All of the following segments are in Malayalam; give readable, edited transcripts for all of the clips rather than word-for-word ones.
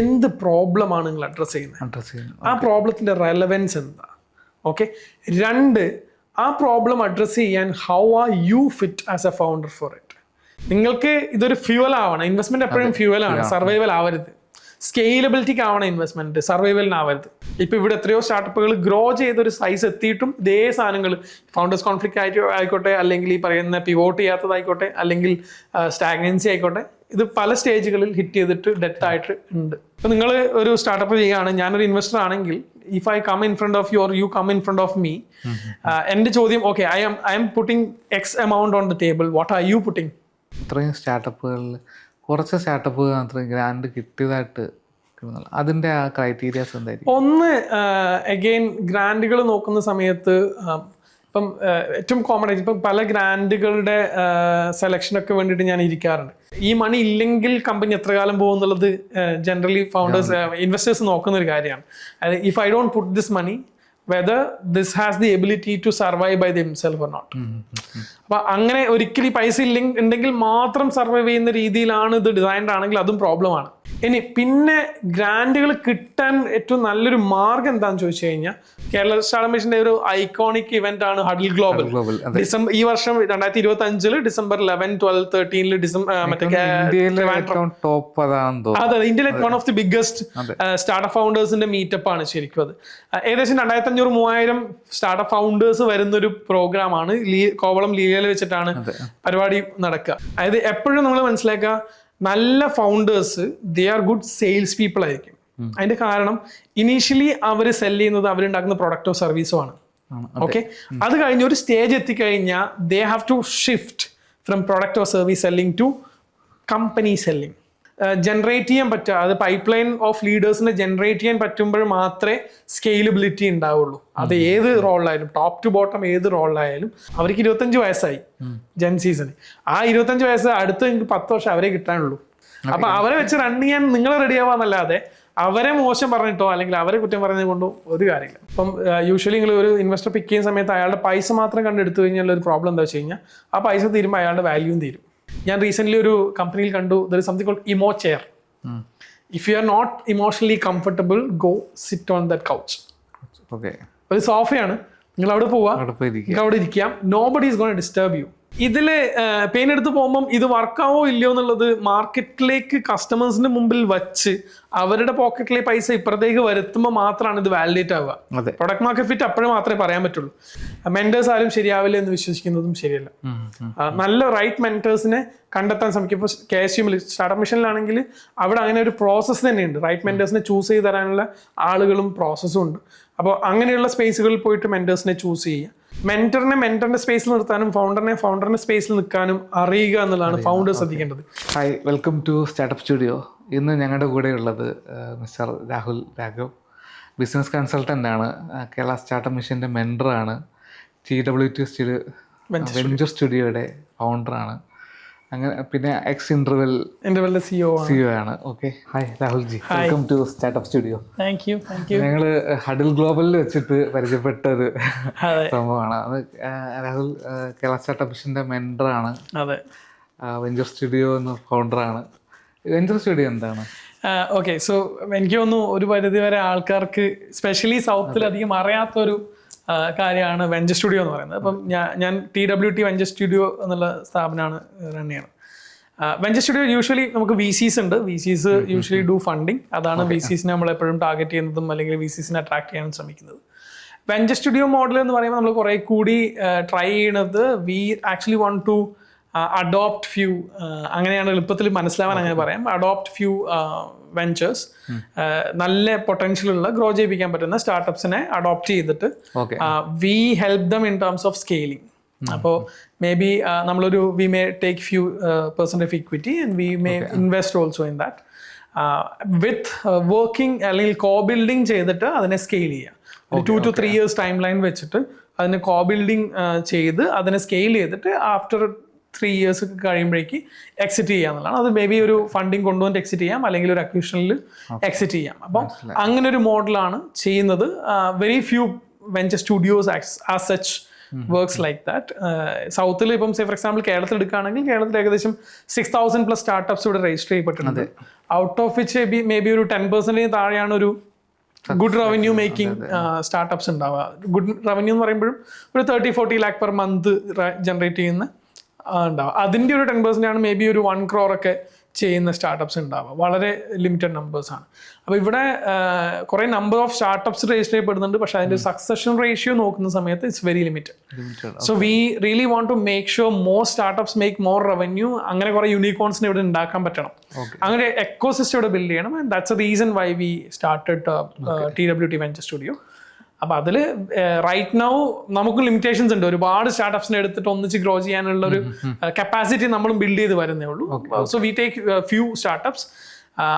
എന്ത് പ്രോബ്ലമാണ് നിങ്ങൾ അഡ്രസ്സ് ചെയ്യുന്നത്, ആ പ്രോബ്ലത്തിൻ്റെ റെലവൻസ് എന്താ. ഓക്കെ, 2, ആ പ്രോബ്ലം അഡ്രസ്സ് ചെയ്യാൻ how are you fit as a founder for it. നിങ്ങൾക്ക് ഇതൊരു ഫ്യൂവൽ ആവണം. ഇൻവെസ്റ്റ്മെന്റ് എപ്പോഴും ഫ്യൂവലാണ്, സർവൈവൽ ആവരുത്. സ്കെയിലബിലിറ്റിക്ക് ആവണം ഇൻവെസ്റ്റ്മെന്റ്, സർവൈവലിനാവരുത്. ഇപ്പൊ ഇവിടെ എത്രയോ സ്റ്റാർട്ടപ്പുകൾ ഗ്രോ ചെയ്തൊരു സൈസ് എത്തിയിട്ടും ഇതേ സാധനങ്ങൾ, ഫൗണ്ടേഴ്സ് കോൺഫ്ലിക്റ്റ് ആയിക്കോട്ടെ, അല്ലെങ്കിൽ ഈ പറയുന്ന പിവോട്ട് ചെയ്യാത്തതായിക്കോട്ടെ, അല്ലെങ്കിൽ സ്റ്റാഗ്നൻസി ആയിക്കോട്ടെ, ഇത് പല സ്റ്റേജുകളിൽ ഹിറ്റ് ചെയ്തിട്ട് ഡെത്ത് ആയിട്ട് ഉണ്ട്. ഇപ്പൊ നിങ്ങൾ ഒരു സ്റ്റാർട്ടപ്പ് ചെയ്യുകയാണ്, ഞാനൊരു ഇൻവെസ്റ്റർ ആണെങ്കിൽ, if I come in front of you or you come in front of me, എന്റെ ചോദ്യം, okay, I am putting X amount on the table, what are you putting? ഇത്രയും സ്റ്റാർട്ടപ്പുകളിൽ കുറച്ച് സ്റ്റാർട്ടപ്പുകൾ മാത്രം ഗ്രാൻഡ് കിട്ടിയതായിട്ട്, അതിൻ്റെ ആ ക്രൈറ്റീരിയാസ് എന്തായിരിക്കും? ഒന്ന്, അഗെയിൻ ഗ്രാൻഡുകൾ നോക്കുന്ന സമയത്ത് ഇപ്പം ഏറ്റവും കോമൺ ആയിട്ട് ഇപ്പം പല ഗ്രാൻഡുകളുടെ സെലക്ഷനൊക്കെ വേണ്ടിയിട്ട് ഞാൻ ഇരിക്കാറുണ്ട്. ഈ മണി ഇല്ലെങ്കിൽ കമ്പനി എത്ര കാലം പോകും എന്നുള്ളത് ജനറലി ഫൗണ്ടേഴ്സ് ഇൻവെസ്റ്റേഴ്സ് നോക്കുന്ന ഒരു കാര്യമാണ്. അതായത് if I don't put this money, whether this has the ability to survive by themselves or not. അപ്പൊ അങ്ങനെ ഒരിക്കലും പൈസ ഉണ്ടെങ്കിൽ മാത്രം സർവൈവ് ചെയ്യുന്ന രീതിയിലാണ് ഇത് ഡിസൈൻഡ് ആണെങ്കിൽ അതും പ്രോബ്ലമാണ്. ഇനി പിന്നെ ഗ്രാൻഡുകൾ കിട്ടാൻ ഏറ്റവും നല്ലൊരു മാർഗം എന്താണെന്ന് ചോദിച്ചു കഴിഞ്ഞാൽ, കേരള സ്റ്റാർട്ടപ്പ് മിഷന്റെ ഒരു ഐക്കോണിക് ഇവന്റ് ആണ് ഹഡിൽ ഗ്ലോബൽ. ഈ വർഷം 2025 ഡിസംബർ 11, 12, 13 അതെ, ഇന്ത്യയിലെ one of the biggest startup ഫൗണ്ടേഴ്സിന്റെ മീറ്റപ്പ് ആണ് ശരിക്കും. അത് ഏകദേശം 2500-3000 സ്റ്റാർട്ടപ്പ് ഫൗണ്ടേഴ്സ് വരുന്ന ഒരു പ്രോഗ്രാമാണ്. കോവളം ലീലയിൽ വെച്ചിട്ടാണ് പരിപാടി നടക്കുക. അതായത് എപ്പോഴും നമ്മൾ മനസ്സിലാക്കുക, നല്ല founders they are good sales people ആയിരിക്കും. അതിന്റെ കാരണം ഇനീഷ്യലി അവർ സെല് ചെയ്യുന്നത് അവരുണ്ടാക്കുന്ന പ്രൊഡക്റ്റോ സർവീസോ ആണ്. ഓക്കെ, അത് കഴിഞ്ഞ് ഒരു സ്റ്റേജ് എത്തിക്കഴിഞ്ഞാൽ they have to shift from product or service selling to company selling. Generate ചെയ്യാൻ പറ്റുക, അത് പൈപ്പ് ലൈൻ ഓഫ് ലീഡേഴ്സിനെ ജനറേറ്റ് ചെയ്യാൻ പറ്റുമ്പോൾ മാത്രമേ സ്കെയിലബിലിറ്റി ഉണ്ടാവുള്ളൂ. അത് ഏത് റോളിലായാലും, ടോപ്പ് ടു ബോട്ടം ഏത് റോളിലായാലും. അവർക്ക് 25 വയസ്സായി ജെൻ സീസൺ, ആ 25 വയസ്സ് അടുത്ത് 10 വർഷം അവരെ കിട്ടാനുള്ളൂ. അപ്പൊ അവരെ വെച്ച് റൺ ചെയ്യാൻ നിങ്ങൾ റെഡി ആവാന്നല്ലാതെ അവരെ മോശം പറഞ്ഞിട്ടോ അല്ലെങ്കിൽ അവരെ കുറ്റം പറഞ്ഞത് കൊണ്ടോ ഒരു കാര്യമില്ല. ഇപ്പം യൂഷ്വലി നിങ്ങൾ ഒരു ഇൻവെസ്റ്റർ പിക്ക് ചെയ്യുന്ന സമയത്ത് അയാളുടെ പൈസ മാത്രം കണ്ടെടുത്തു കഴിഞ്ഞാൽ ഒരു പ്രോബ്ലം എന്താ വെച്ച് കഴിഞ്ഞാൽ, ആ പൈസ തീരുമ്പോൾ അയാളുടെ വാല്യൂവും തീരും. ഞാൻ റീസെന്റ് ഒരു കമ്പനിയിൽ കണ്ടു, there is something called emo chair. If you are not emotionally comfortable, go sit on that couch. ഒരു സോഫയാണ്, നിങ്ങൾ അവിടെ പോവാ, അവിടെ ഇരിക്കാം, nobody is gonna disturb you. ഇതില് പെയിൻ എടുത്ത് പോകുമ്പം ഇത് വർക്കാവോ ഇല്ലയോ എന്നുള്ളത് മാർക്കറ്റിലേക്ക് കസ്റ്റമേഴ്സിന്റെ മുമ്പിൽ വച്ച് അവരുടെ പോക്കറ്റിലെ പൈസ ഇപ്പുറത്തേക്ക് വരുത്തുമ്പോൾ മാത്രമാണ് ഇത് വാലിഡേറ്റ് ആവുക. പ്രൊഡക്റ്റ് മാർക്കറ്റ് ഫിറ്റ് അപ്പോഴും മാത്രമേ പറയാൻ പറ്റുള്ളൂ. മെന്റേഴ്സ് ആരും ശരിയാവില്ല എന്ന് വിശ്വസിക്കുന്നതും ശരിയല്ല. നല്ല റൈറ്റ് മെന്റേഴ്സിനെ കണ്ടെത്താൻ ശ്രമിക്കും. ഇപ്പോൾ KSU സ്റ്റാർട്ടപ്പ് മിഷനിലാണെങ്കിൽ അവിടെ അങ്ങനെ ഒരു പ്രോസസ്സ് തന്നെയുണ്ട്. റൈറ്റ് മെന്റേഴ്സിനെ ചൂസ് ചെയ്ത് തരാനുള്ള ആളുകളും പ്രോസസ്സും ഉണ്ട്. അപ്പോൾ അങ്ങനെയുള്ള സ്പേസുകളിൽ പോയിട്ട് മെന്റേഴ്സിനെ ചൂസ് ചെയ്യുക. മെന്ററിന്റെ സ്പേസിൽ നിർത്താനും ഫൗണ്ടറിന്റെ സ്പേസിൽ നിൽക്കാനും അറിയുക എന്നുള്ളതാണ് ഫൗണ്ടേഴ്സ് ശ്രദ്ധിക്കേണ്ടത്. Hi, welcome to startup studio. ഇന്ന് ഞങ്ങളുടെ കൂടെ ഉള്ളത് mister Rahul Raghav, business consultant ആണ്, കേരള സ്റ്റാർട്ടപ്പ് മിഷൻ്റെ മെൻറ്ററാണ്, TWT സ്റ്റുഡിയോ വെഞ്ചർ സ്റ്റുഡിയോയുടെ ഫൗണ്ടറാണ്, അങ്ങനെ പിന്നെ ഇന്റർവെൽ CEO ആണ്. Okay, hi Rahul ji, welcome to startup studio. Thank you. ഞങ്ങൾ ഹഡിൽ ഗ്ലോബലിൽ വെച്ചിട്ട് പരിചയപ്പെട്ട ഒരു സംഭവമാണ്. അത് രാഹുൽ കേരള സ്റ്റാർട്ടപ്പ് മിഷന്റെ മെൻറ്ററാണ്, വെഞ്ചർ സ്റ്റുഡിയോ എന്ന ഫൗണ്ടറാണ്. വെഞ്ചർ സ്റ്റുഡിയോ എന്താണ്? ഓക്കെ, സോ എനിക്ക് തോന്നുന്നു ഒരു പരിധി വരെ ആൾക്കാർക്ക് സ്പെഷ്യലി സൗത്തിൽ അധികം അറിയാത്തൊരു കാര്യമാണ് വെഞ്ചർ സ്റ്റുഡിയോ എന്ന് പറയുന്നത്. അപ്പം ഞാൻ TWT വെഞ്ചർ സ്റ്റുഡിയോ എന്നുള്ള സ്ഥാപനമാണ് റൺ ചെയ്യണത്. വെഞ്ചർ സ്റ്റുഡിയോ യൂഷ്വലി നമുക്ക് VCs ഉണ്ട്. VCs usually do funding. അതാണ് VCസിനെ നമ്മൾ എപ്പോഴും ടാർഗറ്റ് ചെയ്യുന്നതും അല്ലെങ്കിൽ VCസിനെ അട്രാക്ട് ചെയ്യാനും ശ്രമിക്കുന്നത്. വെഞ്ചർ സ്റ്റുഡിയോ മോഡൽ എന്ന് പറയുമ്പോൾ നമ്മൾ കുറെ കൂടി ട്രൈ ചെയ്യണത് we actually want to adopt few, അങ്ങനെയാണ് എളുപ്പത്തിൽ മനസ്സിലാവാൻ അങ്ങനെ പറയാം. അഡോപ്റ്റ് ഫ്യൂ വെഞ്ചേഴ്സ്, നല്ല പൊട്ടൻഷ്യൽ ഉള്ള ഗ്രോ ചെയ്യിപ്പിക്കാൻ പറ്റുന്ന സ്റ്റാർട്ടപ്സിനെ അഡോപ്റ്റ് ചെയ്തിട്ട് we help them in terms of scaling. അപ്പോൾ മേ ബി നമ്മളൊരു we may take few percent of equity and we may invest also in that with working അല്ലെങ്കിൽ കോ ബിൽഡിംഗ് ചെയ്തിട്ട് അതിനെ സ്കെയിൽ ചെയ്യുക. 2 to 3 years ടൈം ലൈൻ വെച്ചിട്ട് അതിനെ കോ ബിൽഡിംഗ് ചെയ്ത് അതിനെ സ്കെയിൽ ചെയ്തിട്ട് ആഫ്റ്റർ 3 years കഴിയുമ്പോഴേക്ക് എക്സിറ്റ് ചെയ്യാന്നുള്ളതാണ്. അത് മേ ബി ഒരു ഫണ്ടിങ് കൊണ്ടുവന്നിട്ട് എക്സിറ്റ് ചെയ്യാം, അല്ലെങ്കിൽ ഒരു അക്വിഷനിൽ എക്സിറ്റ് ചെയ്യാം. അപ്പം അങ്ങനെ ഒരു മോഡലാണ് ചെയ്യുന്നത്. Very few venture studios as such works like that. സൗത്തിൽ ഇപ്പം ഫോർ എക്സാമ്പിൾ കേരളത്തിൽ എടുക്കുകയാണെങ്കിൽ കേരളത്തിൽ ഏകദേശം 6,000+ സ്റ്റാർട്ടപ്സ് ഇവിടെ രജിസ്റ്റർ ചെയ്യപ്പെട്ടിട്ടുണ്ട്. Out of which may be ഒരു 10% താഴെയാണ് ഒരു ഗുഡ് റവന്യൂ മേക്കിംഗ് സ്റ്റാർട്ടപ്സ് ഉണ്ടാവുക. ഗുഡ് റവന്യൂ എന്ന് പറയുമ്പോഴും ഒരു 30-40 lakh പെർ മന്ത് ജനറേറ്റ് ചെയ്യുന്ന ഉണ്ടാവുക. അതിൻ്റെ ഒരു 10% ആണ് മേ ബി ഒരു 1 crore ഒക്കെ ചെയ്യുന്ന സ്റ്റാർട്ടപ്സ് ഉണ്ടാവുക. വളരെ ലിമിറ്റഡ് നമ്പേഴ്സാണ്. അപ്പോൾ ഇവിടെ കുറേ നമ്പർ ഓഫ് സ്റ്റാർട്ടപ്സ് രജിസ്റ്റർ ചെയ്യപ്പെടുന്നുണ്ട്, പക്ഷേ അതിൻ്റെ സക്സഷൻ റേഷ്യോ നോക്കുന്ന സമയത്ത് it's very limited. So we really want to make sure more startups make more revenue. അങ്ങനെ കുറേ യൂണിക്കോൺസിനെ ഇവിടെ ഉണ്ടാക്കാൻ പറ്റണം. അങ്ങനെ എക്കോസിസ്റ്റം ഇവിടെ ബിൽഡ് ചെയ്യണം. And that's A reason why we started TWT venture studio. അപ്പോൾ അതിൽ റൈറ്റ് നൗ നമുക്ക് ലിമിറ്റേഷൻസ് ഉണ്ട്. ഒരുപാട് സ്റ്റാർട്ടപ്സിനെ എടുത്തിട്ട് ഒന്നിച്ച് ഗ്രോ ചെയ്യാനുള്ള ഒരു കപ്പാസിറ്റി നമ്മളും ബിൽഡ് ചെയ്ത് വരുന്നേ ഉള്ളൂ. So we take few startups.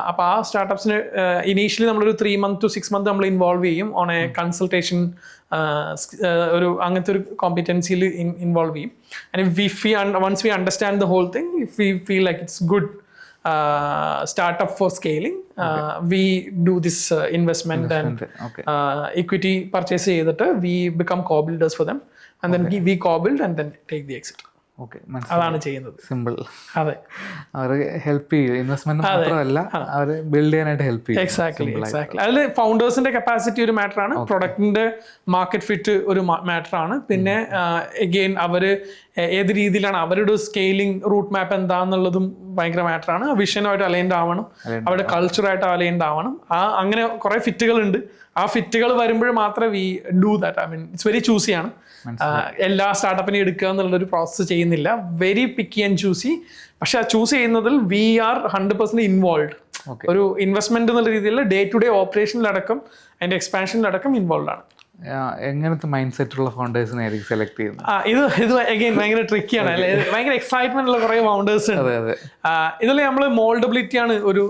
അപ്പോൾ ആ സ്റ്റാർട്ടപ്സിന് ഇനീഷ്യലി നമ്മളൊരു 3 months to 6 months നമ്മൾ ഇൻവോൾവ് ചെയ്യും ഓൺ എ കൺസൾട്ടേഷൻ, ഒരു അങ്ങനത്തെ ഒരു കോമ്പിറ്റൻസിയിൽ ഇൻവോൾവ് ചെയ്യും. And once we understand the whole thing, if we feel like it's good startup for scaling, we do this investment and equity purchase ചെയ്തിട്ട് we become co-builders for them, and then we co-build and then take the exit. അതാണ് ചെയ്യുന്നത്. സിമ്പിൾ. അതെ, അവർ ഹെൽപ്പ് ചെയ്യും, ഇൻവെസ്റ്റ്മെന്റ് മാത്രമല്ല അവർ ബിൽഡ് ചെയ്യാനായിട്ട് ഹെൽപ്പ് ചെയ്യും. എക്സാക്ട്ലി. അതിൽ ഫൗണ്ടേഴ്സിന്റെ കപ്പാസിറ്റി ഒരു മാറ്റർ ആണ്, പ്രൊഡക്റ്റിന്റെ മാർക്കറ്റ് ഫിറ്റ് ഒരു മാറ്റർ ആണ്. പിന്നെ അഗെയിൻ അവര് ഏത് രീതിയിലാണ് അവരുടെ സ്കെയിലിംഗ് റൂട്ട് മാപ്പ് എന്താന്നുള്ളതും ഭയങ്കര മാറ്റർ ആണ്. വിഷനുമായിട്ട് അലൈൻഡ് ആവണം, അവരുടെ കൾച്ചറായിട്ട് അലൈൻഡ് ആവണം. അങ്ങനെ കുറെ ഫിറ്റുകൾ ഉണ്ട്. ആ ഫിറ്റുകൾ വരുമ്പോൾ മാത്രമേ we do that. I mean it's very ചൂസിയാണ്. എല്ലാ സ്റ്റാർട്ടപ്പിനെയും എടുക്കുക എന്നുള്ളൊരു പ്രോസസ്സ് ചെയ്യുന്നില്ല. Very picky and choosy. പക്ഷെ ആ ചൂസ് ചെയ്യുന്നതിൽ വി ആർ 100% ഇൻവോൾവ്. ഒരു ഇൻവെസ്റ്റ്മെന്റ് എന്നുള്ള രീതിയിൽ ഡേ ടു ഡേ ഓപ്പറേഷനിലടക്കം അതിന്റെ എക്സ്പാൻഷനിലടക്കം ഇൻവോൾവ് ആണ്. എങ്ങനത്തെ മൈൻഡ് സെറ്റ് ഉള്ള ഫൗണ്ടേഴ്സിനെ ആയിരിക്കും സെലക്ട് ചെയ്യുന്നത്? ഇത് അഗൈൻ ഭയങ്കര ട്രിക്കിയാണ് അല്ലെ. ഭയങ്കര എക്സൈറ്റ്മെന്റ് ഉള്ള കുറെ ഫൗണ്ടേഴ്സ് ഉണ്ട്. ഇതിൽ നമ്മൾ മോൾഡബിലിറ്റി ആണ് ഒരു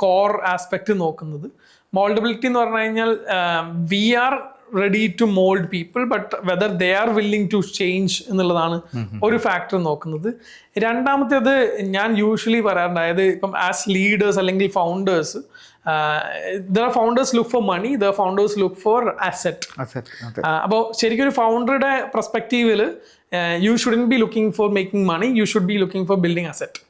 കോർ ആസ്പെക്ട് നോക്കുന്നത്. മോൾഡബിലിറ്റി എന്ന് പറഞ്ഞു കഴിഞ്ഞാൽ we are ready to mould people, but whether they are willing to change എന്നുള്ളതാണ് ഒരു ഫാക്ടർ നോക്കുന്നത്. രണ്ടാമത്തേത് ഞാൻ യൂഷ്വലി പറയാറുണ്ട്, അതായത് ഇപ്പം ആസ് ലീഡേഴ്സ് അല്ലെങ്കിൽ founders, their founders look for money, their founders look for asset. അപ്പോൾ ശരിക്കും ഒരു ഫൗണ്ടറുടെ പെർസ്പെക്റ്റീവിൽ you shouldn't be looking for making money, you should be looking for building asset.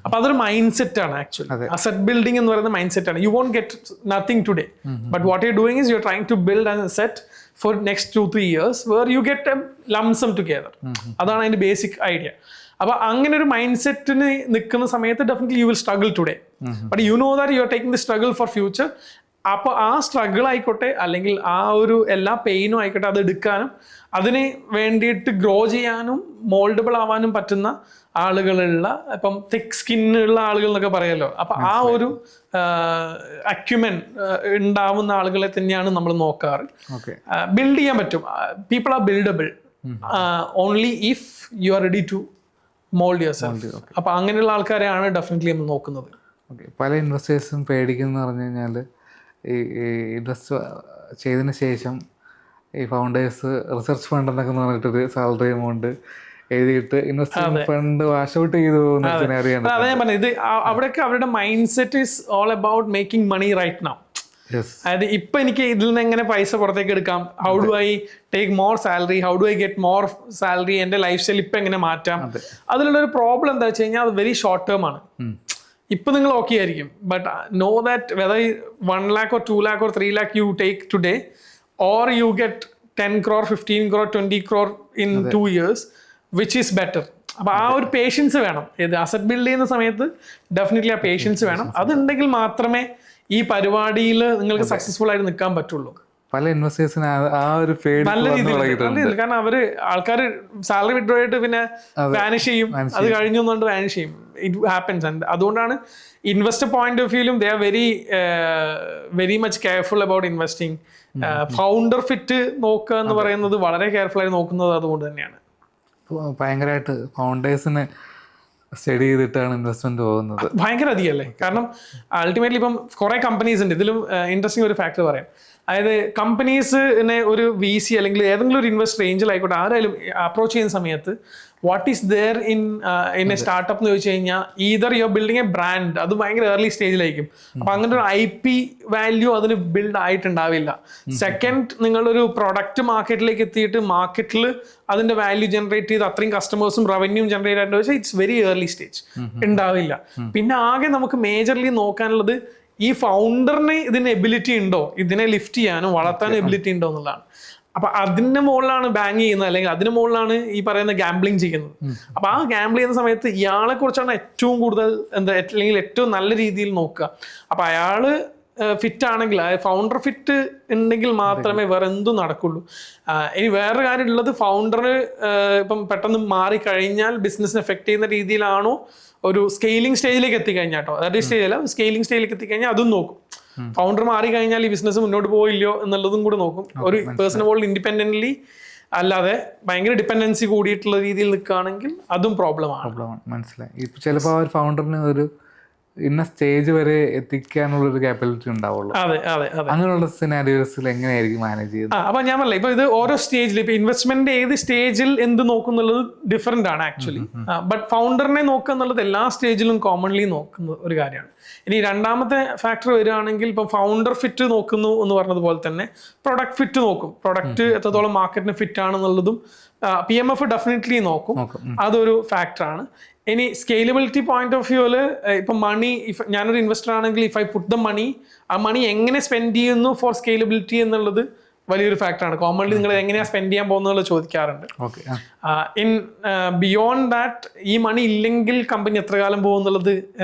അപ്പൊ അതൊരു മൈൻഡ് സെറ്റ് ആണ്. ആക്ച്വലി അസെറ്റ് ബിൽഡിംഗ് എന്ന് പറയുന്ന മൈൻഡ് സെറ്റ് ആണ്. You won't get nothing today, but what you doing is you are trying to build an asset for next 2-3 years where you get a lump sum together. അതാണ് അതിന്റെ ബേസിക് ഐഡിയ. അപ്പൊ അങ്ങനെ ഒരു മൈൻഡ് സെറ്റിന് നിൽക്കുന്ന സമയത്ത് definitely you will struggle today, but you know that you are taking the struggle for future. അപ്പോൾ ആ സ്ട്രഗിൾ ആയിക്കോട്ടെ അല്ലെങ്കിൽ ആ ഒരു എല്ലാ പെയിനും ആയിക്കോട്ടെ, അത് എടുക്കാനും അതിന് വേണ്ടിയിട്ട് ഗ്രോ ചെയ്യാനും മോൾഡബിൾ ആവാനും പറ്റുന്ന ആളുകളുള്ള, ഇപ്പം തിക്ക് സ്കിന്നുള്ള ആളുകൾ എന്നൊക്കെ പറയാലോ. അപ്പൊ ആ ഒരു അക്യുമെൻ ഉണ്ടാവുന്ന ആളുകളെ തന്നെയാണ് നമ്മൾ നോക്കാറ്. ബിൽഡ് ചെയ്യാൻ പറ്റും. People are buildable only if you are ready to mould yourself. അപ്പൊ അങ്ങനെയുള്ള ആൾക്കാരെയാണ് ഡെഫിനറ്റ്ലി നമ്മൾ നോക്കുന്നത്. പല ഇൻവെസ്റ്റേഴ്സും പേടിക്കുന്ന പറഞ്ഞു കഴിഞ്ഞാൽ ഈ ഇൻവെസ്റ്റ് ചെയ്തതിന് ശേഷം ഈ ഫൗണ്ടേഴ്സ് റിസർച്ച് ഫണ്ട് എന്നൊക്കെ പറഞ്ഞിട്ടൊരു സാലറി എമൗണ്ട് എഴുതിയിട്ട് ഇൻവെസ്റ്റ്മെന്റ് ഫണ്ട് വാഷ് ഔട്ട് ചെയ്തു പോകുന്ന സിനാരിയോ. അതാ ഞാൻ പറഞ്ഞത്, ഇത് അവിടെയൊക്കെ അവരുടെ mindset is all about making money right now. അതായത് ഇപ്പൊ എനിക്ക് ഇതിൽ നിന്ന് എങ്ങനെ പൈസ പുറത്തേക്ക് എടുക്കാം, how do I take more salary, how do I get more salary, എന്റെ ലൈഫ് സ്റ്റൈൽ ഇപ്പൊ എങ്ങനെ മാറ്റാം. അതിലുള്ള ഒരു പ്രോബ്ലം എന്താ വെച്ച് കഴിഞ്ഞാൽ അത് വെരി ഷോർട്ട് ടേം ആണ്. ഇപ്പൊ നിങ്ങൾ ഓക്കെ ആയിരിക്കും, but know that whether 1 lakh or 2 lakh or 3 lakh you take today, or you get 10 crore, 15 crore, 20 crore in 2 years, which is better. അപ്പൊ ആ ഒരു പേഷ്യൻസ് വേണം. ഏത് അസറ്റ് ബിൽഡ് ചെയ്യുന്ന സമയത്ത് ഡെഫിനറ്റ്ലി ആ പേഷ്യൻസ് വേണം. അതുണ്ടെങ്കിൽ മാത്രമേ ഈ പരിപാടിയിൽ നിങ്ങൾക്ക് സക്സസ്ഫുൾ ആയിട്ട് നിൽക്കാൻ പറ്റുള്ളൂ. പല ഇൻവെസ്റ്റേഴ്സിന് ആ ഒരു നല്ല രീതിയിൽ, കാരണം അവര് ആൾക്കാർ സാലറി വിഡ്രോ ആയിട്ട് പിന്നെ വാനിഷ് ചെയ്യും, അത് കഴിഞ്ഞു എന്നുകൊണ്ട് വാനിഷ് ചെയ്യും. It happens. ആൻഡ് അതുകൊണ്ടാണ് ഇൻവെസ്റ്റർ പോയിന്റ് ഓഫ് വ്യൂലും they are very much careful about investing. Founder fit നോക്കുക എന്ന് പറയുന്നത് വളരെ കെയർഫുൾ ആയി നോക്കുന്നത് അതുകൊണ്ട് തന്നെയാണ്. ഭയങ്കരമായിട്ട് ഫൗണ്ടേഴ്സിന് സ്റ്റഡി ചെയ്തിട്ടാണ് ഇൻവെസ്റ്റ്മെന്റ് പോകുന്നത്. ഭയങ്കര അധികം അല്ലേ. കാരണം അൾട്ടിമേറ്റ്ലി ഇപ്പം കുറെ കമ്പനീസ് ഉണ്ട്. ഇതിലും ഇൻട്രസ്റ്റിംഗ് ഒരു ഫാക്ടർ പറയാം. അതായത് കമ്പനീസിനെ ഒരു VC അല്ലെങ്കിൽ ഏതെങ്കിലും ഒരു ഇൻവെസ്റ്റർ ഏഞ്ചൽ ആയിക്കോട്ടെ ആരായാലും അപ്രോച്ച് ചെയ്യുന്ന സമയത്ത് what is there in a startup എന്ന് ചോദിച്ചു കഴിഞ്ഞാൽ either you are building a brand, അത് ഭയങ്കര ഏർലി സ്റ്റേജിലായിരിക്കും. അപ്പൊ അങ്ങനെ ഒരു IP വാല്യൂ അതിന് ബിൽഡ് ആയിട്ടുണ്ടാവില്ല. സെക്കൻഡ്, നിങ്ങളൊരു പ്രൊഡക്റ്റ് മാർക്കറ്റിലേക്ക് എത്തിയിട്ട് മാർക്കറ്റിൽ അതിന്റെ വാല്യൂ ജനറേറ്റ് ചെയ്ത് അത്രയും കസ്റ്റമേഴ്സും റവന്യൂ ജനറേറ്റ് ആയിട്ട് വെച്ചാൽ ഇറ്റ്സ് വെരി ഏർലി സ്റ്റേജ്, ഉണ്ടാവില്ല. പിന്നെ ആകെ നമുക്ക് മേജർലി നോക്കാനുള്ളത് ഈ ഫൗണ്ടറിന് ഇതിന് എബിലിറ്റി ഉണ്ടോ, ഇതിനെ ലിഫ്റ്റ് ചെയ്യാനും വളർത്താനും എബിലിറ്റി ഉണ്ടോ എന്നുള്ളതാണ്. അപ്പൊ അതിന്റെ മുകളിലാണ് ബാങ്ക് ചെയ്യുന്നത്, അല്ലെങ്കിൽ അതിന് മുകളിലാണ് ഈ പറയുന്ന ഗാംബ്ലിങ് ചെയ്യുന്നത്. അപ്പൊ ആ ഗാംബിൾ ചെയ്യുന്ന സമയത്ത് ഇയാളെ കുറിച്ചാണ് ഏറ്റവും കൂടുതൽ അല്ലെങ്കിൽ ഏറ്റവും നല്ല രീതിയിൽ നോക്കുക. അപ്പൊ അയാള് ഫിറ്റ് ആണെങ്കിൽ, ഫൗണ്ടർ ഫിറ്റ് ഉണ്ടെങ്കിൽ മാത്രമേ വേറെ എന്തും നടക്കുള്ളൂ. ഇനി വേറൊരു കാര്യം ഉള്ളത്, ഫൗണ്ടർ ഇപ്പം പെട്ടെന്ന് മാറിക്കഴിഞ്ഞാൽ ബിസിനസ്സിനെ എഫക്ട് ചെയ്യുന്ന രീതിയിലാണോ, ഒരു സ്കെയിലിംഗ് സ്റ്റേജിലേക്ക് എത്തിക്കഴിഞ്ഞാൽ കേട്ടോ, അതേ സ്റ്റേജല്ല, സ്കെയിലിംഗ് സ്റ്റേജിലേക്ക് എത്തിക്കഴിഞ്ഞാൽ അതും നോക്കും. ഫൗണ്ടർ മാറി കഴിഞ്ഞാൽ ഈ ബിസിനസ് മുന്നോട്ട് പോയില്ലയോ എന്നുള്ളതും കൂടെ നോക്കും. ഒരു പേഴ്സണൽ മോളിൽ ഇൻഡിപെൻഡന്റ്ലി അല്ലാതെ ഭയങ്കര ഡിപ്പെൻഡൻസി കൂടിയിട്ടുള്ള രീതിയിൽ നിൽക്കുകയാണെങ്കിൽ അതും പ്രോബ്ലമാണ്. മനസ്സിലായി. ഇപ്പൊ ചിലപ്പോൾ ആ ഒരു ഫൗണ്ടറിന് ഒരു ഇന്ന സ്റ്റേജ് വരെ എത്തിക്കാനുള്ള ഒരു കാപ്പബിലിറ്റി ഉണ്ടാവുള്ളൂ. അതെ അതെ അതെ. അങ്ങനെയുള്ള സിനാരിയോസിൽ എങ്ങനെയായിരിക്കും മാനേജ് ചെയ്യുന്നത്? അപ്പൊ ഞാൻ പറഞ്ഞില്ല, ഇപ്പൊ ഇത് ഓരോ സ്റ്റേജിൽ, ഇപ്പൊ ഇൻവെസ്റ്റ്മെന്റ് ഏത് സ്റ്റേജിൽ എന്ത് നോക്കുന്നുള്ളത് ഡിഫറെന്റ് ആണ് ആക്ച്വലി. ബട്ട് ഫൗണ്ടറിനെ നോക്കുക എന്നുള്ളത് എല്ലാ സ്റ്റേജിലും കോമൺലി നോക്കുന്ന ഒരു കാര്യമാണ്. ഇനി രണ്ടാമത്തെ ഫാക്ടർ വരികയാണെങ്കിൽ, ഇപ്പൊ ഫൗണ്ടർ ഫിറ്റ് നോക്കുന്നു എന്ന് പറഞ്ഞതുപോലെ തന്നെ പ്രൊഡക്റ്റ് ഫിറ്റ് നോക്കും. പ്രൊഡക്റ്റ് എത്രത്തോളം മാർക്കറ്റിന് ഫിറ്റ് ആണെന്നുള്ളതും PMF ഡെഫിനറ്റ്ലി നോക്കും. അതൊരു ഫാക്ടറാണ്. ഇനി സ്കെയിലബിലിറ്റി പോയിന്റ് ഓഫ് വ്യൂല് ഇപ്പൊ മണി, ഞാനൊരു ഇൻവെസ്റ്റർ ആണെങ്കിൽ if I put the money, ആ മണി എങ്ങനെ സ്പെൻഡ് ചെയ്യുന്നു ഫോർ സ്കെയിലബിലിറ്റി എന്നുള്ളത് വലിയൊരു ഫാക്ടറാണ്. കോമൺലി നിങ്ങൾ എങ്ങനെയാണ് സ്പെൻഡ് ചെയ്യാൻ പോകുന്നത് ചോദിക്കാറുണ്ട്. ഇൻ ബിയോണ്ട് ദാറ്റ്, ഈ മണി ഇല്ലെങ്കിൽ കമ്പനി എത്ര കാലം പോകും എന്നുള്ളത്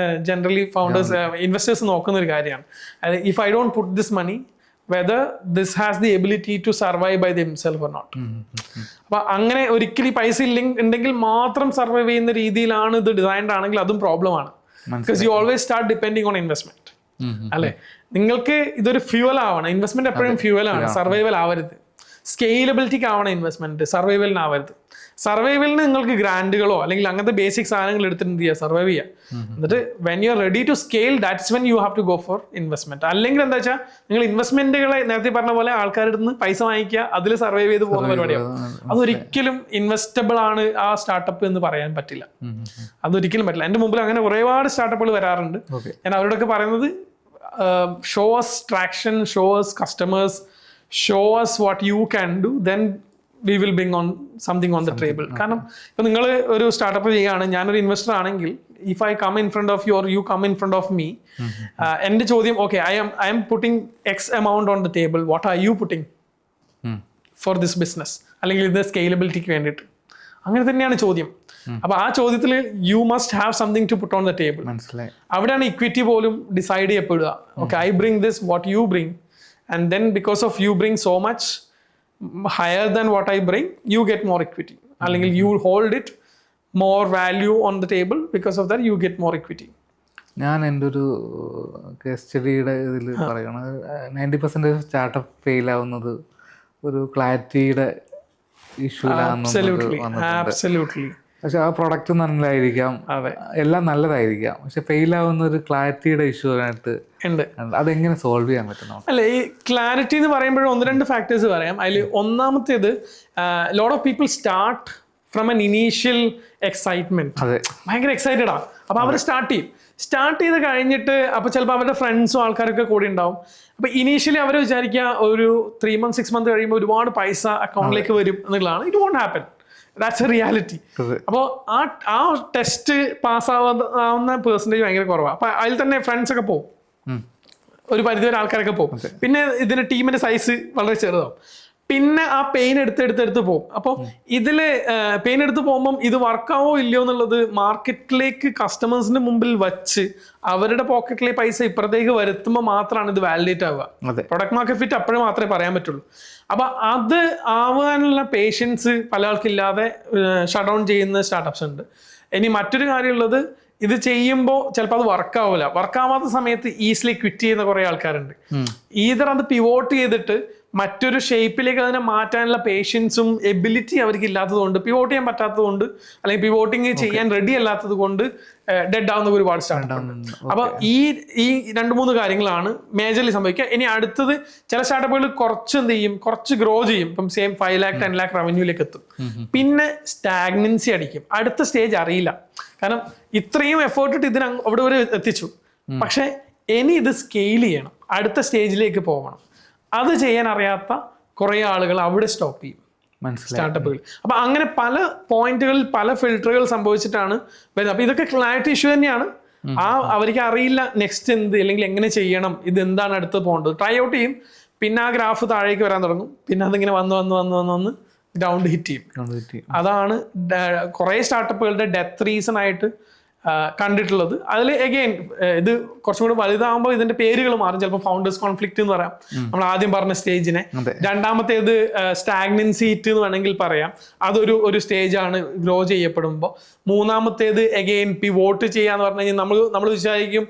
ജനറലി ഫൗണ്ടേഴ്സ്, ഇൻവെസ്റ്റേഴ്സ് നോക്കുന്ന ഒരു കാര്യമാണ്. If I don't put this money, whether this has the ability to survive by themselves or not. അപ്പൊ അങ്ങനെ ഒരിക്കലും പൈസ ഉണ്ടെങ്കിൽ മാത്രം സർവൈവ് ചെയ്യുന്ന രീതിയിലാണ് ഇത് ഡിസൈൻഡ് ആണെങ്കിൽ അതും പ്രോബ്ലമാണ്. Because you always start depending on investment. അല്ലെ, നിങ്ങൾക്ക് ഇതൊരു ഫ്യൂവൽ ആവണം. ഇൻവെസ്റ്റ്മെന്റ് എപ്പോഴും ഫ്യൂവൽ ആണ്, സർവൈവൽ ആവരുത്. സ്കെയിലബിലിറ്റിക്ക് ആവണം ഇൻവെസ്റ്റ്മെന്റ്, സർവൈവലിന് ആവരുത്. സർവൈവലിന് നിങ്ങൾക്ക് ഗ്രാൻഡുകളോ അല്ലെങ്കിൽ അങ്ങനത്തെ ബേസിക് സാധനങ്ങൾ എടുത്തിട്ട് എന്ത് ചെയ്യുക, സർവൈവ് ചെയ്യുക. എന്നിട്ട് when you are ready to scale, that's when you have to go for investment. അല്ലെങ്കിൽ എന്താ വെച്ചാൽ നിങ്ങൾ ഇൻവെസ്റ്റ്മെന്റുകളെ നേരത്തെ പറഞ്ഞ പോലെ ആൾക്കാരുടെ നിന്ന് പൈസ വാങ്ങിക്കുക, അതിൽ സർവൈവ് ചെയ്ത് പോകുന്ന പരിപാടിയാണ്. അതൊരിക്കലും ഇൻവെസ്റ്റബിൾ ആണ് ആ സ്റ്റാർട്ടപ്പ് എന്ന് പറയാൻ പറ്റില്ല. അതൊരിക്കലും പറ്റില്ല. എൻ്റെ മുമ്പിൽ അങ്ങനെ ഒരുപാട് സ്റ്റാർട്ടപ്പുകൾ വരാറുണ്ട്. ഞാൻ അവരോടൊക്കെ പറയുന്നത്, show us traction, show us customers, show us what you can do, then we will bring on something on the table. കാരണം ഇപ്പൊ നിങ്ങൾ ഒരു സ്റ്റാർട്ടപ്പ് ചെയ്യുകയാണ്, ഞാനൊരു ഇൻവെസ്റ്റർ ആണെങ്കിൽ, if I come in front of you or you come in front of me, എൻ്റെ ചോദ്യം, okay, I am putting X amount on the table, what are you putting for this business, അല്ലെങ്കിൽ ഇത് സ്കെയിലബിലിറ്റിക്ക് വേണ്ടിയിട്ട്. അങ്ങനെ തന്നെയാണ് ചോദ്യം. അപ്പൊ ആ ചോദ്യത്തിൽ you must have something to put on the table. അവിടെയാണ് ഇക്വിറ്റി പോലും ഡിസൈഡ് ചെയ്യപ്പെടുക. Okay, I bring this, what you bring, and then because of you bring so much higher than what I bring, you get more equity. അല്ലെങ്കിൽ you hold it more value on the table, because of that you get more equity. ഞാൻ എൻ്റെ ഒരു കേസ് സ്റ്റഡിയുടെ ഇതിൽ പറയണത് 90% സ്റ്റാർട്ടപ്പ് ഫെയിൽ ആവുന്നത് ഒരു ക്ലാരിറ്റിയുടെ ഇഷ്യൂലാണെന്ന്. പക്ഷെ ആ പ്രൊഡക്റ്റ് നല്ലതായിരിക്കാം, എല്ലാം നല്ലതായിരിക്കാം, പക്ഷെ ഫെയിൽ ആവുന്ന ഒരു ക്ലാരിറ്റിയുടെ ഇഷ്യൂ ആയിട്ട് ഉണ്ട്. അതെങ്ങനെ സോൾവ് ചെയ്യാൻ പറ്റുന്നു? അല്ല, ഈ ക്ലാരിറ്റി എന്ന് പറയുമ്പോഴും 1-2 ഫാക്ടേഴ്സ് പറയാം. അതിൽ ഒന്നാമത്തേത്, lot of people start from N initial excitement. ഭയങ്കര എക്സൈറ്റഡ് ആണ്. അപ്പൊ അവർ സ്റ്റാർട്ട് ചെയ്ത് കഴിഞ്ഞിട്ട് അപ്പൊ ചിലപ്പോൾ അവരുടെ ഫ്രണ്ട്സും ആൾക്കാരൊക്കെ കൂടി ഉണ്ടാവും. അപ്പൊ ഇനീഷ്യലി അവർ വിചാരിക്കുക ഒരു 3 months 6 months കഴിയുമ്പോൾ ഒരുപാട് പൈസ അക്കൗണ്ടിലേക്ക് വരും എന്നുള്ളതാണ്. It won't happen. That's a reality. അപ്പോൾ ആ ടെസ്റ്റ് പാസ്സാവുന്ന പെർസെൻറ്റേജ് ഭയങ്കര കുറവാണ്. അപ്പൊ അതിൽ തന്നെ ഫ്രണ്ട്സ് ഒക്കെ പോകും, ഒരു പരിധിവരെ ആൾക്കാരൊക്കെ പോകും. പിന്നെ ഇതിന്റെ ടീമിന്റെ സൈസ് വളരെ ചെറുതാവും. പിന്നെ ആ പെയിൻ എടുത്ത് പോകും. അപ്പോൾ ഇതില് പെയിൻ എടുത്ത് പോകുമ്പം ഇത് വർക്കാവോ ഇല്ലയോ എന്നുള്ളത് മാർക്കറ്റിലേക്ക് കസ്റ്റമേഴ്സിന്റെ മുമ്പിൽ വച്ച് അവരുടെ പോക്കറ്റിലെ പൈസ ഇപ്പുറത്തേക്ക് വരുത്തുമ്പോൾ മാത്രമാണ് ഇത് വാലിഡേറ്റ് ആവുക. പ്രൊഡക്റ്റ് മാർക്കറ്റ് ഫിറ്റ് അപ്പോഴും മാത്രമേ പറയാൻ പറ്റുള്ളൂ. അപ്പൊ അത് ആവാനുള്ള പേഷ്യൻസ് പല ആൾക്കില്ലാതെ ഷട്ട് ഡൗൺ ചെയ്യുന്ന സ്റ്റാർട്ടപ്സ് ഉണ്ട്. ഇനി മറ്റൊരു കാര്യമുള്ളത്, ഇത് ചെയ്യുമ്പോൾ ചിലപ്പോൾ അത് വർക്കാവില്ല. വർക്കാവാത്ത സമയത്ത് ഈസിലി ക്വിറ്റ് ചെയ്യുന്ന കുറെ ആൾക്കാരുണ്ട്. ഈതർ അത് പിവോട്ട് ചെയ്തിട്ട് മറ്റൊരു ഷേപ്പിലേക്ക് അതിനെ മാറ്റാനുള്ള പേഷ്യൻസും എബിലിറ്റി അവർക്ക് ഇല്ലാത്തതുകൊണ്ട്, പിവോട്ട് ചെയ്യാൻ പറ്റാത്തതുകൊണ്ട്, അല്ലെങ്കിൽ പിവോട്ടിങ് ചെയ്യാൻ റെഡി അല്ലാത്തത് കൊണ്ട് ഡെഡ് ആവുന്ന ഒരുപാട് സ്റ്റാർട്ടപ്പ്. അപ്പൊ ഈ 2-3 കാര്യങ്ങളാണ് മേജർലി സംഭവിക്കുക. ഇനി അടുത്തത് ചില സ്റ്റാർട്ടപ്പുകൾ കുറച്ച് എന്ത് ചെയ്യും, കുറച്ച് ഗ്രോ ചെയ്യും. ഇപ്പം സെയിം 5 lakh 10 lakh റവന്യൂലേക്ക് എത്തും, പിന്നെ സ്റ്റാഗ്നൻസി അടിക്കും. അടുത്ത സ്റ്റേജ് അറിയില്ല, കാരണം ഇത്രയും എഫേർട്ട് ഇട്ട് ഇതിന് അവിടെ വരെ എത്തിച്ചു. പക്ഷെ ഇനി ഇത് സ്കെയിൽ ചെയ്യണം, അടുത്ത സ്റ്റേജിലേക്ക് പോകണം. അത് ചെയ്യാൻ അറിയാത്ത കുറെ ആളുകൾ അവിടെ സ്റ്റോപ്പ് ചെയ്യും, സ്റ്റാർട്ടപ്പുകൾ. അപ്പൊ അങ്ങനെ പല പോയിന്റുകളിൽ പല ഫിൽട്ടറുകൾ സംഭവിച്ചിട്ടാണ് വരുന്നത്. അപ്പൊ ഇതൊക്കെ ക്ലാരിറ്റി ഇഷ്യൂ തന്നെയാണ്. അവർക്ക് അറിയില്ല നെക്സ്റ്റ് എന്ത്, അല്ലെങ്കിൽ എങ്ങനെ ചെയ്യണം, ഇത് എന്താണ് അടുത്ത് പോകേണ്ടത്. ട്രൈ ഔട്ട് ചെയ്യും, പിന്നെ ആ ഗ്രാഫ് താഴേക്ക് വരാൻ തുടങ്ങും, പിന്നെ അതിങ്ങനെ വന്ന് ഗ്രൗണ്ട് ഹിറ്റ് ചെയ്യും. അതാണ് കുറെ സ്റ്റാർട്ടപ്പുകളുടെ ഡെത്ത് റീസൺ ആയിട്ട് കണ്ടിട്ടുള്ളത്. അതിൽ എഗെയിൻ ഇത് കുറച്ചും കൂടി വലുതാകുമ്പോൾ ഇതിന്റെ പേരുകൾ മാറും. ചിലപ്പോൾ ഫൗണ്ടേഴ്സ് കോൺഫ്ലിക്റ്റ് എന്ന് പറയാം, നമ്മൾ ആദ്യം പറഞ്ഞ സ്റ്റേജിനെ. രണ്ടാമത്തേത് സ്റ്റാഗ്നൻസി എന്ന് വേണമെങ്കിൽ പറയാം, അതൊരു സ്റ്റേജാണ് ഗ്രോ ചെയ്യപ്പെടുമ്പോൾ. മൂന്നാമത്തേത് എഗെയിൻ പിവോട്ട് ചെയ്യാന്ന് പറഞ്ഞു കഴിഞ്ഞാൽ നമ്മൾ വിചാരിക്കും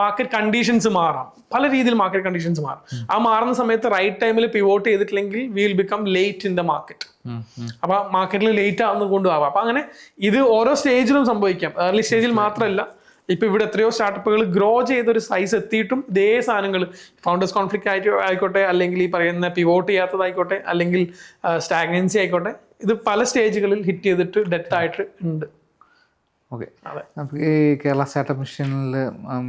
മാർക്കറ്റ് കണ്ടീഷൻസ് മാറാം, പല രീതിയിൽ മാർക്കറ്റ് കണ്ടീഷൻസ് മാറും. ആ മാറുന്ന സമയത്ത് റൈറ്റ് ടൈമിൽ പിവോട്ട് ചെയ്തിട്ടില്ലെങ്കിൽ will become late in the market. അപ്പൊ മാർക്കറ്റിൽ ലേറ്റ് ആവുന്ന കൊണ്ടുപോകാം. അപ്പൊ അങ്ങനെ ഇത് ഓരോ സ്റ്റേജിലും സംഭവിക്കാം, ഏർലി സ്റ്റേജിൽ മാത്രമല്ല. ഇപ്പൊ ഇവിടെ എത്രയോ സ്റ്റാർട്ടപ്പുകൾ ഗ്രോ ചെയ്തൊരു സൈസ് എത്തിയിട്ടും ഇതേ സാധനങ്ങൾ, ഫൗണ്ടേഴ്സ് കോൺഫ്ലിക്റ്റ് ആയിക്കോട്ടെ, അല്ലെങ്കിൽ ഈ പറയുന്ന പിവോട്ട് ചെയ്യാത്തതായിക്കോട്ടെ, അല്ലെങ്കിൽ സ്റ്റാഗ്നൻസി ആയിക്കോട്ടെ, ഇത് പല സ്റ്റേജുകളിൽ ഹിറ്റ് ചെയ്തിട്ട് ഡെത്ത് ആയിട്ട് ഉണ്ട്. ഓക്കെ, അപ്പോൾ ഈ കേരള സ്റ്റാർട്ടപ്പ് മിഷനിൽ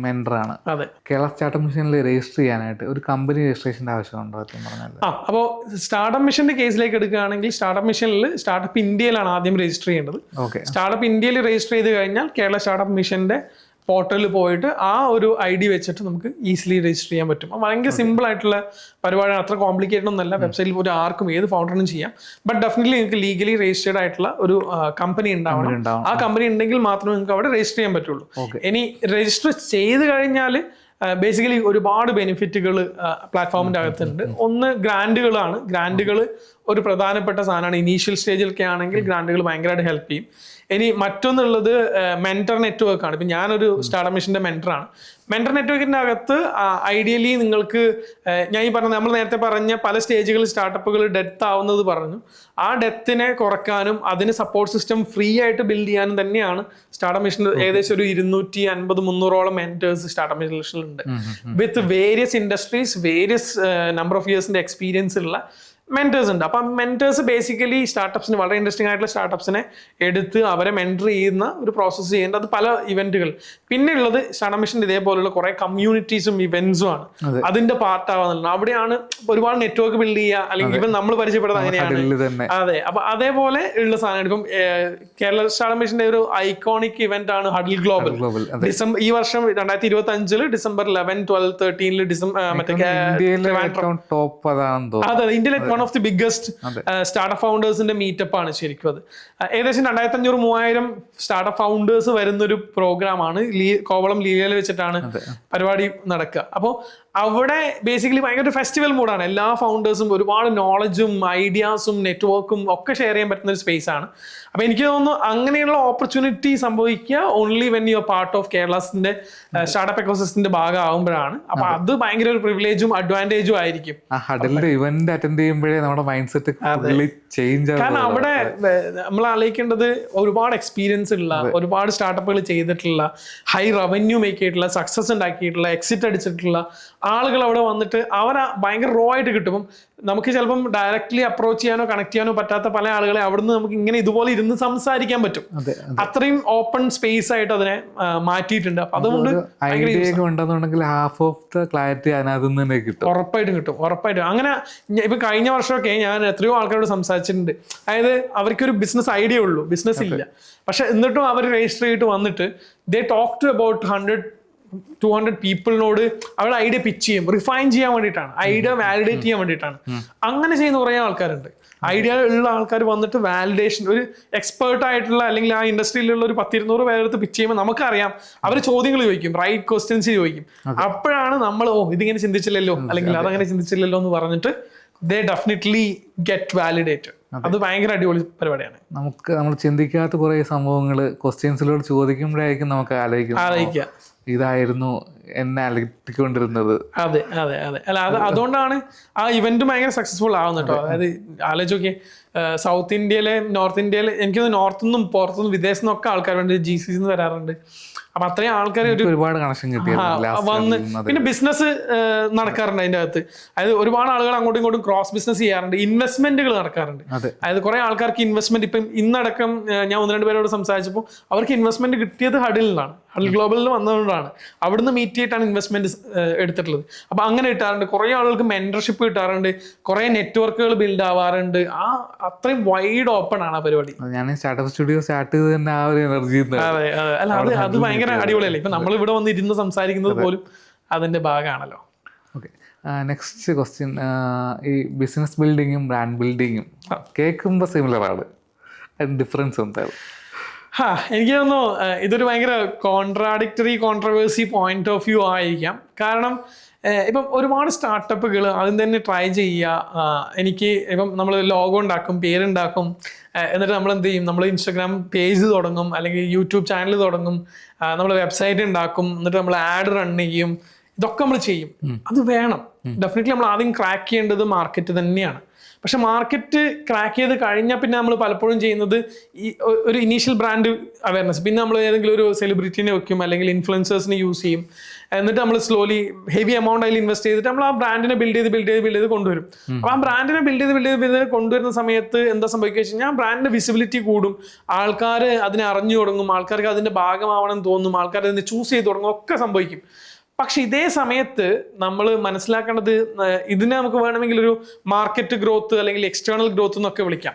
മെൻറ്ററാണ്. അതെ, കേരള സ്റ്റാർട്ടപ്പ് മിഷനിൽ രജിസ്റ്റർ ചെയ്യാനായിട്ട് ഒരു കമ്പനി രജിസ്ട്രേഷൻ്റെ ആവശ്യമുണ്ടോ എന്ന് പറഞ്ഞാൽ? അപ്പോൾ സ്റ്റാർട്ടപ്പ് മിഷന്റെ കേസിലേക്ക് എടുക്കുകയാണെങ്കിൽ സ്റ്റാർട്ടപ്പ് മിഷനിൽ സ്റ്റാർട്ടപ്പ് ഇന്ത്യയിലാണ് ആദ്യം രജിസ്റ്റർ ചെയ്യേണ്ടത്. ഓക്കെ, സ്റ്റാർട്ടപ്പ് ഇന്ത്യയിൽ രജിസ്റ്റർ ചെയ്ത് കഴിഞ്ഞാൽ കേരള സ്റ്റാർട്ടപ്പ് മിഷന്റെ പോർട്ടലിൽ പോയിട്ട് ആ ഒരു ID വെച്ചിട്ട് നമുക്ക് ഈസിലി രജിസ്റ്റർ ചെയ്യാൻ പറ്റും. ഭയങ്കര സിമ്പിൾ ആയിട്ടുള്ള പരിപാടിയാണ്, അത്ര കോംപ്ലിക്കേറ്റഡ് ഒന്നല്ല. വെബ്സൈറ്റിൽ പോയിട്ട് ആർക്കും ഏത് ഫൗണ്ടറിനും ചെയ്യാം. ബട്ട് ഡെഫിനറ്റ്ലി നിങ്ങൾക്ക് ലീഗലി രജിസ്റ്റേർഡ് ആയിട്ടുള്ള ഒരു കമ്പനി ഉണ്ടാവണം. ആ കമ്പനി ഉണ്ടെങ്കിൽ മാത്രമേ നിങ്ങൾക്ക് അവിടെ രജിസ്റ്റർ ചെയ്യാൻ പറ്റുള്ളൂ. ഇനി രജിസ്റ്റർ ചെയ്ത് കഴിഞ്ഞാൽ ബേസിക്കലി ഒരുപാട് ബെനിഫിറ്റുകൾ പ്ലാറ്റ്ഫോമിന്റെ അകത്തുണ്ട്. ഒന്ന് ഗ്രാൻഡുകളാണ്. ഗ്രാൻഡുകൾ ഒരു പ്രധാനപ്പെട്ട സാധനമാണ്. ഇനീഷ്യൽ സ്റ്റേജിലൊക്കെ ആണെങ്കിൽ ഗ്രാൻഡുകൾ ഭയങ്കരമായിട്ട് ഹെൽപ്പ് ചെയ്യും. ഇനി മറ്റൊന്നുള്ളത് മെന്റർ നെറ്റ്വർക്ക് ആണ്. ഇപ്പം ഞാനൊരു സ്റ്റാർട്ടപ്പ് മിഷന്റെ മെന്ററാണ്. മെന്റർ നെറ്റ്വർക്കിന്റെ അകത്ത് ഐഡിയലി നിങ്ങൾക്ക് ഞാൻ ഈ പറഞ്ഞ നമ്മൾ നേരത്തെ പറഞ്ഞ പല സ്റ്റേജുകളിൽ സ്റ്റാർട്ടപ്പുകൾ ഡെത്ത് ആവുന്നത് പറഞ്ഞു. ആ ഡെത്തിനെ കുറക്കാനും അതിന് സപ്പോർട്ട് സിസ്റ്റം ഫ്രീ ആയിട്ട് ബിൽഡ് ചെയ്യാനും തന്നെയാണ് സ്റ്റാർട്ടപ്പ് മിഷൻ. ഏകദേശം ഒരു 250-300ഓളം മെന്റേഴ്സ് സ്റ്റാർട്ടപ്പ് മിഷനിലുണ്ട്. With various industries, various number of ഇയേഴ്സിന്റെ എക്സ്പീരിയൻസ് ഉള്ള മെന്റേഴ്സ് ഉണ്ട്. അപ്പം മെന്റേഴ്സ് ബേസിക്കലി സ്റ്റാർട്ടപ്സിന് വളരെ ഇൻട്രസ്റ്റിംഗ് ആയിട്ടുള്ള സ്റ്റാർട്ടപ്സിനെ എടുത്ത് അവരെ മെന്റർ ചെയ്യുന്ന ഒരു പ്രോസസ്സ് ചെയ്യേണ്ടത് പല ഇവന്റുകൾ. പിന്നെ ഉള്ളത് സ്റ്റാർട്ടപ്പ് മിഷന്റെ ഇതേപോലുള്ള കുറെ കമ്മ്യൂണിറ്റീസും ഇവന്റ്സും ആണ്. അതിന്റെ പാർട്ട് ആവാന്നുള്ളത്. അവിടെയാണ് ഒരുപാട് നെറ്റ്വർക്ക് ബിൽഡ് ചെയ്യുക, അല്ലെങ്കിൽ ഇവൻ നമ്മൾ പരിചയപ്പെടുന്നത് അങ്ങനെയാണ്. അതെ, അപ്പൊ അതേപോലെ ഉള്ള സാധനമാണ്. ഇപ്പം കേരള സ്റ്റാർട്ടപ്പ് മിഷന്റെ ഒരു ഐക്കോണിക് ഇവന്റ് ആണ് ഹഡിൽ ഗ്ലോബൽ. ഡിസംബർ ഈ വർഷം 2025 ഡിസംബർ 11, 12, 13 അതെ, ഇന്ത്യയിലെ one of the biggest startup ഫൗണ്ടേഴ്സിന്റെ മീറ്റപ്പ് ആണ് ശരിക്കും അത്. ഏകദേശം 2500-3000 സ്റ്റാർട്ടപ്പ് ഫൗണ്ടേഴ്സ് വരുന്നൊരു പ്രോഗ്രാമാണ്. കോവളം ലീലയിൽ വെച്ചിട്ടാണ് പരിപാടി നടക്കുക. അപ്പോൾ അവിടെ ബേസിക്കലി ഭയങ്കര ഫെസ്റ്റിവൽ മൂഡാണ്. എല്ലാ ഫൗണ്ടേഴ്സും ഒരുപാട് നോളജും ഐഡിയാസും നെറ്റ്വർക്കും ഒക്കെ ഷെയർ ചെയ്യാൻ പറ്റുന്ന ഒരു സ്പേസ് ആണ്. അപ്പൊ എനിക്ക് തോന്നുന്നു അങ്ങനെയുള്ള ഓപ്പർച്യൂണിറ്റി സംഭവിക്കുക only when you are part of കേരളത്തിന്റെ സ്റ്റാർട്ടപ്പ് എക്കോസിസ്റ്റത്തിന്റെ ഭാഗമാകുമ്പോഴാണ്. അപ്പൊ അത് ഭയങ്കര ഒരു പ്രിവിലേജും അഡ്വാൻറ്റേജും ആയിരിക്കും. ഇവന്റ് അറ്റൻഡ് ചെയ്യുമ്പോഴേ നമ്മുടെ മൈൻഡ് സെറ്റ് ചേഞ്ച് ആവും. കാരണം അവിടെ നമ്മൾ ആലോചിക്കേണ്ടത് ഒരുപാട് എക്സ്പീരിയൻസ് ഉള്ള, ഒരുപാട് സ്റ്റാർട്ടപ്പുകൾ ചെയ്തിട്ടുള്ള, ഹൈ റവന്യൂ മേക്ക് ചെയ്തിട്ടുള്ള, സക്സസ് ഉണ്ടാക്കിയിട്ടുള്ള, എക്സിറ്റ് അടിച്ചിട്ടുള്ള ആളുകൾ അവിടെ വന്നിട്ട് അവരെ ഭയങ്കര റോ ആയിട്ട് കിട്ടും. നമുക്ക് ചിലപ്പം ഡയറക്ട്ലി അപ്രോച്ച് ചെയ്യാനോ കണക്ട് ചെയ്യാനോ പറ്റാത്ത പല ആളുകളെ അവിടുന്ന് നമുക്ക് ഇങ്ങനെ ഇതുപോലെ ഇരുന്ന് സംസാരിക്കാൻ പറ്റും. അത്രയും ഓപ്പൺ സ്പേസ് ആയിട്ട് അതിനെ മാറ്റിയിട്ടുണ്ട്. അപ്പൊ അതുകൊണ്ട് ഹാഫ് ഓഫ് ദ ക്ലാരിറ്റി അതിനകത്ത് കിട്ടും. ഉറപ്പായിട്ടും. അങ്ങനെ ഇപ്പൊ കഴിഞ്ഞ വർഷമൊക്കെ ഞാൻ എത്രയോ ആൾക്കാരോട് സംസാരിച്ചിട്ടുണ്ട്. അതായത് അവർക്കൊരു ബിസിനസ് ഐഡിയ ഉള്ളൂ, ബിസിനസ് ഇല്ല. പക്ഷെ എന്നിട്ടും അവർ രജിസ്റ്റർ ചെയ്തിട്ട് വന്നിട്ട് ദേ ടോക്ക് ടു അബൌട്ട് 100-200 പീപ്പിളിനോട് അവരുടെ ഐഡിയ പിച്ച് ചെയ്യും, റിഫൈൻ ചെയ്യാൻ വേണ്ടിയിട്ടാണ്, ഐഡിയ വാലിഡേറ്റ് ചെയ്യാൻ വേണ്ടിയിട്ടാണ്. അങ്ങനെ ചെയ്യുന്ന കുറേ ആൾക്കാരുണ്ട്. ഐഡിയ ഉള്ള ആൾക്കാർ വന്നിട്ട് വാലിഡേഷൻ, ഒരു എക്സ്പേർട്ട് ആയിട്ടുള്ള അല്ലെങ്കിൽ ആ ഇൻഡസ്ട്രിയിലുള്ള ഒരു 10-200 പേരെടുത്ത് പിച്ച് ചെയ്യുമ്പോൾ നമുക്കറിയാം അവർ ചോദ്യങ്ങൾ ചോദിക്കും, റൈറ്റ് ക്വസ്റ്റ്യൻസ് ചോദിക്കും. അപ്പോഴാണ് നമ്മൾ ഇതിങ്ങനെ ചിന്തിച്ചില്ലല്ലോ അല്ലെങ്കിൽ അതങ്ങനെ ചിന്തിച്ചില്ലല്ലോ എന്ന് പറഞ്ഞിട്ട് they definitely get validated. അത് ഭയങ്കര അടിപൊളി പരിപാടിയാണ്. നമ്മൾ ചിന്തിക്കാത്ത കുറെ സംഭവങ്ങൾ ക്വസ്റ്റ്യൻസിലൂടെ ചോദിക്കുമ്പോഴായിരിക്കും നമുക്ക് ആലോചിക്കുക ഇതായിരുന്നു എന്നെ അലട്ടിക്കൊണ്ടിരുന്നത്. അതെ അതെ അതെ. അല്ല അതുകൊണ്ടാണ് ആ ഇവന്റ് ഭയങ്കര സക്സസ്ഫുൾ ആവുന്നത് കേട്ടോ. അതായത് ആലോചിച്ചോക്കെ, സൗത്ത് ഇന്ത്യയിലെ നോർത്ത് ഇന്ത്യയിലെ എനിക്ക് നോർത്തുനിന്നും പുറത്തുനിന്നും വിദേശത്തു നിന്നൊക്കെ ആൾക്കാർ വേണ്ടി GCC വരാറുണ്ട്. അപ്പൊ അത്രയും ആൾക്കാർ ഒരുപാട് കണക്ഷൻ വന്ന് പിന്നെ ബിസിനസ് നടക്കാറുണ്ട് അതിന്റെ അകത്ത്. അതായത് ഒരുപാട് ആളുകൾ അങ്ങോട്ടും ഇങ്ങോട്ടും ക്രോസ് ബിസിനസ് ചെയ്യാറുണ്ട്, ഇൻവെസ്റ്റ്മെന്റുകൾ നടക്കാറുണ്ട്. അതായത് കുറെ ആൾക്കാർക്ക് ഇൻവെസ്റ്റ്മെന്റ് ഇപ്പം ഇന്നടക്കം ഞാൻ 1-2 പേരോട് സംസാരിച്ചപ്പോൾ അവർക്ക് ഇൻവെസ്റ്റ്മെന്റ് കിട്ടിയത് ഹഡിൽ നിന്നാണ്, ഹഡിൽ ഗ്ലോബലിൽ വന്നതുകൊണ്ടാണ്. അവിടുന്ന് മീറ്റ് ചെയ്തിട്ടാണ് ഇൻവെസ്റ്റ്മെന്റ് എടുത്തിട്ടുള്ളത്. അപ്പൊ അങ്ങനെ കിട്ടാറുണ്ട്. കുറെ ആളുകൾക്ക് മെന്റർഷിപ്പ് കിട്ടാറുണ്ട്, കുറെ നെറ്റ്വർക്കുകൾ ബിൽഡ് ആവാറുണ്ട്. അത്രയും വൈഡ് ഓപ്പൺ ആണ് ആ പരിപാടി. ഞാൻ സ്റ്റാർട്ടപ്പ് സ്റ്റുഡിയോ സ്റ്റാർട്ട് ചെയ്ത് തന്നെ ആ ഒരു എനർജി. അല്ല അത് ഭയങ്കര അടിപൊളിയല്ലേ. ഇപ്പൊ നമ്മൾ ഇവിടെ വന്ന് ഇരുന്ന് സംസാരിക്കുന്നത് പോലും അതിന്റെ ഭാഗമാണല്ലോ. Okay, next question. ഈ ബിസിനസ് ബിൽഡിങ്ങും ബ്രാൻഡ് ബിൽഡിങ്ങും കേൾക്കുമ്പോൾ സിമിലർ ആണ്, ഡിഫറൻസ് എന്താണ്? എനിക്ക് തോന്നുന്നു ഇതൊരു ഭയങ്കര കോൺട്രവേഴ്സി പോയിന്റ് ഓഫ് വ്യൂ ആയിരിക്കാം. കാരണം ഇപ്പം ഒരുപാട് സ്റ്റാർട്ടപ്പുകൾ ആദ്യം തന്നെ ട്രൈ ചെയ്യുക. എനിക്ക് ഇപ്പം നമ്മൾ ലോഗോ ഉണ്ടാക്കും, പേരുണ്ടാക്കും, എന്നിട്ട് നമ്മൾ എന്ത് ചെയ്യും, നമ്മൾ ഇൻസ്റ്റാഗ്രാം പേജ് തുടങ്ങും, അല്ലെങ്കിൽ യൂട്യൂബ് ചാനൽ തുടങ്ങും, നമ്മൾ വെബ്സൈറ്റ് ഉണ്ടാക്കും, എന്നിട്ട് നമ്മൾ ആഡ് റൺ ചെയ്യും. ഇതൊക്കെ നമ്മൾ ചെയ്യും, അത് വേണം. ഡെഫിനറ്റ്ലി നമ്മൾ ആദ്യം ക്രാക്ക് ചെയ്യേണ്ടത് മാർക്കറ്റ് തന്നെയാണ്. പക്ഷെ മാർക്കറ്റ് ക്രാക്ക് ചെയ്ത് കഴിഞ്ഞാൽ പിന്നെ നമ്മൾ പലപ്പോഴും ചെയ്യുന്നത് ഈ ഒരു ഇനീഷ്യൽ ബ്രാൻഡ് അവയർനെസ്, പിന്നെ നമ്മൾ ഏതെങ്കിലും ഒരു സെലിബ്രിറ്റീനെ വെക്കും, അല്ലെങ്കിൽ ഇൻഫ്ലുവൻസേഴ്സിനെ യൂസ് ചെയ്യും. എന്നിട്ട് നമ്മൾ സ്ലോലി ഹെവി എമൗണ്ട് അതിൽ ഇൻവെസ്റ്റ് ചെയ്തിട്ട് നമ്മൾ ആ ബ്രാൻഡിനെ ബിൽഡ് ചെയ്ത് കൊണ്ടുവരും. അപ്പോൾ ആ ബ്രാൻഡിനെ ബിൽഡ് ചെയ്ത് കൊണ്ടുവരുന്ന സമയത്ത് എന്താ സംഭവിക്കുക വെച്ച് കഴിഞ്ഞാൽ ബ്രാൻഡിന്റെ വിസിബിലിറ്റി കൂടും, ആൾക്കാർ അതിനെ അറിഞ്ഞു തുടങ്ങും, ആൾക്കാർക്ക് അതിന്റെ ഭാഗമാവണം തോന്നും, ആൾക്കാർ അതിനെ ചൂസ് ചെയ്ത് തുടങ്ങും, ഒക്കെ സംഭവിക്കും. പക്ഷെ ഇതേ സമയത്ത് നമ്മൾ മനസ്സിലാക്കേണ്ടത്, ഇതിനെ നമുക്ക് വേണമെങ്കിൽ ഒരു മാർക്കറ്റ് ഗ്രോത്ത് അല്ലെങ്കിൽ എക്സ്റ്റേണൽ ഗ്രോത്ത് എന്നൊക്കെ വിളിക്കാം.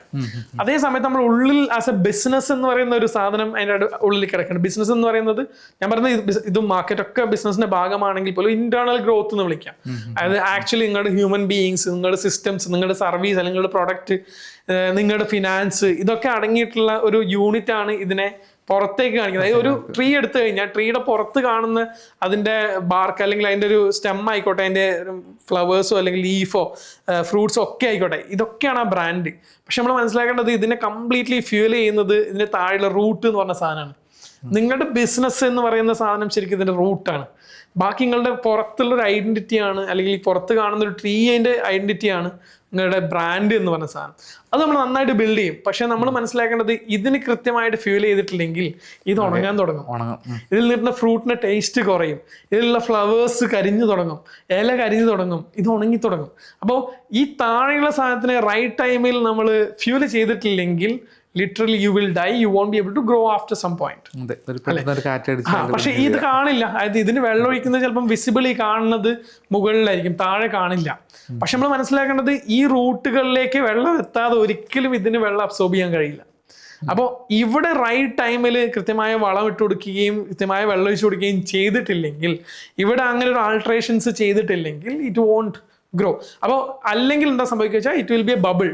അതേ സമയത്ത് നമ്മൾ ഉള്ളിൽ ആസ് എ ബിസിനസ് എന്ന് പറയുന്ന ഒരു സാധനം അതിൻ്റെ ഉള്ളിൽ കിടക്കുന്നുണ്ട്. ബിസിനസ് എന്ന് പറയുന്നത്, ഞാൻ പറയുന്നത് ഇതും മാർക്കറ്റ് ഒക്കെ ബിസിനസിന്റെ ഭാഗമാണെങ്കിൽ പോലും ഇന്റേണൽ ഗ്രോത്ത് എന്ന് വിളിക്കാം. അതായത് ആക്ച്വലി നിങ്ങളുടെ ഹ്യൂമൻ ബീയിങ്സ്, നിങ്ങളുടെ സിസ്റ്റംസ്, നിങ്ങളുടെ സർവീസ് അല്ലെങ്കിൽ നിങ്ങളുടെ പ്രൊഡക്റ്റ്, നിങ്ങളുടെ ഫിനാൻസ്, ഇതൊക്കെ അടങ്ങിയിട്ടുള്ള ഒരു യൂണിറ്റ് ആണ് ഇതിനെ പുറത്തേക്ക് കാണിക്കുന്നത്. അതായത് ഒരു ട്രീ എടുത്തു കഴിഞ്ഞാൽ ട്രീയുടെ പുറത്ത് കാണുന്ന അതിന്റെ ബാർക്ക് അല്ലെങ്കിൽ അതിന്റെ ഒരു സ്റ്റെം ആയിക്കോട്ടെ, അതിന്റെ ഫ്ലവേഴ്സോ അല്ലെങ്കിൽ ലീഫോ ഫ്രൂട്ട്സോ ഒക്കെ ആയിക്കോട്ടെ, ഇതൊക്കെയാണ് ആ ബ്രാൻഡ്. പക്ഷെ നമ്മൾ മനസ്സിലാക്കേണ്ടത് ഇതിനെ കംപ്ലീറ്റ്ലി ഫ്യൂൽ ചെയ്യുന്നത് ഇതിന്റെ താഴെയുള്ള റൂട്ട് എന്ന് പറഞ്ഞ സാധനമാണ്. നിങ്ങളുടെ ബിസിനസ് എന്ന് പറയുന്ന സാധനം ശരിക്കും ഇതിന്റെ റൂട്ടാണ്. ബാക്കി നിങ്ങളുടെ പുറത്തുള്ളൊരു ഐഡന്റിറ്റിയാണ്, അല്ലെങ്കിൽ പുറത്ത് കാണുന്ന ഒരു ട്രീന്റെ ഐഡന്റിറ്റിയാണ് നിങ്ങളുടെ ബ്രാൻഡ് എന്ന് പറഞ്ഞ സാധനം. അത് നമ്മൾ നന്നായിട്ട് ബിൽഡ് ചെയ്യും. പക്ഷെ നമ്മൾ മനസ്സിലാക്കേണ്ടത് ഇതിന് കൃത്യമായിട്ട് ഫ്യൂൽ ചെയ്തിട്ടില്ലെങ്കിൽ ഇത് ഉണങ്ങാൻ തുടങ്ങും. ഇതിൽ നിന്നിട്ട് ഫ്രൂട്ടിന്റെ ടേസ്റ്റ് കുറയും, ഇതിലുള്ള ഫ്ലവേഴ്സ് കരിഞ്ഞു തുടങ്ങും, ഇല കരിഞ്ഞു തുടങ്ങും, ഇത് ഉണങ്ങി തുടങ്ങും. അപ്പോൾ ഈ താഴെയുള്ള സാധനത്തിന് റൈറ്റ് ടൈമിൽ നമ്മൾ ഫ്യൂൽ ചെയ്തിട്ടില്ലെങ്കിൽ literally you will die, you won't be able to grow after some point. പക്ഷെ ഇത് കാണില്ല. അതായത് ഇതിന് വെള്ളം ഒഴിക്കുന്നത് ചിലപ്പം വിസിബിളി കാണുന്നത് മുകളിലായിരിക്കും, താഴെ കാണില്ല. പക്ഷെ നമ്മൾ മനസ്സിലാക്കേണ്ടത് ഈ റൂട്ടുകളിലേക്ക് വെള്ളം എത്താതെ ഒരിക്കലും ഇതിന് വെള്ളം അബ്സോർബ് ചെയ്യാൻ കഴിയില്ല. അപ്പോൾ ഇവിടെ റൈറ്റ് ടൈമിൽ കൃത്യമായ വളം ഇട്ട് കൊടുക്കുകയും കൃത്യമായ വെള്ളം ഒഴിച്ചു കൊടുക്കുകയും ചെയ്തിട്ടില്ലെങ്കിൽ, ഇവിടെ അങ്ങനെ ഒരു ആൾട്രേഷൻസ് ചെയ്തിട്ടില്ലെങ്കിൽ ഇറ്റ് വോണ്ട് ഗ്രോ. അപ്പോൾ അല്ലെങ്കിൽ എന്താ സംഭവിക്കുക വെച്ചാൽ it will be A bubble.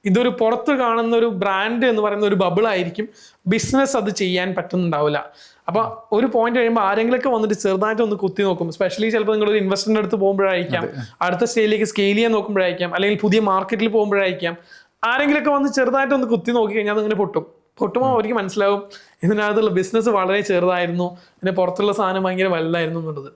ഇതൊരു പുറത്ത് കാണുന്ന ഒരു ബ്രാൻഡ് എന്ന് പറയുന്ന ഒരു ബബിൾ ആയിരിക്കും. ബിസിനസ് അത് ചെയ്യാൻ പറ്റുന്നുണ്ടാവില്ല. അപ്പൊ ഒരു പോയിന്റ് കഴിയുമ്പോൾ ആരെങ്കിലൊക്കെ വന്നിട്ട് ചെറുതായിട്ട് ഒന്ന് കുത്തി നോക്കും. സ്പെഷ്യലി ചിലപ്പോൾ നിങ്ങളൊരു ഇൻവെസ്റ്ററിന്റെ അടുത്ത് പോകുമ്പോഴായിരിക്കാം, അടുത്ത സ്റ്റേജിലേക്ക് സ്കെയിൽ ചെയ്യാൻ നോക്കുമ്പോഴായിരിക്കാം, അല്ലെങ്കിൽ പുതിയ മാർക്കറ്റിൽ പോകുമ്പോഴായിരിക്കാം, ആരെങ്കിലൊക്കെ വന്ന് ചെറുതായിട്ട് ഒന്ന് കുത്തി നോക്കി കഴിഞ്ഞാൽ അതിങ്ങനെ പൊട്ടുമ്പോൾ അവർക്ക് മനസ്സിലാവും ഇതിനകത്തുള്ള ബിസിനസ് വളരെ ചെറുതായിരുന്നു, ഇതിന്റെ പുറത്തുള്ള സാധനം ഭയങ്കര വലുതായിരുന്നു എന്നുള്ളത്.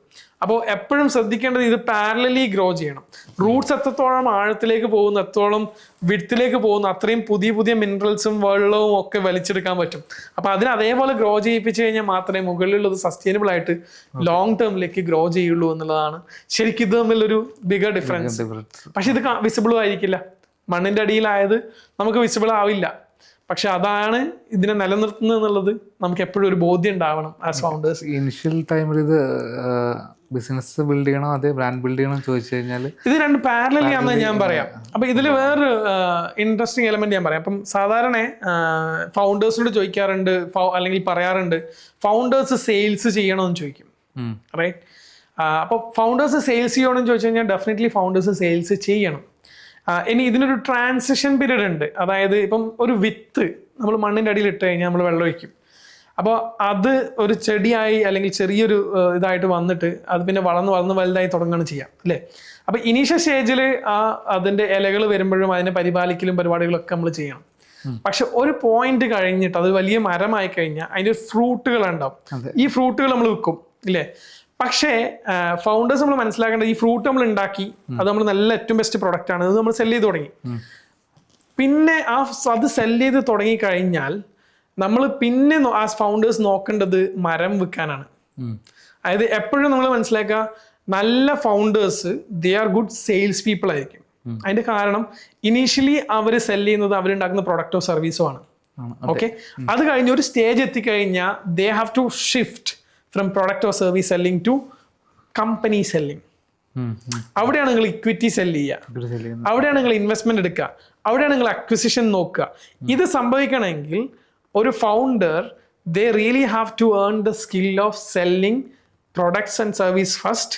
അപ്പോൾ എപ്പോഴും ശ്രദ്ധിക്കേണ്ടത് ഇത് പാരലലി ഗ്രോ ചെയ്യണം. റൂട്ട്സ് എത്രത്തോളം ആഴത്തിലേക്ക് പോകുന്നു, എത്രത്തോളം വിഡ്ത്തിലേക്ക് പോകുന്നു, അത്രയും പുതിയ പുതിയ മിനറൽസും വെള്ളവും ഒക്കെ വലിച്ചെടുക്കാൻ പറ്റും. അപ്പൊ അതിന് അതേപോലെ ഗ്രോ ചെയ്യിപ്പിച്ചു കഴിഞ്ഞാൽ മാത്രമേ മുകളിലുള്ളത് സസ്റ്റൈനബിൾ ആയിട്ട് ലോങ് ടേമിലേക്ക് ഗ്രോ ചെയ്യുള്ളൂ എന്നുള്ളതാണ് ശരിക്കും ഇത് തമ്മിലൊരു ബിഗർ ഡിഫറൻസ്. പക്ഷെ ഇത് വിസിബിളും ആയിരിക്കില്ല. മണ്ണിന്റെ അടിയിലായത് നമുക്ക് വിസിബിൾ ആവില്ല. പക്ഷെ അതാണ് ഇതിനെ നിലനിർത്തുന്നത് എന്നുള്ളത് നമുക്ക് എപ്പോഴും ഒരു ബോധ്യം ഉണ്ടാവണം ആസ് ഫൗണ്ടേഴ്സ്. ഇനിഷ്യൽ ടൈമിൽ ഇത് ബിസിനസ് ബിൽഡ് ചെയ്യണോ അതേ ബ്രാൻഡ് ബിൽഡ് ചെയ്യണോ ചോദിച്ചു കഴിഞ്ഞാൽ ഇത് രണ്ട് പാരലലി ആണെന്ന് ഞാൻ പറയാം. അപ്പൊ ഇതിൽ വേറൊരു ഇൻട്രസ്റ്റിംഗ് എലമെന്റ് ഞാൻ പറയാം. അപ്പം സാധാരണ ഫൗണ്ടേഴ്സിനോട് ചോദിക്കാറുണ്ട്, അല്ലെങ്കിൽ പറയാറുണ്ട്, ഫൗണ്ടേഴ്സ് സെയിൽസ് ചെയ്യണമെന്ന് ചോദിക്കും, റൈറ്റ്? അപ്പൊ ഫൗണ്ടേഴ്സ് സെയിൽസ് ചെയ്യണമെന്ന് ചോദിച്ചു കഴിഞ്ഞാൽ ഡെഫിനറ്റ്ലി ഫൗണ്ടേഴ്സ് സെയിൽസ് ചെയ്യണം. ഇനി ഇതിനൊരു ട്രാൻസിഷൻ പീരീഡ് ഉണ്ട്. അതായത് ഇപ്പം ഒരു വിത്ത് നമ്മൾ മണ്ണിൻ്റെ അടിയിൽ ഇട്ട് കഴിഞ്ഞാൽ നമ്മൾ വെള്ളം ഒഴിക്കും. അപ്പോൾ അത് ഒരു ചെടിയായി അല്ലെങ്കിൽ ചെറിയൊരു ഇതായിട്ട് വന്നിട്ട് അത് പിന്നെ വളർന്ന് വലുതായി തുടങ്ങുകയാണ് ചെയ്യാം, അല്ലേ? അപ്പോൾ ഇനീഷ്യൽ സ്റ്റേജിൽ അതിൻ്റെ ഇലകൾ വരുമ്പോഴും അതിനെ പരിപാലിക്കലും പരിപാടികളൊക്കെ നമ്മൾ ചെയ്യണം. പക്ഷെ ഒരു പോയിന്റ് കഴിഞ്ഞിട്ട് അത് വലിയ മരമായി കഴിഞ്ഞാൽ അതിൻ്റെ ഫ്രൂട്ടുകൾ ഉണ്ടാവും. ഈ ഫ്രൂട്ടുകൾ നമ്മൾ വിൽക്കും, ഇല്ലേ? പക്ഷേ ഫൗണ്ടേഴ്സ് നമ്മൾ മനസ്സിലാക്കേണ്ടത് ഈ ഫ്രൂട്ട് നമ്മൾ ഉണ്ടാക്കി അത് നമ്മൾ നല്ല ഏറ്റവും ബെസ്റ്റ് പ്രൊഡക്റ്റ് ആണ്, അത് നമ്മൾ സെല് ചെയ്ത് തുടങ്ങി. പിന്നെ അത് സെല് ചെയ്ത് തുടങ്ങി കഴിഞ്ഞാൽ നമ്മൾ പിന്നെ ആ ഫൗണ്ടേഴ്സ് നോക്കേണ്ടത് മരം വിൽക്കാനാണ്. അതായത് എപ്പോഴും നമ്മൾ മനസ്സിലാക്കുക, നല്ല founders they are good sales people ആയിരിക്കും. അതിന്റെ കാരണം ഇനീഷ്യലി അവർ സെല് ചെയ്യുന്നത് അവരുണ്ടാക്കുന്ന പ്രൊഡക്റ്റോ സർവീസോ ആണ്. ഓക്കെ, അത് കഴിഞ്ഞ് ഒരു സ്റ്റേജ് എത്തിക്കഴിഞ്ഞാൽ they have to shift from product or service selling to company selling. അവിടെയാണ് നിങ്ങൾ ഇക്വിറ്റി സെല് ചെയ്യുക, അവിടെയാണ് നിങ്ങൾ ഇൻവെസ്റ്റ്മെന്റ് എടുക്കുക, അവിടെയാണ് നിങ്ങൾ അക്വിസിഷൻ നോക്കുക. ഇത് സംഭവിക്കണമെങ്കിൽ ഒരു founder they really have to earn the skill of selling products and service first,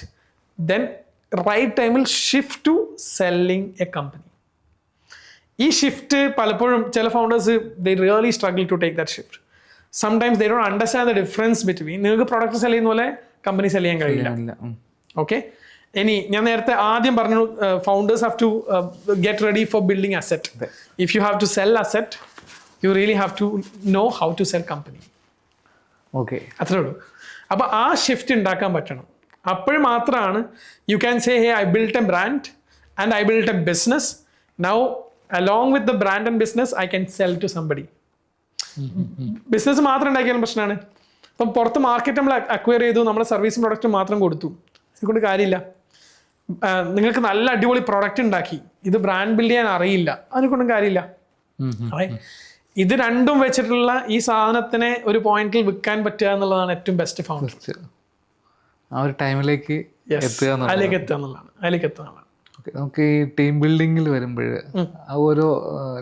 then right ടൈമിൽ shift to selling a company. ഈ ഷിഫ്റ്റ് പലപ്പോഴും ചില founders they really struggle to take that shift. Sometimes they don't understand the difference between നിങ്ങൾക്ക് പ്രൊഡക്റ്റ് സെല് ചെയ്യുന്ന പോലെ കമ്പനി സെല് ചെയ്യാൻ കഴിയില്ല. ഓക്കെ, ഇനി ഞാൻ നേരത്തെ ആദ്യം പറഞ്ഞു founders have to get ready for building asset. If you have to sell asset you really have to know how to sell company. Okay, അത്രേ ഉള്ളൂ. അപ്പൊ ആ ഷിഫ്റ്റ് ഉണ്ടാക്കാൻ പറ്റണം. അപ്പോൾ മാത്രമാണ് you can say hey I built a brand and I built a business, now along with the brand and business I can sell to somebody. Business മാത്രം ഉണ്ടാക്കിയാലും പ്രശ്നമാണ്. ഇപ്പം പുറത്ത് മാർക്കറ്റ് നമ്മൾ അക്വയർ ചെയ്തു, നമ്മുടെ സർവീസും പ്രൊഡക്റ്റും മാത്രം കൊടുത്തു, അതുകൊണ്ട് കാര്യമില്ല. നിങ്ങൾക്ക് നല്ല അടിപൊളി പ്രൊഡക്റ്റ് ഉണ്ടാക്കി, ഇത് ബ്രാൻഡ് ബിൽഡ് ചെയ്യാൻ അറിയില്ല, അതിനെക്കൊണ്ടും കാര്യമില്ല. ഇത് രണ്ടും വെച്ചിട്ടുള്ള ഈ സാധനത്തിനെ ഒരു പോയിന്റിൽ വിൽക്കാൻ പറ്റുക എന്നുള്ളതാണ് ഏറ്റവും ബെസ്റ്റ് ഫൗണ്ടർ. ആ ഒരു ടൈമിലേക്ക് അതിലേക്ക് എത്തുക എന്നുള്ളതാണ്. നമുക്ക് ഈ ടീം ബിൽഡിങ്ങിൽ വരുമ്പോൾ ആ ഓരോ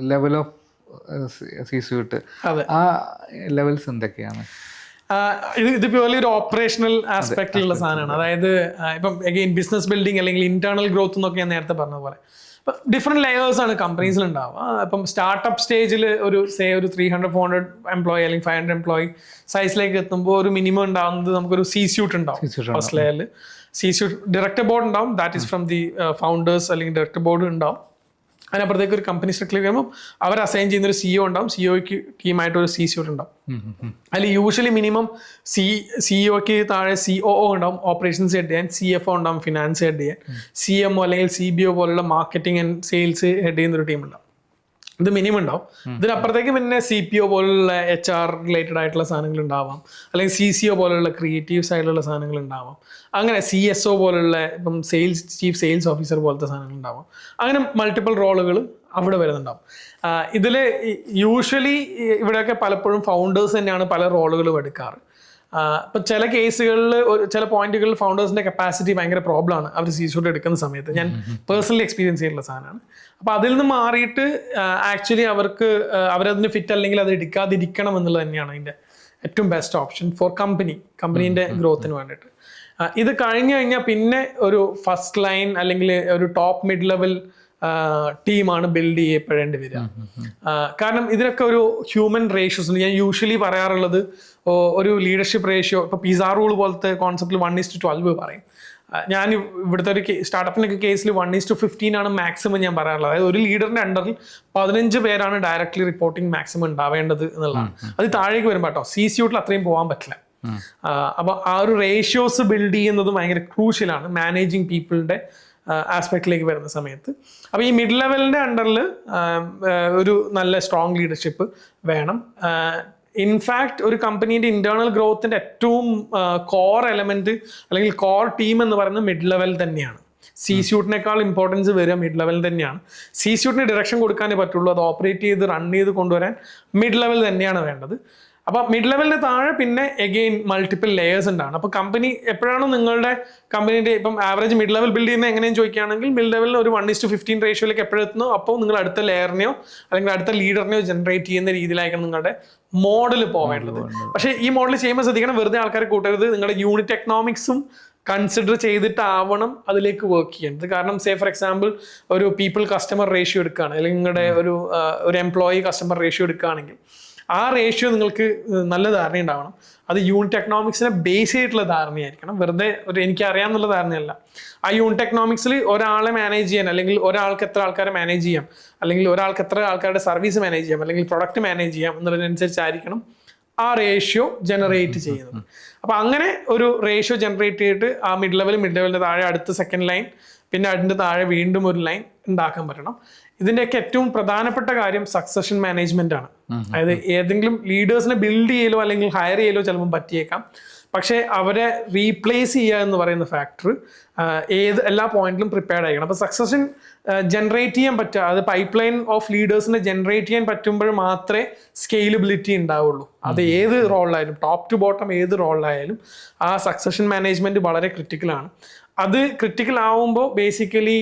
ലെവൽ ഓഫ് സി-സ്യൂട്ട്, ആ ലെവൽസ് എന്തൊക്കെയാണ്? ഇത് പ്യൂർലി ഒരു ഓപ്പറേഷണൽ ആസ്പെക്റ്റിലുള്ള സാധനമാണ്. അതായത് ഇപ്പം അഗെയിൻ ബിസിനസ് ബിൽഡിംഗ് അല്ലെങ്കിൽ ഇന്റേണൽ ഗ്രോത്ത് എന്നൊക്കെ ഞാൻ നേരത്തെ പറഞ്ഞ പോലെ ഇപ്പം ഡിഫറെന്റ് ലെയേഴ്സ് ആണ് കമ്പനീസിൽ ഉണ്ടാവുക. ഇപ്പം സ്റ്റാർട്ടപ്പ് സ്റ്റേജിൽ ഒരു 300-400 എംപ്ലോയി അല്ലെങ്കിൽ 500 എംപ്ലോയി സൈസിലേക്ക് എത്തുമ്പോൾ ഒരു മിനിമം ഉണ്ടാവുന്നത് നമുക്കൊരു സി-സ്യൂട്ട് ഉണ്ടാവും. ഫസ്റ്റ് ലെയറിൽ സി-സ്യൂട്ട് ഡയറക്ടർ ബോർഡ് ഉണ്ടാവും, that is from the founders അല്ലെങ്കിൽ ഡയറക്ടർ ബോർഡ് ഉണ്ടാവും. അതിനപ്പുറത്തേക്ക് ഒരു കമ്പനി സ്ട്രക്ചറിൽ വരുമ്പോൾ അവർ അസൈൻ ചെയ്യുന്ന ഒരു സിഇഒ ഉണ്ടാവും, സിഇഒക്ക് ടീമായിട്ട് ഒരു സി-സ്യൂട്ട് ഉണ്ടാവും. അതിൽ യൂഷ്വലി മിനിമം സിഇഒക്ക് താഴെ COO ഉണ്ടാവും, ഓപ്പറേഷൻസ് ഹെഡ് ചെയ്യാൻ, CFO ഉണ്ടാവും, ഫിനാൻസ് ഹെഡ് ചെയ്യാൻ, CMO അല്ലെങ്കിൽ CBO പോലുള്ള മാർക്കറ്റിംഗ് ആൻഡ് സെയിൽസ് ഹെഡ് ചെയ്യുന്ന ഒരു ടീം ഉണ്ടാവും. ഇത് മിനിമം ഉണ്ടാവും. ഇതിനപ്പുറത്തേക്ക് പിന്നെ CPO പോലുള്ള HR റിലേറ്റഡ് ആയിട്ടുള്ള സാധനങ്ങൾ ഉണ്ടാവാം, അല്ലെങ്കിൽ CCO പോലുള്ള ക്രിയേറ്റീവ് സൈഡിലുള്ള സാധനങ്ങൾ ഉണ്ടാവാം, അങ്ങനെ CSO പോലുള്ള ഇപ്പം ചീഫ് സെയിൽസ് ഓഫീസർ പോലത്തെ സാധനങ്ങൾ ഉണ്ടാവാം. അങ്ങനെ മൾട്ടിപ്പിൾ റോളുകൾ അവിടെ വരുന്നുണ്ടാവും. ഇതിൽ യൂഷ്വലി ഇവിടെയൊക്കെ പലപ്പോഴും ഫൗണ്ടേഴ്സ് തന്നെയാണ് പല റോളുകളും എടുക്കാറ്. ഇപ്പം ചില കേസുകളിൽ ചില പോയിന്റുകളിൽ ഫൗണ്ടേഴ്സിന്റെ കപ്പാസിറ്റി ഭയങ്കര പ്രോബ്ലം ആണ് അവർ സി-സ്യൂട്ട് എടുക്കുന്ന സമയത്ത്. ഞാൻ പേഴ്സണലി എക്സ്പീരിയൻസ് ചെയ്തിട്ടുള്ള സാധനമാണ്. അപ്പം അതിൽ നിന്ന് മാറിയിട്ട് ആക്ച്വലി അവരതിന് ഫിറ്റ് അല്ലെങ്കിൽ അത് എടുക്കാതിരിക്കണം എന്നുള്ളത് തന്നെയാണ് അതിൻ്റെ ഏറ്റവും ബെസ്റ്റ് ഓപ്ഷൻ ഫോർ കമ്പനീൻ്റെ ഗ്രോത്തിന് വേണ്ടിയിട്ട്. ഇത് കഴിഞ്ഞു കഴിഞ്ഞാൽ പിന്നെ ഒരു ഫസ്റ്റ് ലൈൻ അല്ലെങ്കിൽ ഒരു ടോപ്പ് മിഡ് ലെവൽ ടീമാണ് ബിൽഡ് ചെയ്യപ്പെടേണ്ടി വരിക. കാരണം ഇതിനൊക്കെ ഒരു ഹ്യൂമൻ റേഷ്യോസ് ഉണ്ട്. ഞാൻ യൂഷ്വലി പറയാറുള്ളത് ഒരു ലീഡർഷിപ്പ് റേഷ്യോ, ഇപ്പോൾ പിസ റൂൾ പോലത്തെ കോൺസെപ്റ്റിൽ 1:12 പറയും. ഞാൻ ഇവിടുത്തെ ഒരു സ്റ്റാർട്ടപ്പിനൊക്കെ കേസിൽ 1:15 ആണ് മാക്സിമം ഞാൻ പറയാറുള്ളത്. അതായത് ഒരു ലീഡറിന്റെ അണ്ടറിൽ 15 പേരാണ് ഡയറക്ട്ലി റിപ്പോർട്ടിംഗ് മാക്സിമം ഉണ്ടാവേണ്ടത് എന്നുള്ളതാണ്. അത് താഴേക്ക് വരുമ്പോൾ കേട്ടോ സി-സ്യൂട്ടിൽ അത്രയും പോകാൻ പറ്റില്ല. അപ്പോൾ ആ ഒരു റേഷ്യോസ് ബിൽഡ് ചെയ്യുന്നത് ഭയങ്കര ക്രൂഷ്യലാണ് മാനേജിങ് പീപ്പിളിന്റെ ആസ്പെക്റ്റിലേക്ക് വരുന്ന സമയത്ത്. അപ്പോൾ ഈ മിഡ് ലെവലിന്റെ അണ്ടറിൽ ഒരു നല്ല സ്ട്രോങ് ലീഡർഷിപ്പ് വേണം. ഇൻഫാക്ട് ഒരു കമ്പനീൻ്റെ ഇന്റേണൽ ഗ്രോത്തിന്റെ ഏറ്റവും കോർ എലമെന്റ് അല്ലെങ്കിൽ കോർ ടീം എന്ന് പറയുന്നത് മിഡ് ലെവൽ തന്നെയാണ്. സി-സ്യൂട്ടിനേക്കാൾ ഇമ്പോർട്ടൻസ് വരിക മിഡ് ലെവൽ തന്നെയാണ്. സി-സ്യൂട്ടിന് ഡയറക്ഷൻ കൊടുക്കാനേ പറ്റുള്ളൂ, അത് ഓപ്പറേറ്റ് ചെയ്ത് റൺ ചെയ്ത് കൊണ്ടുവരാൻ മിഡ് ലെവൽ തന്നെയാണ് വേണ്ടത്. അപ്പോൾ മിഡ് ലെവലിന് താഴെ പിന്നെ എഗെയിൻ മൾട്ടിപ്പിൾ ലെയേഴ്സ് ഉണ്ടാണ്. അപ്പോൾ കമ്പനി എപ്പോഴാണോ നിങ്ങളുടെ കമ്പനീൻ്റെ ഇപ്പം ആവറേജ് മിഡ് ലെവൽ ബിൽഡ് ചെയ്യുന്നത് എങ്ങനെയും ചോദിക്കുകയാണെങ്കിൽ മിഡ് ലെവലിൽ ഒരു 1:15 റേഷ്യോയിലേക്ക് എപ്പോഴെത്തുന്നു അപ്പോൾ നിങ്ങൾ അടുത്ത ലെയറിനെയോ അല്ലെങ്കിൽ അടുത്ത ലീഡറിനെയോ ജനറേറ്റ് ചെയ്യുന്ന രീതിയിലായിരിക്കണം നിങ്ങളുടെ മോഡൽ പോവേണ്ടത്. പക്ഷേ ഈ മോഡൽ ചെയ്യുമ്പോൾ ശ്രദ്ധിക്കണം, വെറുതെ ആൾക്കാരെ കൂട്ടരുത്. നിങ്ങളുടെ യൂണിറ്റ് എക്കണോമിക്സും കൺസിഡർ ചെയ്തിട്ടാവണം അതിലേക്ക് വർക്ക് ചെയ്യേണ്ടത്. കാരണം സേ ഫോർ എക്സാമ്പിൾ ഒരു പീപ്പിൾ കസ്റ്റമർ റേഷ്യോ എടുക്കുകയാണ്, അല്ലെങ്കിൽ നിങ്ങളുടെ ഒരു എംപ്ലോയി കസ്റ്റമർ റേഷ്യോ എടുക്കുകയാണെങ്കിൽ ആ റേഷ്യോ നിങ്ങൾക്ക് നല്ല ധാരണയുണ്ടാവണം. അത് യൂണിറ്റ് എക്കണോമിക്സിനെ ബേസ് ചെയ്തിട്ടുള്ള ധാരണയായിരിക്കണം, വെറുതെ ഒരു എനിക്ക് അറിയാമെന്നുള്ള ധാരണയല്ല. ആ യൂണിറ്റ് എക്കണോമിക്സിൽ ഒരാളെ മാനേജ് ചെയ്യാൻ, അല്ലെങ്കിൽ ഒരാൾക്ക് എത്ര ആൾക്കാരെ മാനേജ് ചെയ്യാം, അല്ലെങ്കിൽ ഒരാൾക്ക് എത്ര ആൾക്കാരുടെ സർവീസ് മാനേജ് ചെയ്യാം, അല്ലെങ്കിൽ പ്രൊഡക്റ്റ് മാനേജ് ചെയ്യാം എന്നുള്ളതിനനുസരിച്ചായിരിക്കണം ആ റേഷ്യോ ജനറേറ്റ് ചെയ്യുന്നത്. അപ്പൊ അങ്ങനെ ഒരു റേഷ്യോ ജനറേറ്റ് ചെയ്തിട്ട് ആ മിഡ് ലെവലിന്റെ താഴെ അടുത്ത സെക്കൻഡ് ലൈൻ, പിന്നെ അതിന്റെ താഴെ വീണ്ടും ഒരു ലൈൻ ഉണ്ടാക്കാൻ പറ്റണം. ഇതിന്റെയൊക്കെ ഏറ്റവും പ്രധാനപ്പെട്ട കാര്യം സക്സഷൻ മാനേജ്മെന്റ് ആണ്. അതായത് ഏതെങ്കിലും ലീഡേഴ്സിനെ ബിൽഡ് ചെയ്യലോ അല്ലെങ്കിൽ ഹയർ ചെയ്യലോ ചിലപ്പോൾ പറ്റിയേക്കാം, പക്ഷേ അവരെ റീപ്ലേസ് ചെയ്യുക എന്ന് പറയുന്ന ഫാക്ടർ എല്ലാ പോയിന്റിലും പ്രിപ്പയർഡ് ആയിരിക്കണം. അപ്പോൾ സക്സഷൻ ജനറേറ്റ് ചെയ്യാൻ പറ്റുക, അത് പൈപ്പ് ലൈൻ ഓഫ് ലീഡേഴ്സിനെ ജനറേറ്റ് ചെയ്യാൻ പറ്റുമ്പോൾ മാത്രമേ സ്കെയിലബിലിറ്റി ഉണ്ടാവുള്ളൂ. അത് ഏത് റോളിലായാലും, ടോപ്പ് ടു ബോട്ടം ഏത് റോളിലായാലും ആ സക്സഷൻ മാനേജ്മെന്റ് വളരെ ക്രിട്ടിക്കലാണ്. അത് ക്രിട്ടിക്കൽ ആവുമ്പോൾ ബേസിക്കലി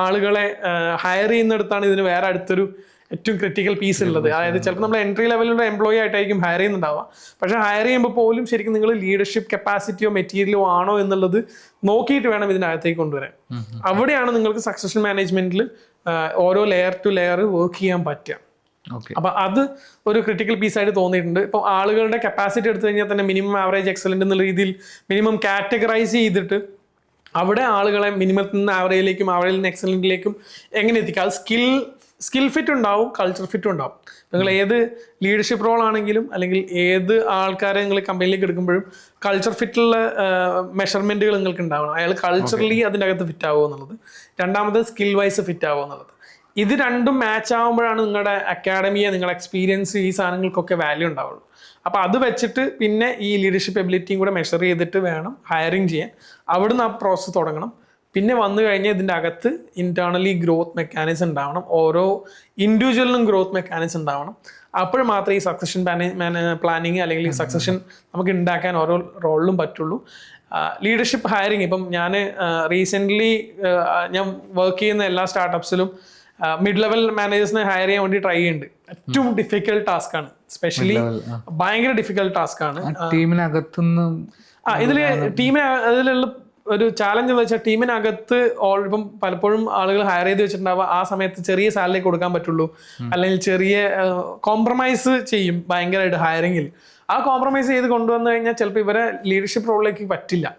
ആളുകളെ ഹയർ ചെയ്യുന്നിടത്താണ് ഇതിന് വേറെ അടുത്തൊരു ഏറ്റവും ക്രിട്ടിക്കൽ പീസ് ഉള്ളത്. അതായത് ചിലപ്പോൾ നമ്മൾ എൻട്രി ലെവലിലുള്ള എംപ്ലോയി ആയിട്ടായിരിക്കും ഹയർ ചെയ്യുന്നുണ്ടാവുക, പക്ഷെ ഹയർ ചെയ്യുമ്പോൾ പോലും ശരിക്കും നിങ്ങൾ ലീഡർഷിപ്പ് കപ്പാസിറ്റിയോ മെറ്റീരിയലോ ആണോ എന്നുള്ളത് നോക്കിയിട്ട് വേണം ഇതിനകത്തേക്ക് കൊണ്ടുവരാൻ. അവിടെയാണ് നിങ്ങൾക്ക് സക്സഷൻ മാനേജ്മെന്റിൽ ഓരോ ലെയർ ടു ലെയർ വർക്ക് ചെയ്യാൻ പറ്റുക. അപ്പൊ അത് ഒരു ക്രിട്ടിക്കൽ പീസായിട്ട് തോന്നിയിട്ടുണ്ട്. ഇപ്പൊ ആളുകളുടെ കപ്പാസിറ്റി എടുത്തു കഴിഞ്ഞാൽ തന്നെ മിനിമം ആവറേജ് എക്സലന്റ് എന്നുള്ള രീതിയിൽ മിനിമം കാറ്റഗറൈസ് ചെയ്തിട്ട് അവിടെ ആളുകളെ മിനിമത്തിൽ നിന്ന് ആവറേജിലേക്കും ആവറേജിൽ നിന്ന് എക്സലന്റിലേക്കും എങ്ങനെ എത്തിക്കുക. അത് സ്കിൽ ഫിറ്റ് ഉണ്ടാവും, കൾച്ചർ ഫിറ്റും ഉണ്ടാവും. നിങ്ങൾ ഏത് ലീഡർഷിപ്പ് റോൾ ആണെങ്കിലും അല്ലെങ്കിൽ ഏത് ആൾക്കാരെ നിങ്ങൾ കമ്പനിയിലേക്ക് എടുക്കുമ്പോഴും കൾച്ചർ ഫിറ്റുള്ള മെഷർമെന്റുകൾ നിങ്ങൾക്ക് ഉണ്ടാവണം. അയാൾ കൾച്ചറലി അതിൻ്റെ അകത്ത് ഫിറ്റ് ആവുക എന്നുള്ളത്, രണ്ടാമത് സ്കിൽ വൈസ് ഫിറ്റ് ആവുക എന്നുള്ളത്. ഇത് രണ്ടും മാച്ച് ആകുമ്പോഴാണ് നിങ്ങളുടെ അക്കാഡമിയെ, നിങ്ങളുടെ എക്സ്പീരിയൻസ്, ഈ സാധനങ്ങൾക്കൊക്കെ വാല്യൂ ഉണ്ടാവുള്ളൂ. അപ്പോൾ അത് വെച്ചിട്ട് പിന്നെ ഈ ലീഡർഷിപ്പ് എബിലിറ്റിയും കൂടെ മെഷർ ചെയ്തിട്ട് വേണം ഹയറിങ് ചെയ്യാൻ. അവിടുന്ന് ആ പ്രോസസ്സ് തുടങ്ങണം. പിന്നെ വന്നു കഴിഞ്ഞാൽ ഇതിൻ്റെ അകത്ത് ഇന്റേണലി ഗ്രോത്ത് മെക്കാനിസം ഉണ്ടാവണം, ഓരോ ഇൻഡിവിജ്വലിനും ഗ്രോത്ത് മെക്കാനിസം ഉണ്ടാവണം. അപ്പോൾ മാത്രമേ ഈ സക്സഷൻ പ്ലാനിങ് അല്ലെങ്കിൽ ഈ സക്സഷൻ നമുക്ക് ഉണ്ടാക്കാൻ ഓരോ റോളിലും പറ്റുള്ളൂ. ലീഡർഷിപ്പ് ഹയറിങ്, ഇപ്പം ഞാൻ റീസെൻ്റ്ലി ഞാൻ വർക്ക് ചെയ്യുന്ന എല്ലാ സ്റ്റാർട്ടപ്സിലും മിഡ് ലെവൽ മാനേജേഴ്സിനെ ഹയർ ചെയ്യാൻ വേണ്ടി ട്രൈ ചെയ്യുന്നുണ്ട്. ഏറ്റവും ഡിഫിക്കൽട്ട് ടാസ്ക് ആണ്, സ്പെഷ്യലി ഭയങ്കര ഡിഫിക്കൽട്ട് ടാസ്ക് ആണ്. ഇതിലുള്ള ഒരു ചാലഞ്ച് എന്ന് വെച്ചാൽ ടീമിനകത്ത് ഇപ്പം പലപ്പോഴും ആളുകൾ ഹയർ ചെയ്ത് വെച്ചിട്ടുണ്ടാവുക, ആ സമയത്ത് ചെറിയ സാലറി കൊടുക്കാൻ പറ്റുള്ളൂ, അല്ലെങ്കിൽ ചെറിയ കോംപ്രമൈസ് ചെയ്യും ഭയങ്കരമായിട്ട് ഹയറിങ്ങിൽ. ആ കോംപ്രമൈസ് ചെയ്ത് കൊണ്ടുവന്നു കഴിഞ്ഞാൽ ചിലപ്പോൾ ഇവരെ ലീഡർഷിപ്പ് റോളിലേക്ക് പറ്റില്ല.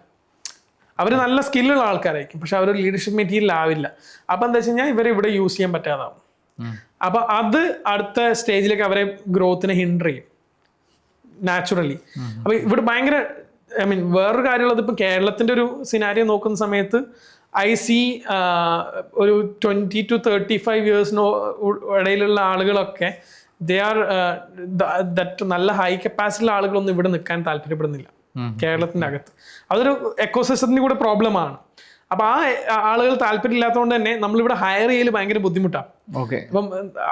അവർ നല്ല സ്കില്ലുള്ള ആൾക്കാരായിരിക്കും, പക്ഷെ അവർ ലീഡർഷിപ്പ് മെറ്റീരിയൽ ആവില്ല. അപ്പം എന്താ വെച്ച് കഴിഞ്ഞാൽ ഇവരെ ഇവിടെ യൂസ് ചെയ്യാൻ പറ്റാതാവും. അപ്പൊ അത് അടുത്ത സ്റ്റേജിലേക്ക് അവരെ ഗ്രോത്തിനെ ഹിൻഡർ ചെയ്യും നാച്ചുറലി. അപ്പൊ ഇവിടെ ഭയങ്കര വേറൊരു കാര്യമുള്ളത്, ഇപ്പം കേരളത്തിന്റെ ഒരു സിനാരിയോ നോക്കുന്ന സമയത്ത് ഐ സി ഒരു 20 to 35 ഇയേഴ്സിന് ഇടയിലുള്ള ആളുകളൊക്കെ ദേ ആർ ദറ്റ് നല്ല ഹൈ കപ്പാസിറ്റിയുള്ള ആളുകളൊന്നും ഇവിടെ നിൽക്കാൻ താല്പര്യപ്പെടുന്നില്ല കേരളത്തിന്റെ അകത്ത്. അതൊരു എക്കോസിസ്റ്റത്തിന്റെ കൂടെ പ്രോബ്ലമാണ്. അപ്പൊ ആ ആളുകൾ താല്പര്യം ഇല്ലാത്തതുകൊണ്ട് തന്നെ നമ്മളിവിടെ ഹയർ ചെയ്യൽ ഭയങ്കര ബുദ്ധിമുട്ടാണ്.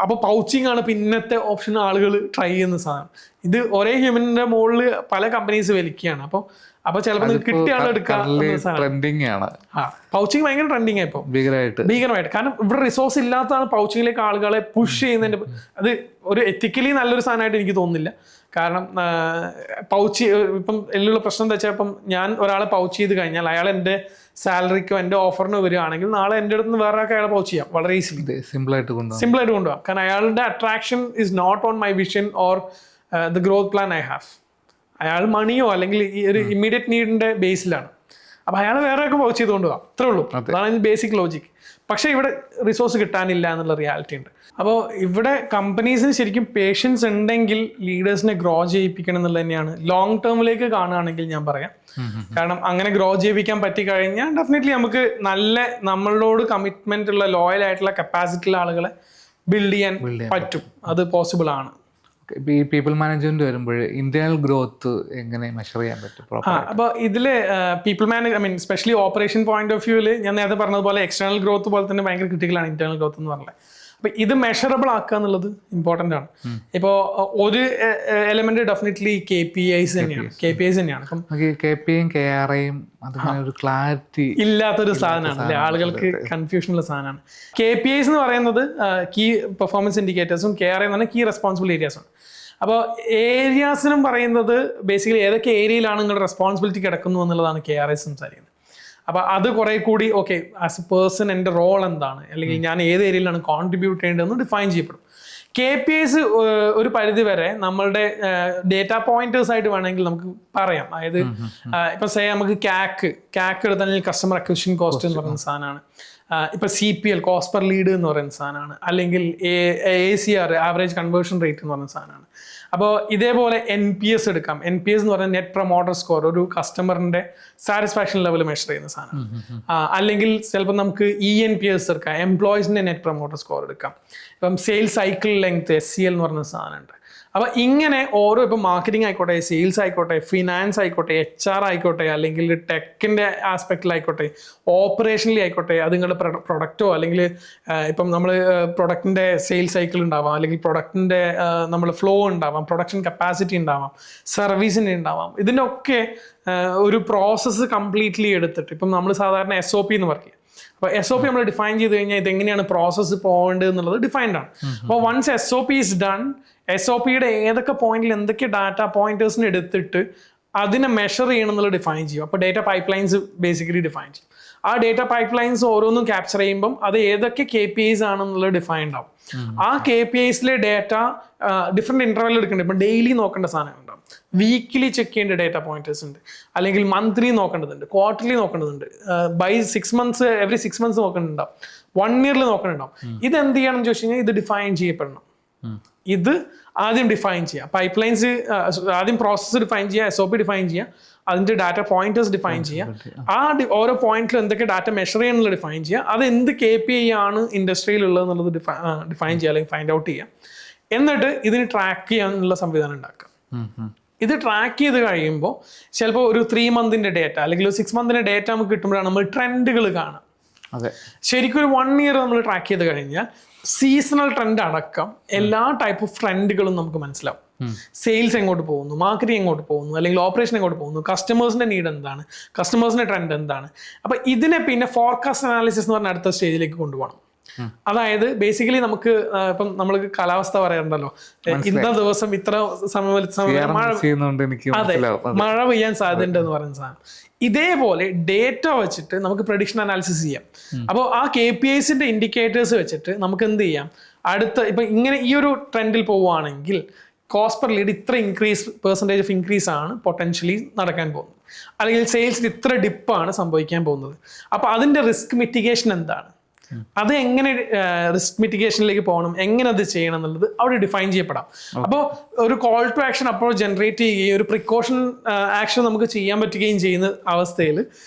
അപ്പൊ പൗച്ചിങ് ആണ് പിന്നത്തെ ഓപ്ഷൻ ആളുകൾ ട്രൈ ചെയ്യുന്ന സാധനം. ഇത് ഒരേ ഹ്യൂമനിന്റെ മുകളിൽ പല കമ്പനീസ് വലിക്കുകയാണ്. അപ്പൊ ചിലപ്പോൾ കിട്ടിയ ആളെടുക്കാം. പൗച്ചിങ് ഭയങ്കര ട്രെൻഡിങ് ആയിപ്പോ ഭീകരമായിട്ട്. കാരണം ഇവിടെ റിസോഴ്സ് ഇല്ലാത്തതാണ് പൗച്ചിങ്ങിലേക്ക് ആളുകളെ പുഷ് ചെയ്യുന്നതിന്റെ. അത് ഒരു എത്തിക്കലി നല്ലൊരു സാധനമായിട്ട് എനിക്ക് തോന്നുന്നില്ല. കാരണം പൗച്ച് ഇപ്പം എല്ലാം പ്രശ്നം എന്താ വെച്ചാൽ, ഇപ്പം ഞാൻ ഒരാളെ പൗച്ച് ചെയ്ത് കഴിഞ്ഞാൽ അയാൾ എൻ്റെ സാലറിക്കോ എൻ്റെ ഓഫറിനോ വരികയാണെങ്കിൽ നാളെ എൻ്റെ അടുത്ത് നിന്ന് വേറെ ആൾക്ക് അയാളെ പൗച്ച് ചെയ്യാം വളരെ ഈസിലി, സിമ്പിളായിട്ട് കൊണ്ടുപോകാം. കാരണം അയാളുടെ attraction is not on my vision or the growth plan I have. അയാൾ മണിയോ അല്ലെങ്കിൽ ഈ ഒരു ഇമ്മീഡിയറ്റ് നീഡിന്റെ ബേസിലാണ്. അപ്പൊ അയാൾ വേറെ ഒക്കെ പൗച്ച് ചെയ്ത് കൊണ്ടുപോകാം, അത്രേ ഉള്ളൂ. അതാണ് ബേസിക് ലോജിക്. പക്ഷെ ഇവിടെ റിസോഴ്സ് കിട്ടാനില്ല എന്നുള്ള റിയാലിറ്റി ഉണ്ട്. അപ്പോൾ ഇവിടെ കമ്പനീസിന് ശരിക്കും പേഷ്യൻസ് ഉണ്ടെങ്കിൽ ലീഡേഴ്സിനെ ഗ്രോ ചെയ്യിപ്പിക്കണം എന്നുള്ളത് തന്നെയാണ് ലോങ് ടേമിലേക്ക് കാണുകയാണെങ്കിൽ ഞാൻ പറയാം. കാരണം അങ്ങനെ ഗ്രോ ചെയ്യിപ്പിക്കാൻ പറ്റി കഴിഞ്ഞാൽ ഡെഫിനറ്റ്ലി നമുക്ക് നല്ല നമ്മളോട് കമ്മിറ്റ്മെന്റ് ഉള്ള ലോയൽ ആയിട്ടുള്ള കപ്പാസിറ്റി ഉള്ള ആളുകളെ ബിൽഡ് ചെയ്യാൻ പറ്റും. അത് പോസിബിൾ ആണ്. ഈ പീപ്പിൾ മാനേജ്മെന്റ് വരുമ്പോൾ ഇന്റേണൽ ഗ്രോത്ത് എങ്ങനെ മെഷർ ചെയ്യാൻ പറ്റും? അപ്പോൾ ഇതില് people manage specially operation point of വ്യൂവിൽ ഞാൻ നേരത്തെ പറഞ്ഞതുപോലെ എക്സ്റ്റേണൽ ഗ്രോത്ത് പോലെ തന്നെ ഭയങ്കര ക്രിട്ടിക്കലാണ് ഇന്റേണൽ ഗ്രോത്ത് എന്ന് പറഞ്ഞത്. അപ്പൊ ഇത് മെഷറബിൾ ആക്കുക എന്നുള്ളത് ഇമ്പോർട്ടന്റ് ആണ്. ഇപ്പോൾ ഒരു എലമെന്റ് ഡെഫിനറ്റ്ലി KPIs തന്നെയാണ്. ഇപ്പം KPIയും KRIയും ഒരു ക്ലാരിറ്റി ഇല്ലാത്തൊരു സാധനമാണ് അല്ലെ, ആളുകൾക്ക് കൺഫ്യൂഷൻ ഉള്ള സാധനമാണ്. KPIs എന്ന് പറയുന്നത് കീ പെർഫോമൻസ് ഇൻഡിക്കേറ്റേഴ്സും KRI എന്ന് പറഞ്ഞാൽ കീ റെസ്പോൺസിബിൾ ഏരിയാസും. അപ്പോൾ ഏരിയാസിനും പറയുന്നത് ബേസിക്കലി ഏതൊക്കെ ഏരിയയിലാണ് നിങ്ങളുടെ റെസ്പോൺസിബിലിറ്റി കിടക്കുന്നു എന്നുള്ളതാണ് KRIs സംസാരിക്കുന്നത്. അപ്പോൾ അത് കുറെ കൂടി ഓക്കെ ആസ് എ പേഴ്സൺ എൻ്റെ റോൾ എന്താണ്, അല്ലെങ്കിൽ ഞാൻ ഏത് ഏരിയയിലാണ് കോൺട്രിബ്യൂട്ട് ചെയ്യേണ്ടതെന്ന് ഡിഫൈൻ ചെയ്യപ്പെടും. KPIs ഒരു പരിധി വരെ നമ്മളുടെ ഡേറ്റ പോയിന്റേഴ്സ് ആയിട്ട് വേണമെങ്കിൽ നമുക്ക് പറയാം. അതായത് ഇപ്പൊ നമുക്ക് CAC എടുത്താൽ കസ്റ്റമർ അക്വിസിഷൻ കോസ്റ്റ് എന്ന് പറയുന്ന സാധനമാണ്. ഇപ്പൊ CPL കോസ്റ്റ് പെർ ലീഡ് എന്ന് പറയുന്ന സാധനമാണ്. അല്ലെങ്കിൽ ACR ആവറേജ് കൺവേർഷൻ റേറ്റ് എന്ന് പറയുന്ന സാധനമാണ്. അപ്പോൾ ഇതേപോലെ NPS എടുക്കാം. NPS എന്ന് പറഞ്ഞാൽ നെറ്റ് പ്രൊമോട്ടർ സ്കോർ, ഒരു കസ്റ്റമറിന്റെ സാറ്റിസ്ഫാക്ഷൻ ലെവൽ മെഷർ ചെയ്യുന്ന സാധനം. അല്ലെങ്കിൽ ചിലപ്പോൾ നമുക്ക് ENPS എടുക്കാം, എംപ്ലോയീസിന്റെ നെറ്റ് പ്രൊമോട്ടർ സ്കോർ എടുക്കാം. ഇപ്പം സെയിൽസ് സൈക്കിൾ ലെങ്ത് SCL എന്ന് പറഞ്ഞ സാധനമുണ്ട്. അപ്പൊ ഇങ്ങനെ ഓരോ ഇപ്പം മാർക്കറ്റിംഗ് ആയിക്കോട്ടെ, സെയിൽസ് ആയിക്കോട്ടെ, ഫിനാൻസ് ആയിക്കോട്ടെ, HR ആയിക്കോട്ടെ, അല്ലെങ്കിൽ ടെക്കിന്റെ ആസ്പെക്റ്റിലായിക്കോട്ടെ, ഓപ്പറേഷനിൽ ആയിക്കോട്ടെ, അത് നിങ്ങളുടെ പ്രൊഡക്റ്റോ അല്ലെങ്കിൽ ഇപ്പം നമ്മൾ പ്രൊഡക്റ്റിന്റെ സെയിൽസ് സൈക്കിൾ ഉണ്ടാവാം, അല്ലെങ്കിൽ പ്രൊഡക്റ്റിന്റെ നമ്മൾ ഫ്ലോ ഉണ്ടാവാം, പ്രൊഡക്ഷൻ കപ്പാസിറ്റി ഉണ്ടാവാം, സർവീസിന് ഉണ്ടാവാം. ഇതിനൊക്കെ ഒരു പ്രോസസ്സ് കംപ്ലീറ്റ്ലി എടുത്തിട്ട് ഇപ്പം നമ്മൾ സാധാരണ SOP എന്ന് പറയും. അപ്പോൾ SOP നമ്മൾ ഡിഫൈൻ ചെയ്ത് കഴിഞ്ഞാൽ ഇതെങ്ങനെയാണ് പ്രോസസ്സ് പോകേണ്ടത് എന്നുള്ളത് ഡിഫൈൻഡ് ആണ്. അപ്പോൾ വൺസ് SOP ഈസ് ഡൺ, SOPയുടെ ഏതൊക്കെ പോയിന്റിൽ എന്തൊക്കെ ഡാറ്റ പോയിന്റേഴ്സിന് എടുത്തിട്ട് അതിനെ മെഷർ ചെയ്യണം എന്നുള്ളത് ഡിഫൈൻ ചെയ്യും. അപ്പോൾ data pipe lines basically define ചെയ്യും. ആ ഡേറ്റ പൈപ്പ് ലൈൻസ് ഓരോന്നും ക്യാപ്ചർ ചെയ്യുമ്പം അത് ഏതൊക്കെ KPIs ആണെന്നുള്ളത് ഡിഫൈൻഡ് ആവും. ആ KPIsലെ ഡേറ്റ ഡിഫറെൻറ്റ് ഇൻ്റർവെൽ എടുക്കേണ്ടത്. ഇപ്പം ഡെയിലി നോക്കേണ്ട സാധനം ഉണ്ടാവും, വീക്കിലി ചെക്ക് ചെയ്യേണ്ട ഡേറ്റ പോയിന്റേഴ്സ് ഉണ്ട്, അല്ലെങ്കിൽ മന്ത്ലി നോക്കേണ്ടതുണ്ട്, ക്വാർട്ടർലി നോക്കേണ്ടതുണ്ട്, ബൈ 6 months എവറി 6 months നോക്കേണ്ടതുണ്ടാവും, 1 year നോക്കേണ്ടതുണ്ടാവും. ഇത് എന്ത് ചെയ്യണം എന്ന് ചോദിച്ചു കഴിഞ്ഞാൽ ഇത് ഡിഫൈൻ ചെയ്യപ്പെടണം. ഇത് ആദ്യം ഡിഫൈൻ ചെയ്യുക, പൈപ്പ് ലൈൻസ് ആദ്യം പ്രോസസ്സ് ഡിഫൈൻ ചെയ്യുക, SOP ഡിഫൈൻ ചെയ്യുക, അതിന്റെ ഡാറ്റ പോയിന്റേഴ്സ് ഡിഫൈൻ ചെയ്യുക, ആ ഓരോ പോയിന്റിലും എന്തൊക്കെ ഡാറ്റ മെഷർ ചെയ്യാനുള്ള ഡിഫൈൻ ചെയ്യുക, അത് എന്ത് KPI ആണ് ഇൻഡസ്ട്രിയിൽ ഉള്ളത് എന്നുള്ളത് ഡിഫൈൻ ചെയ്യുക അല്ലെങ്കിൽ ഫൈൻഡ് ഔട്ട് ചെയ്യുക. എന്നിട്ട് ഇതിന് ട്രാക്ക് ചെയ്യാനുള്ള സംവിധാനം ഉണ്ടാക്കുക. ഇത് ട്രാക്ക് ചെയ്ത് കഴിയുമ്പോൾ ചിലപ്പോൾ ഒരു 3 month ഡേറ്റ അല്ലെങ്കിൽ ഒരു 6 month ഡേറ്റ നമുക്ക് കിട്ടുമ്പോഴാണ് നമ്മൾ ട്രെൻഡുകൾ കാണാം. ശരിക്കും ഒരു 1 year നമ്മൾ ട്രാക്ക് ചെയ്ത് കഴിഞ്ഞാൽ സീസണൽ ട്രെൻഡ് അടക്കം എല്ലാ ടൈപ്പ് ഓഫ് ട്രെൻഡുകളും നമുക്ക് മനസ്സിലാവും. സെയിൽസ് എങ്ങോട്ട് പോകുന്നു, മാർക്കറ്റിംഗ് എങ്ങോട്ട് പോകുന്നു, അല്ലെങ്കിൽ ഓപ്പറേഷൻ എങ്ങോട്ട് പോകുന്നു, കസ്റ്റമേഴ്സിന്റെ നീഡ് എന്താണ്, കസ്റ്റമേഴ്സിന്റെ ട്രെൻഡ് എന്താണ്. അപ്പൊ ഇതിനെ പിന്നെ ഫോർകാസ്റ്റ് അനാലിസിസ് എന്ന് പറഞ്ഞ അടുത്ത സ്റ്റേജിലേക്ക് കൊണ്ടുപോകണം. അതായത് ബേസിക്കലി നമുക്ക് ഇപ്പം നമ്മൾ കാലാവസ്ഥ പറയാറുണ്ടല്ലോ, ഇന്ന ദിവസം ഇത്ര സമയം മഴ പെയ്യാൻ സാധ്യതയുണ്ട് എന്ന് പറയുന്ന സാധനം. ഇതേപോലെ ഡേറ്റ വെച്ചിട്ട് നമുക്ക് പ്രഡിക്ഷൻ അനാലിസിസ് ചെയ്യാം. അപ്പോൾ ആ KPIsന്റെ ഇൻഡിക്കേറ്റേഴ്സ് വെച്ചിട്ട് നമുക്ക് എന്ത് ചെയ്യാം, അടുത്ത ഇപ്പം ഇങ്ങനെ ഈ ഒരു ട്രെൻഡിൽ പോവുകയാണെങ്കിൽ കോസ്റ്റ് പെർ ലീഡ് ഇത്ര പെർസെൻറ്റേജ് ഓഫ് ഇൻക്രീസ് ആണ് പൊട്ടൻഷ്യലി നടക്കാൻ പോകുന്നത്, അല്ലെങ്കിൽ സെയിൽസിൽ ഇത്ര ഡിപ്പാണ് സംഭവിക്കാൻ പോകുന്നത്. അപ്പോൾ അതിൻ്റെ റിസ്ക് മിറ്റിഗേഷൻ എന്താണ്, അത് എങ്ങനെ റിസ്ക് മിറ്റിഗേഷനിലേക്ക് പോകണം, എങ്ങനെ അത് ചെയ്യണം എന്നുള്ളത് അവിടെ ഡിഫൈൻ ചെയ്യപ്പെടാം. അപ്പോൾ ഒരു കോൾ ടു ആക്ഷൻ അപ്പോൾ ജനറേറ്റ് ചെയ്യുകയും ഒരു പ്രിക്കോഷൻ ആക്ഷൻ നമുക്ക് ചെയ്യാൻ പറ്റുകയും ചെയ്യുന്ന അവസ്ഥയിൽ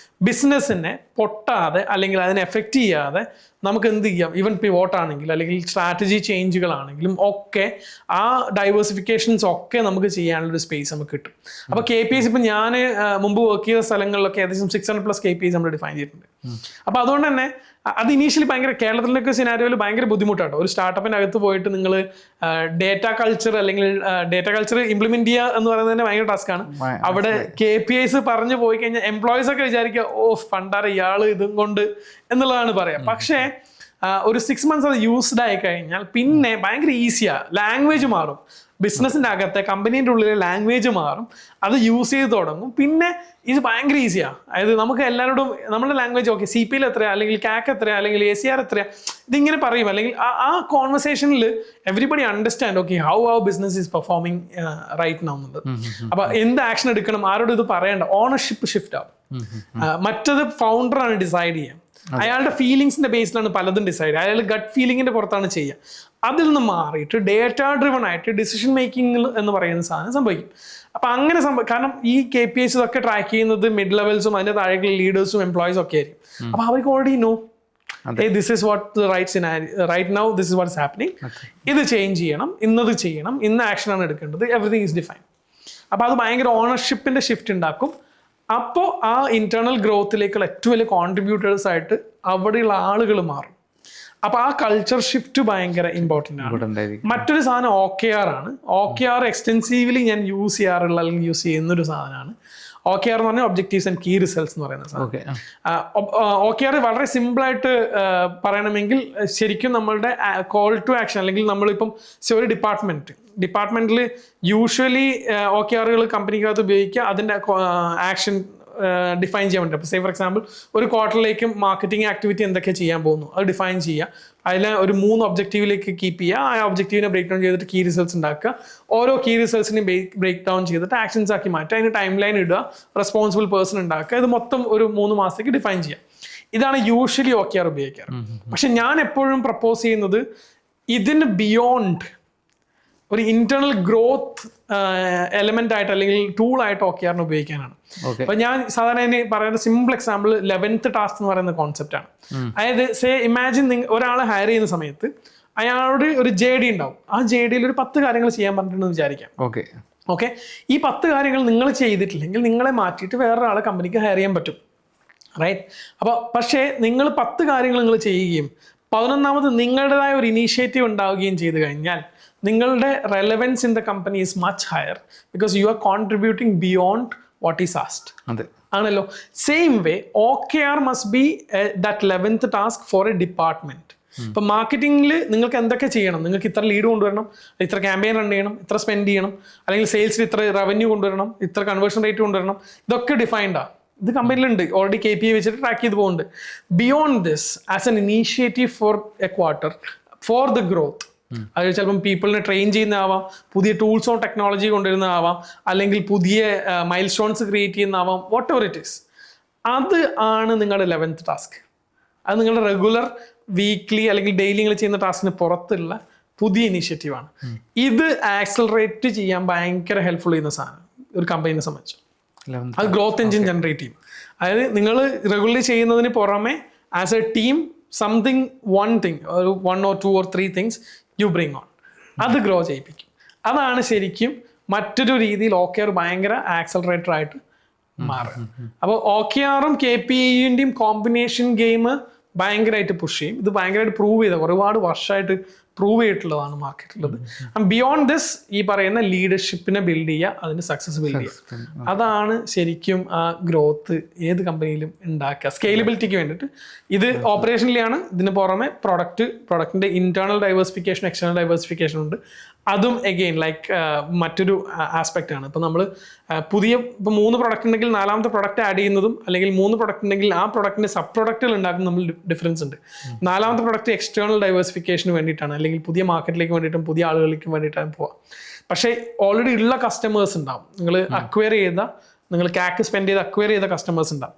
ബിസിനസ്സിനെ പൊട്ടാതെ അല്ലെങ്കിൽ അതിനെ എഫക്റ്റ് ചെയ്യാതെ നമുക്ക് എന്ത് ചെയ്യാം, ഈവൻ പിവോട്ട് ആണെങ്കിലും അല്ലെങ്കിൽ സ്ട്രാറ്റജി ചേഞ്ചുകളാണെങ്കിലും ഒക്കെ ആ ഡൈവേഴ്സിഫിക്കേഷൻസ് ഒക്കെ നമുക്ക് ചെയ്യാനുള്ള ഒരു സ്പേസ് നമുക്ക് കിട്ടും. അപ്പോൾ KPIs ഇപ്പം ഞാൻ മുമ്പ് വർക്ക് ചെയ്ത സ്ഥലങ്ങളിലൊക്കെ ഏകദേശം 600+ KPIs നമ്മൾ ഡിഫൈൻ ചെയ്തിട്ടുണ്ട്. അപ്പോൾ അതുകൊണ്ട് തന്നെ അത് ഇനീഷ്യലി ഭയങ്കര കേരളത്തിലൊക്കെ സിനാരിയോയിൽ ഭയങ്കര ബുദ്ധിമുട്ടാട്ടോ. ഒരു സ്റ്റാർട്ടപ്പിൻ്റെ അകത്ത് പോയിട്ട് നിങ്ങൾ ഡേറ്റ കൾച്ചർ അല്ലെങ്കിൽ ഡേറ്റ കൾച്ചർ ഇംപ്ലിമെന്റ് ചെയ്യുക എന്ന് പറയുന്നത് തന്നെ ഭയങ്കര ടാസ്ക്കാണ്. അവിടെ KPIs പറഞ്ഞു പോയി കഴിഞ്ഞാൽ എംപ്ലോയീസ് ഒക്കെ വിചാരിക്കുക ഓ ഫണ്ടാറ് ഇയാള് ഇതും കൊണ്ട് എന്നുള്ളതാണ് പറയാം. പക്ഷേ ഒരു 6 months അത് യൂസ്ഡ് ആയി കഴിഞ്ഞാൽ പിന്നെ ഭയങ്കര ഈസിയാ, ലാംഗ്വേജ് മാറും, ബിസിനസിന്റെ അകത്തെ കമ്പനീൻ്റെ ഉള്ളിലെ ലാംഗ്വേജ് മാറും, അത് യൂസ് ചെയ്ത് തുടങ്ങും, പിന്നെ ഇത് ഭയങ്കര ഈസിയാ. അതായത് നമുക്ക് എല്ലാവരോടും നമ്മുടെ ലാംഗ്വേജ് ഓക്കെ CPL എത്രയാ, അല്ലെങ്കിൽ CAC എത്രയാ, അല്ലെങ്കിൽ ACR എത്രയാ, ഇതിങ്ങനെ പറയും. അല്ലെങ്കിൽ ആ കോൺവെർസേഷനിൽ everybody understand okay how business is performing right now എന്നുള്ളത്. അപ്പൊ എന്ത് ആക്ഷൻ എടുക്കണം, ആരോടും ഇത് പറയേണ്ട, ഓണർഷിപ്പ് ഷിഫ്റ്റ് ആവും. മറ്റത് ഫൗണ്ടറാണ് ഡിസൈഡ് ചെയ്യുക, അയാളുടെ ഫീലിങ്സിന്റെ ബേസിലാണ് പലതും ഡിസൈഡ്, അയാൾ ഗട്ട് ഫീലിങ്ങിന്റെ പുറത്താണ് ചെയ്യുക. അതിൽ നിന്ന് മാറിയിട്ട് ഡേറ്റ ഡ്രിവൺ ആയിട്ട് ഡിസിഷൻ മേക്കിംഗ് എന്ന് പറയുന്ന സാധനം സംഭവിക്കും. അപ്പൊ അങ്ങനെ കാരണം ഈ KPIs ഒക്കെ ട്രാക്ക് ചെയ്യുന്നത് മിഡ് ലെവൽസും അതിന്റെ താഴേക്കുള്ള ലീഡേഴ്സും എംപ്ലോയീസും ഒക്കെ ആയിരിക്കും. അപ്പൊ അവർക്ക് already know this is what the right now, this is what is happening, ഇത് ചേഞ്ച് ചെയ്യണം, ഇന്നത് ചെയ്യണം, ഇന്ന ആക്ഷനാണ് എടുക്കേണ്ടത്, എവറിഥിങ് ഈസ് ഡിഫൈൻ. അപ്പൊ അത് ഭയങ്കര ഓണർഷിപ്പിന്റെ ഷിഫ്റ്റ് ഉണ്ടാക്കും. അപ്പോൾ ആ ഇന്റേണൽ ഗ്രോത്തിലേക്കുള്ള ഏറ്റവും വലിയ കോൺട്രിബ്യൂട്ടേഴ്സ് ആയിട്ട് അവിടെയുള്ള ആളുകൾ മാറും. അപ്പൊ ആ കൾച്ചർ ഷിഫ്റ്റ് ഭയങ്കര ഇമ്പോർട്ടൻ്റ് ആണ്. മറ്റൊരു സാധനം OKR ആണ്. OKR എക്സ്റ്റെൻസീവ്ലി ഞാൻ യൂസ് ചെയ്യാറുള്ള അല്ലെങ്കിൽ യൂസ് ചെയ്യുന്നൊരു സാധനമാണ്. OKR എന്ന് പറഞ്ഞാൽ ഒബ്ജക്റ്റീവ്സ് ആൻഡ് കീ റിസൾട്ട്സ് എന്ന് പറയുന്ന സാധനം. OKR വളരെ സിമ്പിളായിട്ട് പറയണമെങ്കിൽ ശരിക്കും നമ്മളുടെ കോൾ ടു ആക്ഷൻ, അല്ലെങ്കിൽ നമ്മളിപ്പം ഒരു ഡിപ്പാർട്ട്മെന്റിൽ യൂഷ്വലി OKRകൾ കമ്പനിക്കകത്ത് ഉപയോഗിക്കുക, അതിൻ്റെ ആക്ഷൻ ഡിഫൈൻ ചെയ്യാൻ വേണ്ടി. അപ്പോൾ സേ ഫോർ എക്സാമ്പിൾ ഒരു ക്വാർട്ടറിലേക്ക് മാർക്കറ്റിംഗ് ആക്ടിവിറ്റി എന്തൊക്കെ ചെയ്യാൻ പോകുന്നു അത് ഡിഫൈൻ ചെയ്യുക, അതിൽ ഒരു 3 ഒബ്ജക്റ്റീവിലേക്ക് കീപ്പ് ചെയ്യുക, ആ ഒബ്ജക്റ്റീവിനെ ബ്രേക്ക് ഡൗൺ ചെയ്തിട്ട് കീ റിസൾട്ട്സ് ഉണ്ടാക്കുക, ഓരോ കീ റിസൾട്ട്സിനെയും ബ്രേക്ക് ഡൗൺ ചെയ്തിട്ട് ആക്ഷൻസ് ആക്കി മാറ്റുക, അതിന് ടൈം ലൈൻ ഇടുക, റെസ്പോൺസിബിൾ പേഴ്സൺ ഉണ്ടാക്കുക, ഇത് മൊത്തം ഒരു 3 മാസത്തേക്ക് ഡിഫൈൻ ചെയ്യുക. ഇതാണ് യൂഷ്വലി OKR ഉപയോഗിക്കാറ്. പക്ഷെ ഞാൻ എപ്പോഴും പ്രപ്പോസ് ചെയ്യുന്നത് ഇതിന് ബിയോണ്ട് ഒരു ഇന്റേണൽ ഗ്രോത്ത് എലമെന്റ് ആയിട്ട് അല്ലെങ്കിൽ ടൂൾ ആയിട്ട് OKR ഉപയോഗിക്കാനാണ്. അപ്പൊ ഞാൻ സാധാരണ പറയുന്ന സിമ്പിൾ എക്സാമ്പിൾ 11th ടാസ്ക് എന്ന് പറയുന്ന കോൺസെപ്റ്റ് ആണ്. അതായത് ഇമാജിൻ ഒരാളെ ഹയർ ചെയ്യുന്ന സമയത്ത് അയാളോട് ഒരു JD ഉണ്ടാവും. ആ JDയിൽ ഒരു 10 കാര്യങ്ങൾ ചെയ്യാൻ പറഞ്ഞിട്ടുണ്ടെന്ന് വിചാരിക്കാം. ഓക്കെ, ഈ 10 കാര്യങ്ങൾ നിങ്ങൾ ചെയ്തിട്ടില്ലെങ്കിൽ നിങ്ങളെ മാറ്റിയിട്ട് വേറൊരാളെ കമ്പനിക്ക് ഹയർ ചെയ്യാൻ പറ്റും, റൈറ്റ്? അപ്പോൾ പക്ഷേ നിങ്ങൾ 10 കാര്യങ്ങൾ നിങ്ങൾ ചെയ്യുകയും 11ാമത് നിങ്ങളുടേതായ ഒരു ഇനീഷ്യേറ്റീവ് ഉണ്ടാവുകയും ചെയ്തു കഴിഞ്ഞാൽ നിങ്ങളുടെ relevance in the company is much higher because you are contributing beyond what is asked. ആണല്ലോ. Same way OKR must be that 11th task for a department. ഇപ്പൊ മാർക്കറ്റിംഗിൽ നിങ്ങൾക്ക് എന്തൊക്കെ ചെയ്യണം? നിങ്ങൾക്ക് ഇത്ര ലീഡ് കൊണ്ടുവരണം, ഇത്ര ക്യാമ്പയിൻ റൺ ചെയ്യണം, ഇത്ര സ്പെൻഡ് ചെയ്യണം, അല്ലെങ്കിൽ സെയിൽസിൽ ഇത്ര റവന്യൂ കൊണ്ടുവരണം, ഇത്ര കൺവേർഷൻ റേറ്റ് കൊണ്ടുവരണം, ഇതൊക്കെ ഡിഫൈൻഡാ. ഇത് കമ്പനിയിലുണ്ട്, ഓൾറെഡി KPI വെച്ചിട്ട് ട്രാക്ക് ചെയ്ത് പോകുന്നുണ്ട്. Beyond this as an initiative four A quarter for the growth, അത് ചിലപ്പം പീപ്പിളിനെ ട്രെയിൻ ചെയ്യുന്നതാവാം, പുതിയ ടൂൾസ് ഓർ ടെക്നോളജി കൊണ്ടുവരുന്നതാവാം, അല്ലെങ്കിൽ പുതിയ മൈൽ സ്റ്റോൺസ് ക്രിയേറ്റ് ചെയ്യുന്നതാവാം, വാട്ട് എവർ ഇറ്റ് ഈസ്. അത് ആണ് നിങ്ങളുടെ 11th ടാസ്ക്. അത് നിങ്ങളുടെ റെഗുലർ വീക്ക്ലി അല്ലെങ്കിൽ ഡെയിലി നിങ്ങൾ ചെയ്യുന്ന ടാസ്കിന് പുറത്തുള്ള പുതിയ ഇനീഷ്യേറ്റീവാണ്. ഇത് ആക്സലറേറ്റ് ചെയ്യാൻ ഭയങ്കര ഹെൽപ്ഫുൾ ചെയ്യുന്ന സാധനം ഒരു കമ്പനിയെ സംബന്ധിച്ചു. അത് ഗ്രോത്ത് എഞ്ചിൻ ജനറേറ്റ് ചെയ്യും. അതായത് നിങ്ങൾ റെഗുലർലി ചെയ്യുന്നതിന് പുറമെ as A team something one thing, ഒരു 1 or 2 or 3 things you bring on, അത് ഗ്രോ ചെയ്യിപ്പിക്കും. അതാണ് ശരിക്കും മറ്റൊരു രീതിയിൽ OKR ഭയങ്കര ആക്സലറേറ്റർ ആയിട്ട് മാറുക. അപ്പോൾ OKRും KPIന്റെയും കോമ്പിനേഷൻ ഗെയിം ഭയങ്കരമായിട്ട് പുഷ് ചെയ്യും. ഇത് ഭയങ്കരമായിട്ട് പ്രൂവ് ചെയ്ത ഒരുപാട് വർഷമായിട്ട് പ്രൂവ് ചെയ്തിട്ടുള്ളതാണ് മാർക്കറ്റിലുള്ളത്. ബിയോണ്ട് ദിസ് ഈ പറയുന്ന ലീഡർഷിപ്പിനെ ബിൽഡ് ചെയ്യുക, അതിന് സക്സസ് ബിൽഡ് ചെയ്യുക, അതാണ് ശരിക്കും ആ ഗ്രോത്ത് ഏത് കമ്പനിയിലും ഉണ്ടാക്കുക സ്കെയിലബിലിറ്റിക്ക് വേണ്ടിയിട്ട്. ഇത് ഓപ്പറേഷനിലാണ്. ഇതിന് പുറമെ പ്രൊഡക്റ്റിന്റെ ഇന്റേണൽ ഡൈവേഴ്സിഫിക്കേഷൻ, എക്സ്റ്റേണൽ ഡൈവേഴ്സിഫിക്കേഷൻ ഉണ്ട്. അതും എഗെയിൻ ലൈക്ക് മറ്റൊരു ആസ്പെക്റ്റ് ആണ്. ഇപ്പം നമ്മൾ ഇപ്പം 3 പ്രൊഡക്റ്റ് ഉണ്ടെങ്കിൽ 4ാമത്തെ പ്രൊഡക്റ്റ് ആഡ് ചെയ്യുന്നതും, അല്ലെങ്കിൽ 3 പ്രൊഡക്റ്റ് ഉണ്ടെങ്കിൽ ആ പ്രൊഡക്റ്റിന്റെ സബ് പ്രൊഡക്റ്റുകൾ ഉണ്ടാക്കുന്ന നമ്മൾ ഡിഫറൻസ് ഉണ്ട്. 4ാമത്തെ പ്രൊഡക്റ്റ് എക്സ്റ്റേണൽ ഡൈവേഴ്സിഫിക്കേഷന് വേണ്ടിയിട്ടാണ്, അല്ലെങ്കിൽ പുതിയ മാർക്കറ്റിലേക്ക് വേണ്ടിയിട്ടും പുതിയ ആളുകളിലേക്കും വേണ്ടിയിട്ടാണ് പോവുക. പക്ഷേ ഓൾറെഡി ഉള്ള കസ്റ്റമേഴ്സ് ഉണ്ടാവും, നിങ്ങൾ CAC സ്പെൻഡ് ചെയ്ത് അക്വയർ ചെയ്ത കസ്റ്റമേഴ്സ് ഉണ്ടാവും.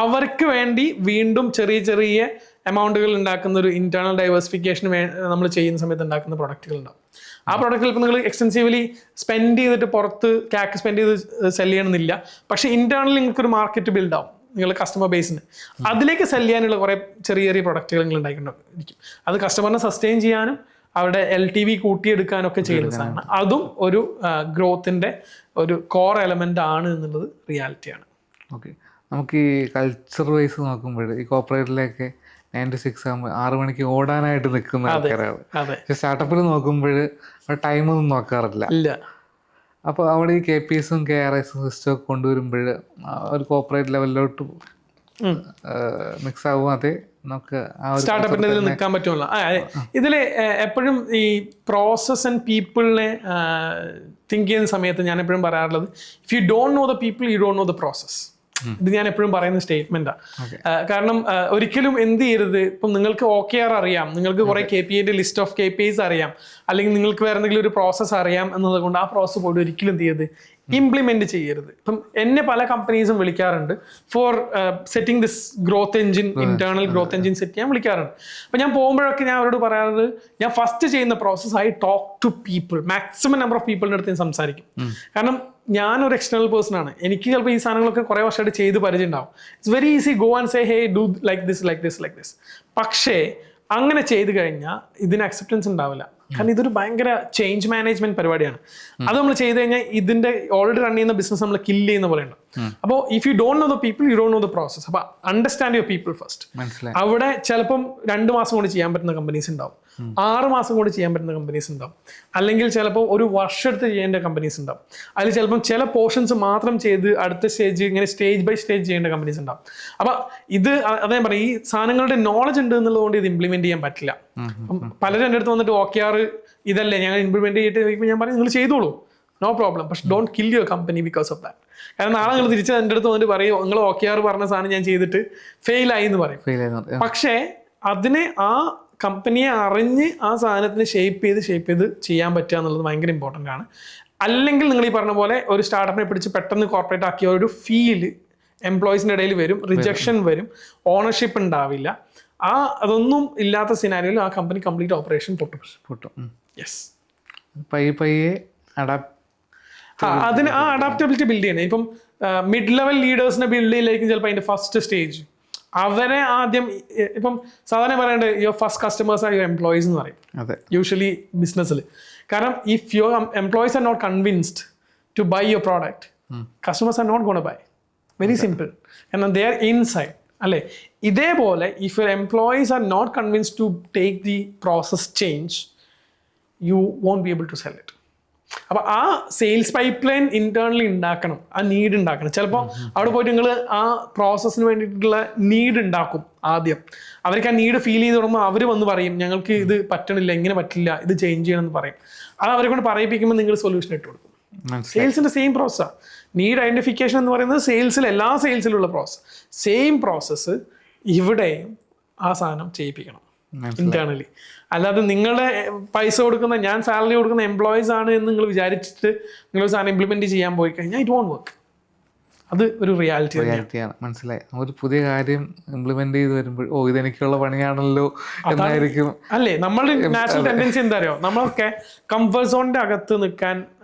അവർക്ക് വേണ്ടി വീണ്ടും ചെറിയ എമൗണ്ടുകൾ ഉണ്ടാക്കുന്ന ഒരു ഇന്റേണൽ ഡൈവേഴ്സിഫിക്കേഷൻ നമ്മൾ ചെയ്യുന്ന സമയത്ത് ഉണ്ടാക്കുന്ന പ്രൊഡക്റ്റുകൾ ഉണ്ടാവും. ആ പ്രൊഡക്റ്റിൽ ഇപ്പോൾ നിങ്ങൾ എക്സ്റ്റെൻസീവ്ലി സ്പെൻഡ് ചെയ്തിട്ട് പുറത്ത് CAC സ്പെൻഡ് ചെയ്ത് സെല് ചെയ്യണമെന്നില്ല. പക്ഷേ ഇന്റേണലി നിങ്ങൾക്കൊരു മാർക്കറ്റ് ബിൽഡ് ആവും നിങ്ങളുടെ കസ്റ്റമർ ബേസിന്. അതിലേക്ക് സെല് ചെയ്യാനുള്ള കുറേ ചെറിയ പ്രൊഡക്റ്റുകൾ നിങ്ങൾ ഉണ്ടാക്കിയിട്ടുണ്ടായിരിക്കും. അത് കസ്റ്റമറിനെ സസ്റ്റെയിൻ ചെയ്യാനും അവരുടെ LTV കൂട്ടിയെടുക്കാനൊക്കെ ചെയ്യുന്ന സാധനമാണ്. അതും ഒരു ഗ്രോത്തിന്റെ ഒരു കോർ എലമെന്റ് ആണ് എന്നുള്ളത് റിയാലിറ്റിയാണ്. ഓക്കെ, നമുക്ക് ഈ കൾച്ചർ വൈസ് നോക്കുമ്പോൾ ഈ കോർപ്പറേറ്റിലൊക്കെ 9 to 6 ആകുമ്പോൾ 6 മണിക്ക് ഓടാനായിട്ട് നിൽക്കുന്ന ആൾക്കാരാണ്. പക്ഷെ സ്റ്റാർട്ടപ്പിൽ നോക്കുമ്പോൾ ടൈമൊന്നും നോക്കാറില്ല. അപ്പോൾ അവിടെ ഈ KPIസും KRIസും സിസ്റ്റം കൊണ്ടുവരുമ്പോൾ ഒരു കോർപ്പറേറ്റ് ലെവലിലോട്ട് മിക്സ് ആവും. അതെ, നമുക്ക് സ്റ്റാർട്ടപ്പിന്റെ ഇതിൽ നിൽക്കാൻ പറ്റുമല്ലോ. ഇതിൽ എപ്പോഴും ഈ പ്രോസസ് ആൻഡ് പീപ്പിളിനെ തിങ്ക് ചെയ്യുന്ന സമയത്ത് ഞാൻ എപ്പോഴും പറയാറുള്ളത്, if you don't know the people you don't know the process. ഇത് ഞാൻ എപ്പോഴും പറയുന്ന സ്റ്റേറ്റ്മെന്റാണ്. കാരണം ഒരിക്കലും എന്ത് ചെയ്യരുത്, ഇപ്പം നിങ്ങൾക്ക് OKR അറിയാം, നിങ്ങൾക്ക് കുറെ KPIന്റെ ലിസ്റ്റ് ഓഫ് KPIs അറിയാം, അല്ലെങ്കിൽ നിങ്ങൾക്ക് വേറെ എന്തെങ്കിലും ഒരു പ്രോസസ്സ് അറിയാം എന്നതുകൊണ്ട് ആ പ്രോസസ്സ് പോയിട്ട് ഒരിക്കലും എന്ത് ചെയ്യരുത്, ഇംപ്ലിമെന്റ് ചെയ്യരുത്. ഇപ്പം എന്നെ പല കമ്പനീസും വിളിക്കാറുണ്ട് four setting this growth engine, internal growth engine set ചെയ്യാൻ വിളിക്കാറുണ്ട്. അപ്പം ഞാൻ പോകുമ്പോഴൊക്കെ ഞാൻ അവരോട് പറയാറുള്ളത്, ഞാൻ ഫസ്റ്റ് ചെയ്യുന്ന process I talk to people, maximum number of പീപ്പിളിൻ്റെ അടുത്ത് ഞാൻ സംസാരിക്കും. കാരണം ഞാനൊരു എക്സ്റ്റേണൽ പേഴ്സൺ ആണ്. എനിക്ക് ചിലപ്പോൾ ഈ സാധനങ്ങളൊക്കെ കുറേ വർഷമായിട്ട് ചെയ്ത് പരിചയം ഉണ്ടാവും. It's very easy go and say hey do like this. പക്ഷേ അങ്ങനെ ചെയ്ത് കഴിഞ്ഞാൽ ഇതിന് അക്സെപ്റ്റൻസ് ഉണ്ടാവില്ല. കാരണം ഇതൊരു ഭയങ്കര ചേഞ്ച് മാനേജ്മെന്റ് പരിപാടിയാണ്. അത് നമ്മൾ ചെയ്ത് കഴിഞ്ഞാൽ ഇതിന്റെ ഓൾറെഡി റൺ ചെയ്യുന്ന ബിസിനസ് നമ്മൾ കില്ല് ചെയ്യുന്ന പോലെ ഉണ്ട്. അപ്പോൾ if you don't know the people you don't know the process. അപ്പോൾ അണ്ടർസ്റ്റാൻഡ് യുവർ പീപ്പിൾ ഫസ്റ്റ്. അവിടെ ചിലപ്പം 2 മാസം കൊണ്ട് ചെയ്യാൻ പറ്റുന്ന കമ്പനീസ് ഉണ്ടാവും, 6 മാസം കൊണ്ട് ചെയ്യാൻ പറ്റുന്ന കമ്പനീസ് ഉണ്ടാവും, അല്ലെങ്കിൽ ചിലപ്പോൾ ഒരു വർഷമെടുത്ത് ചെയ്യേണ്ട കമ്പനീസ് ഉണ്ടാവും. അതിൽ ചിലപ്പം ചില പോർഷൻസ് മാത്രം ചെയ്ത് അടുത്ത സ്റ്റേജ് ഇങ്ങനെ സ്റ്റേജ് ബൈ സ്റ്റേജ് ചെയ്യേണ്ട കമ്പനീസ് ഉണ്ടാവും. അപ്പോൾ ഇത് അതേ പറയും, ഈ സാധനങ്ങളുടെ നോളജ് ഉണ്ട് എന്നുള്ളതുകൊണ്ട് ഇത് ഇംപ്ലിമെന്റ് ചെയ്യാൻ പറ്റില്ല. പലരും എൻ്റെ അടുത്ത് വന്നിട്ട് OKR ഇതല്ലേ ഞങ്ങൾ ഇംപ്ലിമെന്റ് ചെയ്തിട്ട് ഞാൻ പറയും നിങ്ങൾ ചെയ്തോളൂ, നോ പ്രോബ്ലം, പക്ഷെ don't kill your company because of that. കാരണം നാളെ നിങ്ങൾ തിരിച്ച് എൻ്റെ അടുത്ത് വന്നിട്ട് പറയും നിങ്ങൾ OKR പറഞ്ഞ സാധനം ഞാൻ ചെയ്തിട്ട് ഫെയിലായി എന്ന് പറയും. പക്ഷേ അതിനെ ആ കമ്പനിയെ അറിഞ്ഞ് ആ സാധനത്തിന് ഷേപ്പ് ചെയ്ത് ചെയ്യാൻ പറ്റുക എന്നുള്ളത് ഭയങ്കര ഇമ്പോർട്ടൻ്റ് ആണ്. അല്ലെങ്കിൽ നിങ്ങൾ ഈ പറഞ്ഞ പോലെ ഒരു സ്റ്റാർട്ടപ്പിനെ പിടിച്ച് പെട്ടെന്ന് കോർപ്പറേറ്റ് ആക്കിയ ഒരു ഫീല് എംപ്ലോയീസിൻ്റെ ഇടയിൽ വരും, റിജക്ഷൻ വരും, ഓണർഷിപ്പ് ഉണ്ടാവില്ല. അതൊന്നും ഇല്ലാത്ത സിനാരിയോയിൽ ആ കമ്പനി കംപ്ലീറ്റ് ഓപ്പറേഷൻ പൊട്ടും. യെസ്. പയ്യെ അഡാപ്റ്റ് അതിന് ആ അഡാപ്റ്റബിലിറ്റി ബിൽഡ് ചെയ്യണം. ഇപ്പം മിഡ് ലെവൽ ലീഡേഴ്സിനെ ബിൽഡ് ചെയ്യില്ലായിരിക്കും ചിലപ്പോൾ അതിന്റെ ഫസ്റ്റ് സ്റ്റേജ്. അവരെ ആദ്യം ഇപ്പം സാധാരണ പറയേണ്ടത് your first customers are your employees എന്ന് പറയും യൂഷ്വലി ബിസിനസ്സിൽ. കാരണം if your employees are not convinced to buy your product, customers are not gonna buy. Very simple. കാരണം ദേ ആർ ഇൻസൈഡ് അല്ലേ. ഇതേപോലെ if your employees are not convinced to take the process change, you won't be able to sell it. അപ്പൊ ആ സെയിൽസ് പൈപ്പ് ലൈൻ ഇന്റേണലി ഉണ്ടാക്കണം, ആ നീഡ് ഉണ്ടാക്കണം. ചിലപ്പോൾ അവിടെ പോയിട്ട് നിങ്ങൾ ആ പ്രോസസ്സിന് വേണ്ടിയിട്ടുള്ള നീഡ് ഉണ്ടാക്കും ആദ്യം. അവർക്ക് ആ നീഡ് ഫീൽ ചെയ്ത് തുടങ്ങുമ്പോൾ അവർ വന്ന് പറയും ഞങ്ങൾക്ക് ഇത് പറ്റണില്ല, ഇങ്ങനെ പറ്റില്ല, ഇത് ചേഞ്ച് ചെയ്യണം എന്ന് പറയും. അത് അവരെ കൊണ്ട് പറയിപ്പിക്കുമ്പോൾ നിങ്ങൾ സൊല്യൂഷൻ ഇട്ട് കൊടുക്കും. സെയിൽസിന്റെ സെയിം പ്രോസസ്സാണ്. നീഡ് ഐഡന്റിഫിക്കേഷൻ എന്ന് പറയുന്നത് സെയിൽസിൽ എല്ലാ സെയിൽസിലുള്ള പ്രോസസ്സ്. സെയിം പ്രോസസ്സ് ഇവിടെയും ആ സാധനം ചെയ്യിപ്പിക്കണം ഇന്റേണലി. അല്ലാതെ നിങ്ങളുടെ പൈസ കൊടുക്കുന്ന, ഞാൻ സാലറി കൊടുക്കുന്ന എംപ്ലോയീസ് ആണ് എന്ന് നിങ്ങൾ വിചാരിച്ചിട്ട് നിങ്ങൾ സാധനം ഇംപ്ലിമെന്റ് ചെയ്യാൻ പോയി കഴിഞ്ഞാൽ ഇറ്റ് വോണ്ട് വർക്ക്. അത് ഒരു റിയാലിറ്റിയാണ്. മനസ്സിലായി. ഒരു പുതിയ കാര്യം ഇംപ്ലിമെന്റ് ചെയ്ത് വരുമ്പോൾ ഇതെനിക്കുള്ള പണിയാണല്ലോ എന്നായിരിക്കും അല്ലേ. നമ്മളുടെ നാച്ചുറൽ ടെൻഡൻസി എന്താ അറിയോ, നമ്മളൊക്കെ കംഫർട്ട് സോണിന്റെ അകത്ത് നിൽക്കാൻ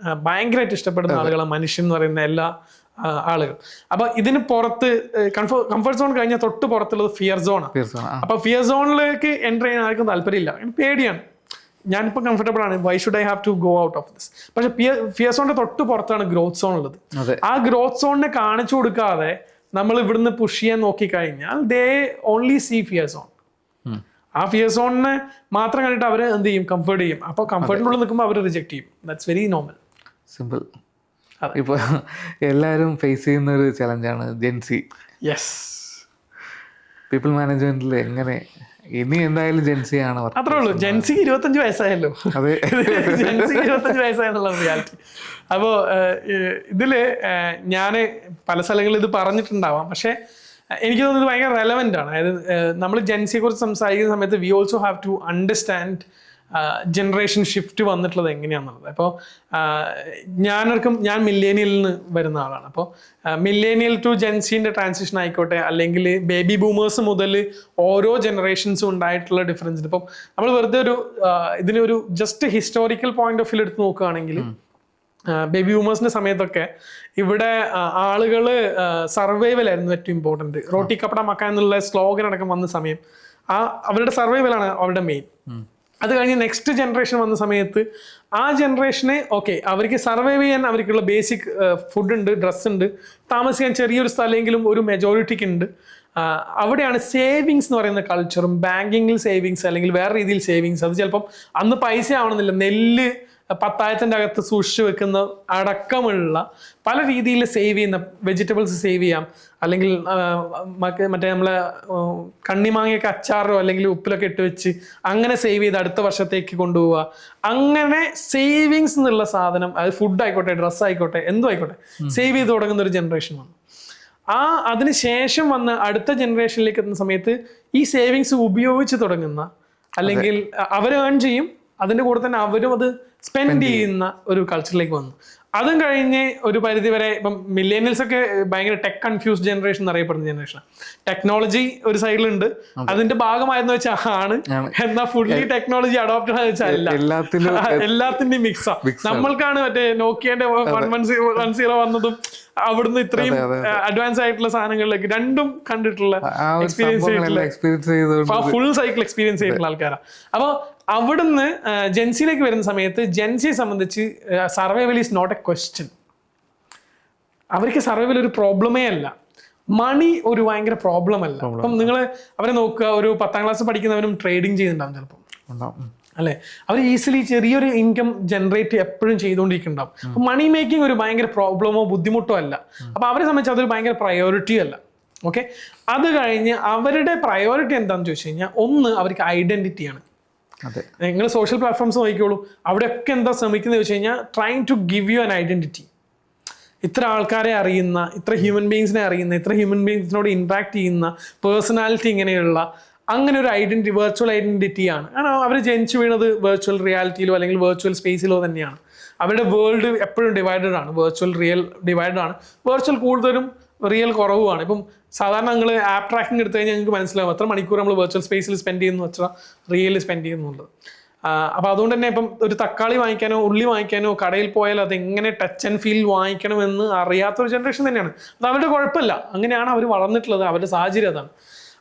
ഭയങ്കരമായിട്ട് ഇഷ്ടപ്പെടുന്ന ആളുകളാണ് മനുഷ്യൻ എന്ന് പറയുന്ന എല്ലാ ആളുകൾ. അപ്പൊ ഇതിന് പുറത്ത് കംഫർട്ട് സോൺ കഴിഞ്ഞാൽ തൊട്ട് പുറത്തുള്ളത് ഫിയർ സോണാണ്. അപ്പൊ ഫിയർ സോണിലേക്ക് എൻ്റർ ചെയ്യാൻ ആർക്കും താല്പര്യമില്ല, പേടിയാണ്. ഞാനിപ്പോൾ കംഫർട്ടബിൾ ആണ്, why should I have to go out of this. പക്ഷെ ഫിയർ സോണിന്റെ തൊട്ട് പുറത്താണ് ഗ്രോത്ത് സോൺ ഉള്ളത്. ആ ഗ്രോത്ത് സോണിനെ കാണിച്ചു കൊടുക്കാതെ നമ്മൾ ഇവിടുന്ന് പുഷ് ചെയ്യാൻ നോക്കിക്കഴിഞ്ഞാൽ they only see fear zone. ആ ഫിയർ സോണിനെ മാത്രം കണ്ടിട്ട് അവർ എന്ത് ചെയ്യും, കംഫർട്ട് ചെയ്യും. അപ്പോൾ കംഫർട്ടിനുള്ളിൽ നിൽക്കുമ്പോൾ അവർ റിജക്ട് ചെയ്യും. That's very normal. സിമ്പിൾ. ഇപ്പോൾ എല്ലാവരും ഫേസ് ചെയ്യുന്ന ഒരു ചലഞ്ചാണ് ജെൻസി. യെസ്. പീപ്പിൾ മാനേജ്മെന്റിൽ എങ്ങനെ ഇനി എന്തായാലും ജെൻസി ആണ്. അത്രേ ഉള്ളൂ. ജെൻസി 25 വയസ്സായല്ലോ. ജെൻസി 25 വയസ്സായെന്നുള്ള റിയാലിറ്റി. അപ്പോൾ ഇതില് ഞാൻ പല സ്ഥലങ്ങളിൽ ഇത് പറഞ്ഞിട്ടുണ്ടാവാം, പക്ഷെ എനിക്ക് തോന്നുന്നത് ഭയങ്കര റെലവെന്റ് ആണ്. അതായത് നമ്മൾ ജെൻസിയെ കുറിച്ച് സംസാരിക്കുന്ന സമയത്ത് we also have to understand generation shift വന്നിട്ടുള്ളത് എങ്ങനെയാണെന്നുള്ളത്. അപ്പോൾ ഞാൻ മില്ലേനിയലിൽ നിന്ന് വരുന്ന ആളാണ്. അപ്പോൾ മില്ലേനിയൽ ടു ജെൻസിൻ്റെ ട്രാൻസിഷൻ ആയിക്കോട്ടെ, അല്ലെങ്കിൽ ബേബി ബൂമേഴ്സ് മുതൽ ഓരോ ജനറേഷൻസും ഉണ്ടായിട്ടുള്ള ഡിഫറൻസ്. ഇപ്പം നമ്മൾ വെറുതെ ഇതിനൊരു just historical point of view എടുത്ത് നോക്കുകയാണെങ്കിൽ, ബേബി ബൂമേഴ്സിന്റെ സമയത്തൊക്കെ ഇവിടെ ആളുകൾ സർവൈവലായിരുന്നു ഏറ്റവും ഇമ്പോർട്ടൻറ്റ്. റോട്ടി കപ്പട മക്ക എന്നുള്ള സ്ലോഗൻ അടക്കം വന്ന സമയം അവരുടെ സർവൈവലാണ് അവരുടെ മെയിൻ. അത് കഴിഞ്ഞ് നെക്സ്റ്റ് ജനറേഷൻ വന്ന സമയത്ത് ആ ജനറേഷനെ അവർക്ക് സർവൈവ് ചെയ്യാൻ അവർക്കുള്ള ബേസിക് ഫുഡ് ഉണ്ട്, ഡ്രസ്സ് ഉണ്ട്, താമസിക്കാൻ ചെറിയൊരു സ്ഥലമെങ്കിലും ഒരു മെജോറിറ്റിക്ക് ഉണ്ട്. അവിടെയാണ് സേവിങ്സ് എന്ന് പറയുന്ന കൾച്ചറും, ബാങ്കിങ്ങിൽ സേവിങ്സ് അല്ലെങ്കിൽ വേറെ രീതിയിൽ സേവിങ്സ്. അത് ചിലപ്പം അന്ന് പൈസ ആവണമെന്നില്ല, നെല്ല് 10,000-ന്റെ അകത്ത് സൂക്ഷിച്ചു വെക്കുന്ന അടക്കമുള്ള പല രീതിയിൽ സേവ് ചെയ്യുന്ന, വെജിറ്റബിൾസ് സേവ് ചെയ്യാം, അല്ലെങ്കിൽ മറ്റേ നമ്മളെ കണ്ണിമാങ്ങയൊക്കെ അച്ചാറോ അല്ലെങ്കിൽ ഉപ്പിലൊക്കെ ഇട്ട് വെച്ച് അങ്ങനെ സേവ് ചെയ്ത് അടുത്ത വർഷത്തേക്ക് കൊണ്ടുപോവുക. അങ്ങനെ സേവിങ്സ് എന്നുള്ള സാധനം, അത് ഫുഡ് ആയിക്കോട്ടെ, ഡ്രസ്സ് ആയിക്കോട്ടെ, എന്തും ആയിക്കോട്ടെ, സേവ് ചെയ്ത് തുടങ്ങുന്ന ഒരു ജനറേഷൻ വന്നു. അതിന് ശേഷം വന്ന് അടുത്ത ജനറേഷനിലേക്ക് എത്തുന്ന സമയത്ത് ഈ സേവിങ്സ് ഉപയോഗിച്ച് തുടങ്ങുന്ന, അല്ലെങ്കിൽ അവർ ഏൺ ചെയ്യും, അതിൻ്റെ കൂടെ തന്നെ അവരും അത് സ്പെൻഡ് ചെയ്യുന്ന ഒരു കൾച്ചറിലേക്ക് വന്നു. അതും കഴിഞ്ഞ് ഒരു പരിധി വരെ ഇപ്പം മില്ലേനിയൽസ് ഒക്കെ ഭയങ്കര ടെക് കൺഫ്യൂസ്ഡ് ജനറേഷൻ എന്നറിയപ്പെടുന്ന ജനറേഷനാണ്. ടെക്നോളജി ഒരു സൈഡിലുണ്ട്, അതിന്റെ ഭാഗമായെന്ന് വെച്ചാൽ ആണ്, എന്നാൽ ഫുള്ളി ടെക്നോളജി അഡോപ്റ്റ് ആണെന്ന് വെച്ചാൽ അല്ല, എല്ലാത്തിന്റെയും മിക്സാ. നമ്മൾക്കാണ് മറ്റേ നോക്കിയന്റെ 110 വന്നതും അവിടുന്ന് ഇത്രയും അഡ്വാൻസ് ആയിട്ടുള്ള സാധനങ്ങളിലേക്ക് രണ്ടും കണ്ടിട്ടുള്ള ഫുൾ സൈക്കിൾ എക്സ്പീരിയൻസ് ചെയ്തിട്ടുള്ള ആൾക്കാരാണ്. അപ്പോൾ അവിടുന്ന് ജെൻസിയിലേക്ക് വരുന്ന സമയത്ത് ജെൻസിയെ സംബന്ധിച്ച് survival is not a question. അവർക്ക് സർവൈവൽ ഒരു പ്രോബ്ലമേ അല്ല, മണി ഒരു ഭയങ്കര പ്രോബ്ലം അല്ല. അപ്പം നിങ്ങൾ അവരെ നോക്കുക, ഒരു 10ാം ക്ലാസ് പഠിക്കുന്നവരും ട്രേഡിങ് ചെയ്യുന്നുണ്ടാവും ചിലപ്പോൾ, അല്ലെ? അവർ ഈസിലി ചെറിയൊരു ഇൻകം ജനറേറ്റ് എപ്പോഴും ചെയ്തുകൊണ്ടിരിക്കുന്നുണ്ടാവും. അപ്പം മണി മേക്കിംഗ് ഒരു ഭയങ്കര പ്രോബ്ലമോ ബുദ്ധിമുട്ടോ അല്ല. അപ്പം അവരെ സംബന്ധിച്ച് അതൊരു ഭയങ്കര പ്രയോറിറ്റി അല്ല. ഓക്കെ, അത് കഴിഞ്ഞ് അവരുടെ പ്രയോറിറ്റി എന്താണെന്ന് ചോദിച്ചു കഴിഞ്ഞാൽ, ഒന്ന് അവർക്ക് ഐഡന്റിറ്റിയാണ്. നിങ്ങൾ സോഷ്യൽ പ്ലാറ്റ്ഫോംസ് നോക്കിക്കോളൂ, അവിടെയൊക്കെ എന്താ ശ്രമിക്കുന്നത് ചോദിച്ചു കഴിഞ്ഞാൽ, trying to give you an identity. ഇത്ര ആൾക്കാരെ അറിയുന്ന, ഇത്ര ഹ്യൂമൻ ബീങ്സിനെ അറിയുന്ന, ഇത്ര ഹ്യൂമൻ ബീങ്സിനോട് ഇന്ററാക്ട് ചെയ്യുന്ന, പേഴ്സണാലിറ്റി ഇങ്ങനെയുള്ള അങ്ങനെ ഒരു ഐഡന്റിറ്റി, വെർച്വൽ ഐഡന്റിറ്റിയാണ്. കാരണം അവർ ജനിച്ചു വീണത് വെർച്വൽ റിയാലിറ്റിയിലോ അല്ലെങ്കിൽ വെർച്വൽ സ്പേസിലോ തന്നെയാണ്. അവരുടെ വേൾഡ് എപ്പോഴും ഡിവൈഡഡ് ആണ്. വെർച്വൽ റിയൽ ഡിവൈഡഡ് ആണ്, വെർച്വൽ കൂടുതലും റിയൽ കുറവുമാണ്. ഇപ്പം സാധാരണ നിങ്ങൾ ആപ്പ് ട്രാക്കിംഗ് എടുത്തു കഴിഞ്ഞാൽ നിങ്ങൾക്ക് മനസ്സിലാവും എത്ര മണിക്കൂർ നമ്മൾ വെർച്വൽ സ്പേസിൽ സ്പെൻഡ് ചെയ്യുന്നു, എത്ര റിയൽ സ്പെൻഡ് ചെയ്യുന്നുള്ളത്. അപ്പൊ അതുകൊണ്ട് തന്നെ ഇപ്പം ഒരു തക്കാളി വാങ്ങിക്കാനോ ഉള്ളി വാങ്ങിക്കാനോ കടയിൽ പോയാൽ അത് എങ്ങനെ ടച്ച് ആൻഡ് ഫീൽ വാങ്ങിക്കണമെന്ന് അറിയാത്തൊരു ജനറേഷൻ തന്നെയാണ്. അത് അവരുടെ കുഴപ്പമില്ല, അങ്ങനെയാണ് അവർ വളർന്നിട്ടുള്ളത്, അവരുടെ സാഹചര്യം അതാണ്.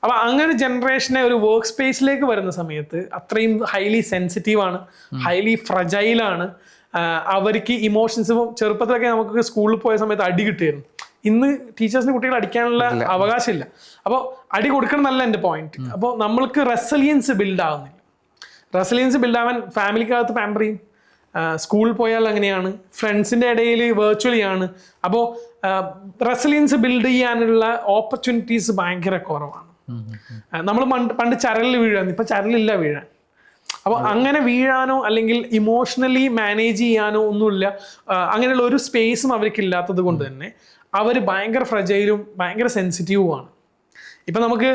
അപ്പൊ അങ്ങനെ ജനറേഷനെ ഒരു വർക്ക് സ്പേസിലേക്ക് വരുന്ന സമയത്ത് അത്രയും ഹൈലി സെൻസിറ്റീവ് ആണ്, ഹൈലി ഫ്രജൈലാണ്. അവർക്ക് ഇമോഷൻസ് ഇപ്പം ചെറുപ്പത്തിലൊക്കെ നമുക്ക് സ്കൂളിൽ പോയ സമയത്ത് അടി കിട്ടുമായിരുന്നു. ഇന്ന് ടീച്ചേഴ്സിന് കുട്ടികളെ അടിക്കാനുള്ള അവകാശമില്ല. അപ്പോൾ അടി കൊടുക്കണം എന്നല്ല എൻ്റെ പോയിന്റ്. അപ്പോൾ നമ്മൾക്ക് റെസിലിയൻസ് ബിൽഡ് ആവുന്നില്ല. റെസിലിയൻസ് ബിൽഡ് ആവാൻ ഫാമിലിക്കകത്ത് പാമ്പർ ചെയ്യും, സ്കൂളിൽ പോയാൽ അങ്ങനെയാണ്, ഫ്രണ്ട്സിൻ്റെ ഇടയിൽ വെർച്വലി ആണ്. അപ്പോൾ റെസിലിയൻസ് ബിൽഡ് ചെയ്യാനുള്ള ഓപ്പർച്യൂണിറ്റീസ് ഭയങ്കര കുറവാണ്. നമ്മൾ പണ്ട് ചരലിൽ വീഴാൻ, ഇപ്പം ചരലില്ല വീഴാൻ. അപ്പോൾ അങ്ങനെ വീഴാനോ അല്ലെങ്കിൽ ഇമോഷണലി മാനേജ് ചെയ്യാനോ ഒന്നുമില്ല. അങ്ങനെയുള്ള ഒരു സ്പേസും അവർക്ക് ഇല്ലാത്തത് കൊണ്ട് തന്നെ അവർ ഭയങ്കര ഫ്രജൈലും ഭയങ്കര സെൻസിറ്റീവുമാണ്. ഇപ്പം നമുക്ക്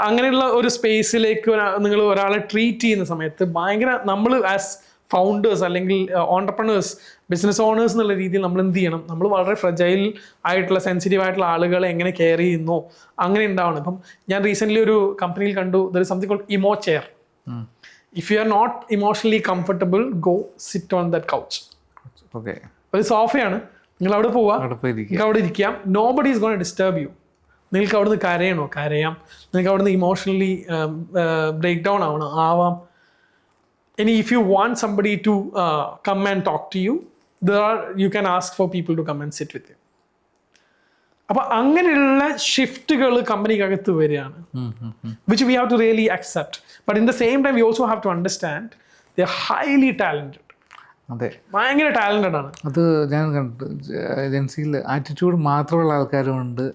അങ്ങനെയുള്ള ഒരു സ്പേസിലേക്ക് നിങ്ങൾ ഒരാളെ ട്രീറ്റ് ചെയ്യുന്ന സമയത്ത് ഭയങ്കര നമ്മൾ ആസ് ഫൗണ്ടേഴ്സ് അല്ലെങ്കിൽ ഓൺടർപ്രണേഴ്സ്, ബിസിനസ് ഓണേഴ്സ് എന്നുള്ള രീതിയിൽ നമ്മൾ എന്ത് ചെയ്യണം, നമ്മൾ വളരെ ഫ്രജൈൽ ആയിട്ടുള്ള സെൻസിറ്റീവ് ആയിട്ടുള്ള ആളുകളെ എങ്ങനെ കെയർ ചെയ്യുന്നോ അങ്ങനെ ഉണ്ടാവണം. ഇപ്പം ഞാൻ റീസെൻ്റ്ലി ഒരു കമ്പനിയിൽ കണ്ടു, there is something called emo chair. If you are not emotionally comfortable, go sit on that couch. Okay, ഒരു സോഫയാണ്, നിങ്ങൾ അവിടെ പോവാ, നിങ്ങൾക്ക് അവിടെ ഇരിക്കാം, nobody is gonna disturb you. നിങ്ങൾക്ക് അവിടെ നിന്ന് കരയണോ കരയാം, നിങ്ങൾക്ക് അവിടെ നിന്ന് ഇമോഷണലി ബ്രേക്ക് ഡൗൺ ആവാം. ഇനി if you want somebody to come and talk to you, you can ask for people to come and sit with you. അപ്പൊ അങ്ങനെയുള്ള ഷിഫ്റ്റുകൾ കമ്പനിക്കകത്ത് വരികയാണ്, which we have to really accept. But in the same time we also have to understand they are highly talented. അതെ, ഭയങ്കര ടാലന്റഡ് ആണ്. അത് ഞാൻ കണ്ടു. ഏജൻസിയിൽ ആറ്റിറ്റ്യൂഡ് മാത്രമുള്ള ആൾക്കാരുമുണ്ട്,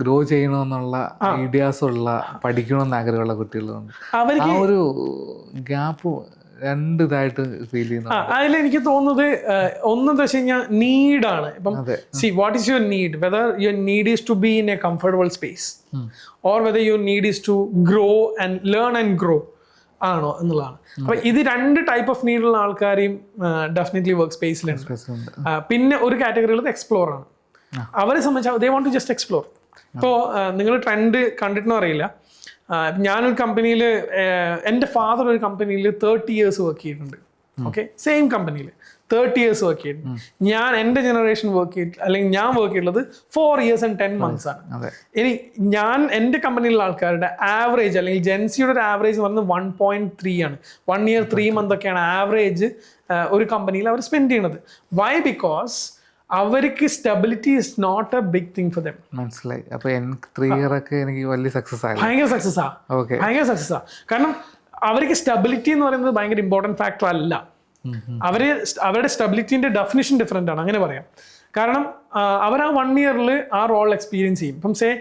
ഗ്രോ ചെയ്യണമെന്നുള്ള ഐഡിയാസുള്ള, പഠിക്കണമെന്ന് ആഗ്രഹമുള്ള കുട്ടികളുണ്ട്. ആ ഒരു ഗ്യാപ്പ് രണ്ട് ഇതായിട്ട് ഫീൽ ചെയ്യുന്നു. അതിലെനിക്ക് തോന്നുന്നത് ഒന്നെന്താ വെച്ച് കഴിഞ്ഞാൽ നീഡാണ്. ഇപ്പം see what is your need, whether your need is to be in a comfortable space or whether your need is to grow and learn and grow ആണോ എന്നുള്ളതാണ്. അപ്പൊ ഇത് രണ്ട് ടൈപ്പ് ഓഫ് നീഡുള്ള ആൾക്കാരെയും ഡെഫിനറ്റ്ലി വർക്ക് സ്പേസിലുണ്ട്. പിന്നെ ഒരു കാറ്റഗറി ഉള്ളത് എക്സ്പ്ലോർ ആണ്. അവരെ സംബന്ധിച്ച് ദേ വോണ്ട് ടു ജസ്റ്റ് എക്സ്പ്ലോർ. ഇപ്പോൾ നിങ്ങൾ ട്രെൻഡ് കണ്ടിട്ടുണ്ടോ അറിയില്ല, ഞാനൊരു കമ്പനിയിൽ, എൻ്റെ ഫാദർ ഒരു കമ്പനിയിൽ 30 years വർക്ക് ചെയ്തിട്ടുണ്ട്. ഓക്കെ, സെയിം കമ്പനിയിൽ 30 years വർക്ക് ചെയ്തിട്ടുണ്ട്. ഞാൻ എൻ്റെ ജനറേഷൻ വർക്ക് ചെയ്തിട്ട് അല്ലെങ്കിൽ ഞാൻ വർക്ക് ചെയ്തിട്ടുള്ളത് 4 years and 10 months ആണ്. ഇനി ഞാൻ എൻ്റെ കമ്പനിയിലുള്ള ആൾക്കാരുടെ ആവറേജ് അല്ലെങ്കിൽ ജെൻസിയുടെ ഒരു ആവറേജ് എന്ന് പറയുന്നത് 1.3 ആണ്. 1 year 3 months ഒക്കെയാണ് ആവറേജ് ഒരു കമ്പനിയിൽ അവർ സ്പെൻഡ് ചെയ്യുന്നത്. വൈ? ബിക്കോസ് അവർക്ക് stability is not a big thing for them. മനസ്സിലായി. അപ്പൊ എനിക്ക് 3 year ഒക്കെ എനിക്ക് വലിയ സക്സസ് ആയി, ഭയങ്കര സക്സസ്സാ, ഭയങ്കര സക്സസ്സാ. കാരണം അവർക്ക് സ്റ്റെബിലിറ്റി എന്ന് പറയുന്നത് ഭയങ്കര ഇമ്പോർട്ടൻറ്റ് ഫാക്ടർ അല്ല. അവരുടെ സ്റ്റെബിലിറ്റിന്റെ ഡെഫിനിഷൻ ഡിഫറെൻ്റ് ആണ്, അങ്ങനെ പറയാം. കാരണം അവർ ആ 1 year ആ റോൾ എക്സ്പീരിയൻസ് ചെയ്യും. ഇപ്പം say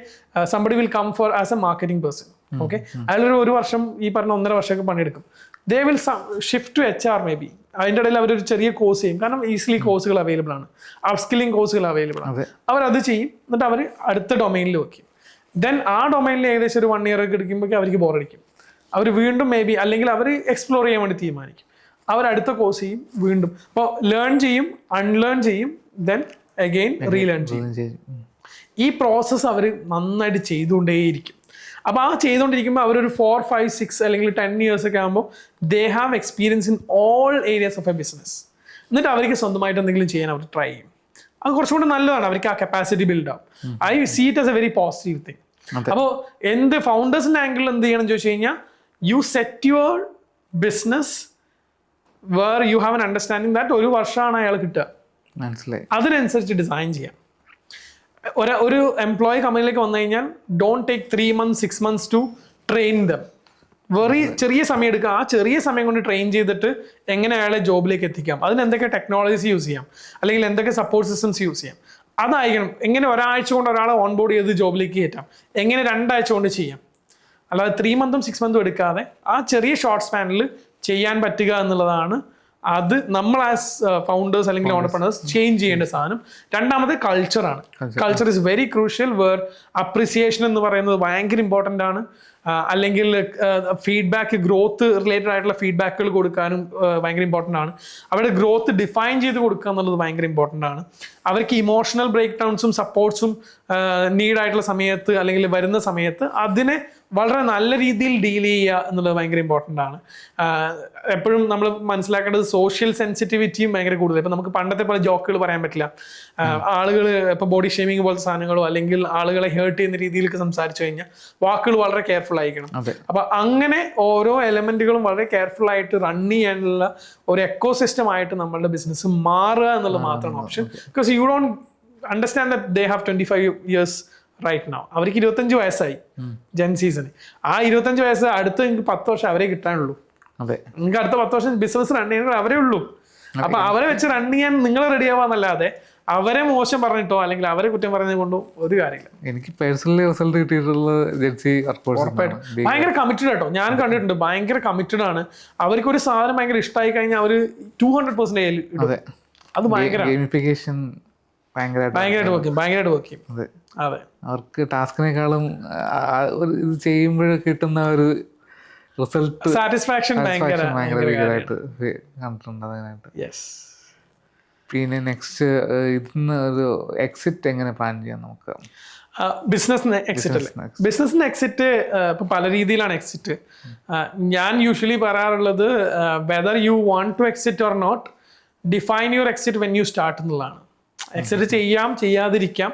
somebody will come for as a marketing person. Okay, അയാളൊരു 1 വർഷം ഈ പറഞ്ഞ 1.5 വർഷമൊക്കെ പണിയെടുക്കും. They will shift to HR maybe. അതിൻ്റെ ഇടയിൽ അവരൊരു ചെറിയ കോഴ്സ് ചെയ്യും, കാരണം ഈസിലി കോഴ്സുകൾ അവൈലബിൾ ആണ്, അപ്സ്കില്ലിംഗ് കോഴ്സുകൾ അവൈലബിൾ ആണ്. അവരത് ചെയ്യും, എന്നിട്ട് അവർ അടുത്ത ഡൊമൈനിൽ വെക്കും. ദെൻ ആ ഡൊമൈനിൽ ഏകദേശം ഒരു 1 year ഒക്കെ എടുക്കുമ്പോഴേക്കും അവർക്ക് ബോറടിക്കും. അവർ വീണ്ടും മേ ബി അല്ലെങ്കിൽ അവർ എക്സ്പ്ലോർ ചെയ്യാൻ വേണ്ടി തീരുമാനിക്കും. അവർ അടുത്ത കോഴ്സ് ചെയ്യും, വീണ്ടും അപ്പോൾ ലേൺ ചെയ്യും, അൺലേൺ ചെയ്യും, ദെൻ അഗെയിൻ റീലേൺ ചെയ്യും. ഈ പ്രോസസ്സ് അവർ നന്നായിട്ട് ചെയ്തുകൊണ്ടേയിരിക്കും. അപ്പോൾ ആ ചെയ്തുകൊണ്ടിരിക്കുമ്പോൾ അവരൊരു 4, 5, 6 അല്ലെങ്കിൽ 10 years ഒക്കെ ആകുമ്പോൾ they have experience in all areas of A business. എന്നിട്ട് അവർക്ക് സ്വന്തമായിട്ട് എന്തെങ്കിലും ചെയ്യാൻ അവർ ട്രൈ ചെയ്യും. അത് കുറച്ചുകൂടി നല്ലതാണ്, അവർക്ക് ആ കപ്പാസിറ്റി ബിൽഡ് ആവും. I see it as a very positive thing. അപ്പോൾ എന്ത് ഫൗണ്ടേഴ്സിൻ്റെ ആംഗിളിൽ എന്ത് ചെയ്യണം ചോദിച്ചു കഴിഞ്ഞാൽ, you set your business where you have an understanding that 1 വർഷമാണ് അയാൾ കിട്ടുക, മനസ്സിലായി, അതിനനുസരിച്ച് ഡിസൈൻ ചെയ്യാം. ഒരു എംപ്ലോയി കമ്പനിയിലേക്ക് വന്നു കഴിഞ്ഞാൽ don't take 3 months 6 months to train them. ചെറിയ സമയം എടുക്കുക. ആ ചെറിയ സമയം കൊണ്ട് ട്രെയിൻ ചെയ്തിട്ട് എങ്ങനെ അയാളെ ജോബിലേക്ക് എത്തിക്കാം, അതിന് എന്തൊക്കെ ടെക്നോളജീസ് യൂസ് ചെയ്യാം, അല്ലെങ്കിൽ എന്തൊക്കെ സപ്പോർട്ട് സിസ്റ്റംസ് യൂസ് ചെയ്യാം, അതായിരിക്കണം. എങ്ങനെ ഒരാഴ്ച കൊണ്ട് ഒരാളെ ഓൺ ബോർഡ് ചെയ്ത് ജോബിലേക്ക് കയറ്റാം, എങ്ങനെ 2 ആഴ്ച കൊണ്ട് ചെയ്യാം. അല്ലാതെ 3 months 6 months എടുക്കാതെ ആ ചെറിയ ഷോർട്ട് സ്പാനിൽ ചെയ്യാൻ പറ്റുക എന്നുള്ളതാണ് അത് നമ്മൾ ആസ് ഫൗണ്ടേഴ്സ് അല്ലെങ്കിൽ ഓണ്ടർപ്രണേഴ്സ് ചേഞ്ച് ചെയ്യേണ്ട സാധനം. രണ്ടാമത് കൾച്ചറാണ്. Culture is very crucial. Where appreciation എന്ന് പറയുന്നത് ഭയങ്കര ഇമ്പോർട്ടൻ്റ് ആണ്. അല്ലെങ്കിൽ ഫീഡ്ബാക്ക് ഗ്രോത്ത് റിലേറ്റഡ് ആയിട്ടുള്ള ഫീഡ്ബാക്കുകൾ കൊടുക്കാനും ഭയങ്കര ഇമ്പോർട്ടൻ്റ് ആണ്. അവരുടെ ഗ്രോത്ത് ഡിഫൈൻ ചെയ്ത് കൊടുക്കുക എന്നുള്ളത് ഭയങ്കര ഇമ്പോർട്ടൻ്റ് ആണ്. അവർക്ക് ഇമോഷണൽ ബ്രേക്ക് ഡൗൺസും സപ്പോർട്ട്സും നീഡായിട്ടുള്ള സമയത്ത് അല്ലെങ്കിൽ വരുന്ന സമയത്ത് അതിനെ വളരെ നല്ല രീതിയിൽ ഡീൽ ചെയ്യുക എന്നുള്ളത് ഭയങ്കര ഇമ്പോർട്ടൻ്റ് ആണ്. എപ്പോഴും നമ്മൾ മനസ്സിലാക്കേണ്ടത് സോഷ്യൽ സെൻസിറ്റിവിറ്റിയും ഭയങ്കര കൂടുതൽ. ഇപ്പം നമുക്ക് പണ്ടത്തെ പോലെ ജോക്കുകൾ പറയാൻ പറ്റില്ല. ആളുകൾ ഇപ്പോൾ ബോഡി ഷേമിങ് പോലത്തെ സാധനങ്ങളോ അല്ലെങ്കിൽ ആളുകളെ ഹേർട്ട് ചെയ്യുന്ന രീതിയിലേക്ക് സംസാരിച്ചു കഴിഞ്ഞാൽ വാക്കുകൾ വളരെ കെയർഫുൾ ആയിരിക്കണം. അപ്പൊ അങ്ങനെ ഓരോ എലമെന്റുകളും വളരെ കെയർഫുൾ ആയിട്ട് റൺ ചെയ്യാനുള്ള ഒരു എക്കോ സിസ്റ്റം ആയിട്ട് നമ്മളുടെ ബിസിനസ് മാറുക എന്നുള്ളത് മാത്രമാണ് option. Because you don't understand that they have 25 years right now. അവർക്ക് 25 വയസ്സായി ജെൻ സീസണ്. ആ 25 വയസ്സ് അടുത്ത് നിങ്ങൾക്ക് 10 വർഷം അവരെ കിട്ടാനുള്ളൂ. നിങ്ങൾക്ക് അടുത്ത 10 വർഷം ബിസിനസ് റൺ ചെയ്യുന്നത് അവരേ ഉള്ളൂ. അപ്പൊ അവരെ വെച്ച് റൺ ചെയ്യാൻ നിങ്ങൾ റെഡി ആവാന്നല്ലാതെ അവരെ മോശം പറഞ്ഞിട്ടോ അല്ലെങ്കിൽ അവരെ കുറ്റം പറഞ്ഞത് കൊണ്ടോ ഒരു കാര്യമില്ല. എനിക്ക് പേഴ്സണലി റിസൾട്ട് കിട്ടിയിട്ടുള്ള ജെൻസി ഭയങ്കര കമ്മിറ്റഡ് ആട്ടോ. ഞാൻ കണ്ടിട്ടുണ്ട്, ഭയങ്കര കമ്മിറ്റഡ് ആണ്. അവർക്ക് ഒരു സാധനം ഭയങ്കര ഇഷ്ടമായി കഴിഞ്ഞാൽ അവർ 200% ഇടും. അത് ഗെയിമിഫിക്കേഷൻ ഭയങ്കരമായിട്ട് വർക്ക് ചെയ്യും. അതെ, അവർക്ക് ടാസ്കിനേക്കാളും ഇത് ചെയ്യുമ്പോൾ കിട്ടുന്ന ഒരു റിസൾട്ട് സാറ്റിസ്ഫാക്ഷൻ ഭയങ്കരമായിട്ട് കണ്ടിട്ടുണ്ട് അതിനായിട്ട്. പിന്നെ നെക്സ്റ്റ് ഇതിന്ന് ഒരു എക്സിറ്റ് എങ്ങനെ പ്ലാൻ ചെയ്യാം നമുക്ക്? ബിസിനസ്സിന് എക്സിറ്റ് ഇപ്പൊ പല രീതിയിലാണ് എക്സിറ്റ്. ഞാൻ യൂഷ്വലി പറയാറുള്ളത് whether you want to exit or not, define your exit when you start എന്നുള്ളതാണ്. എക്സിറ്റ് ചെയ്യാം, ചെയ്യാതിരിക്കാം,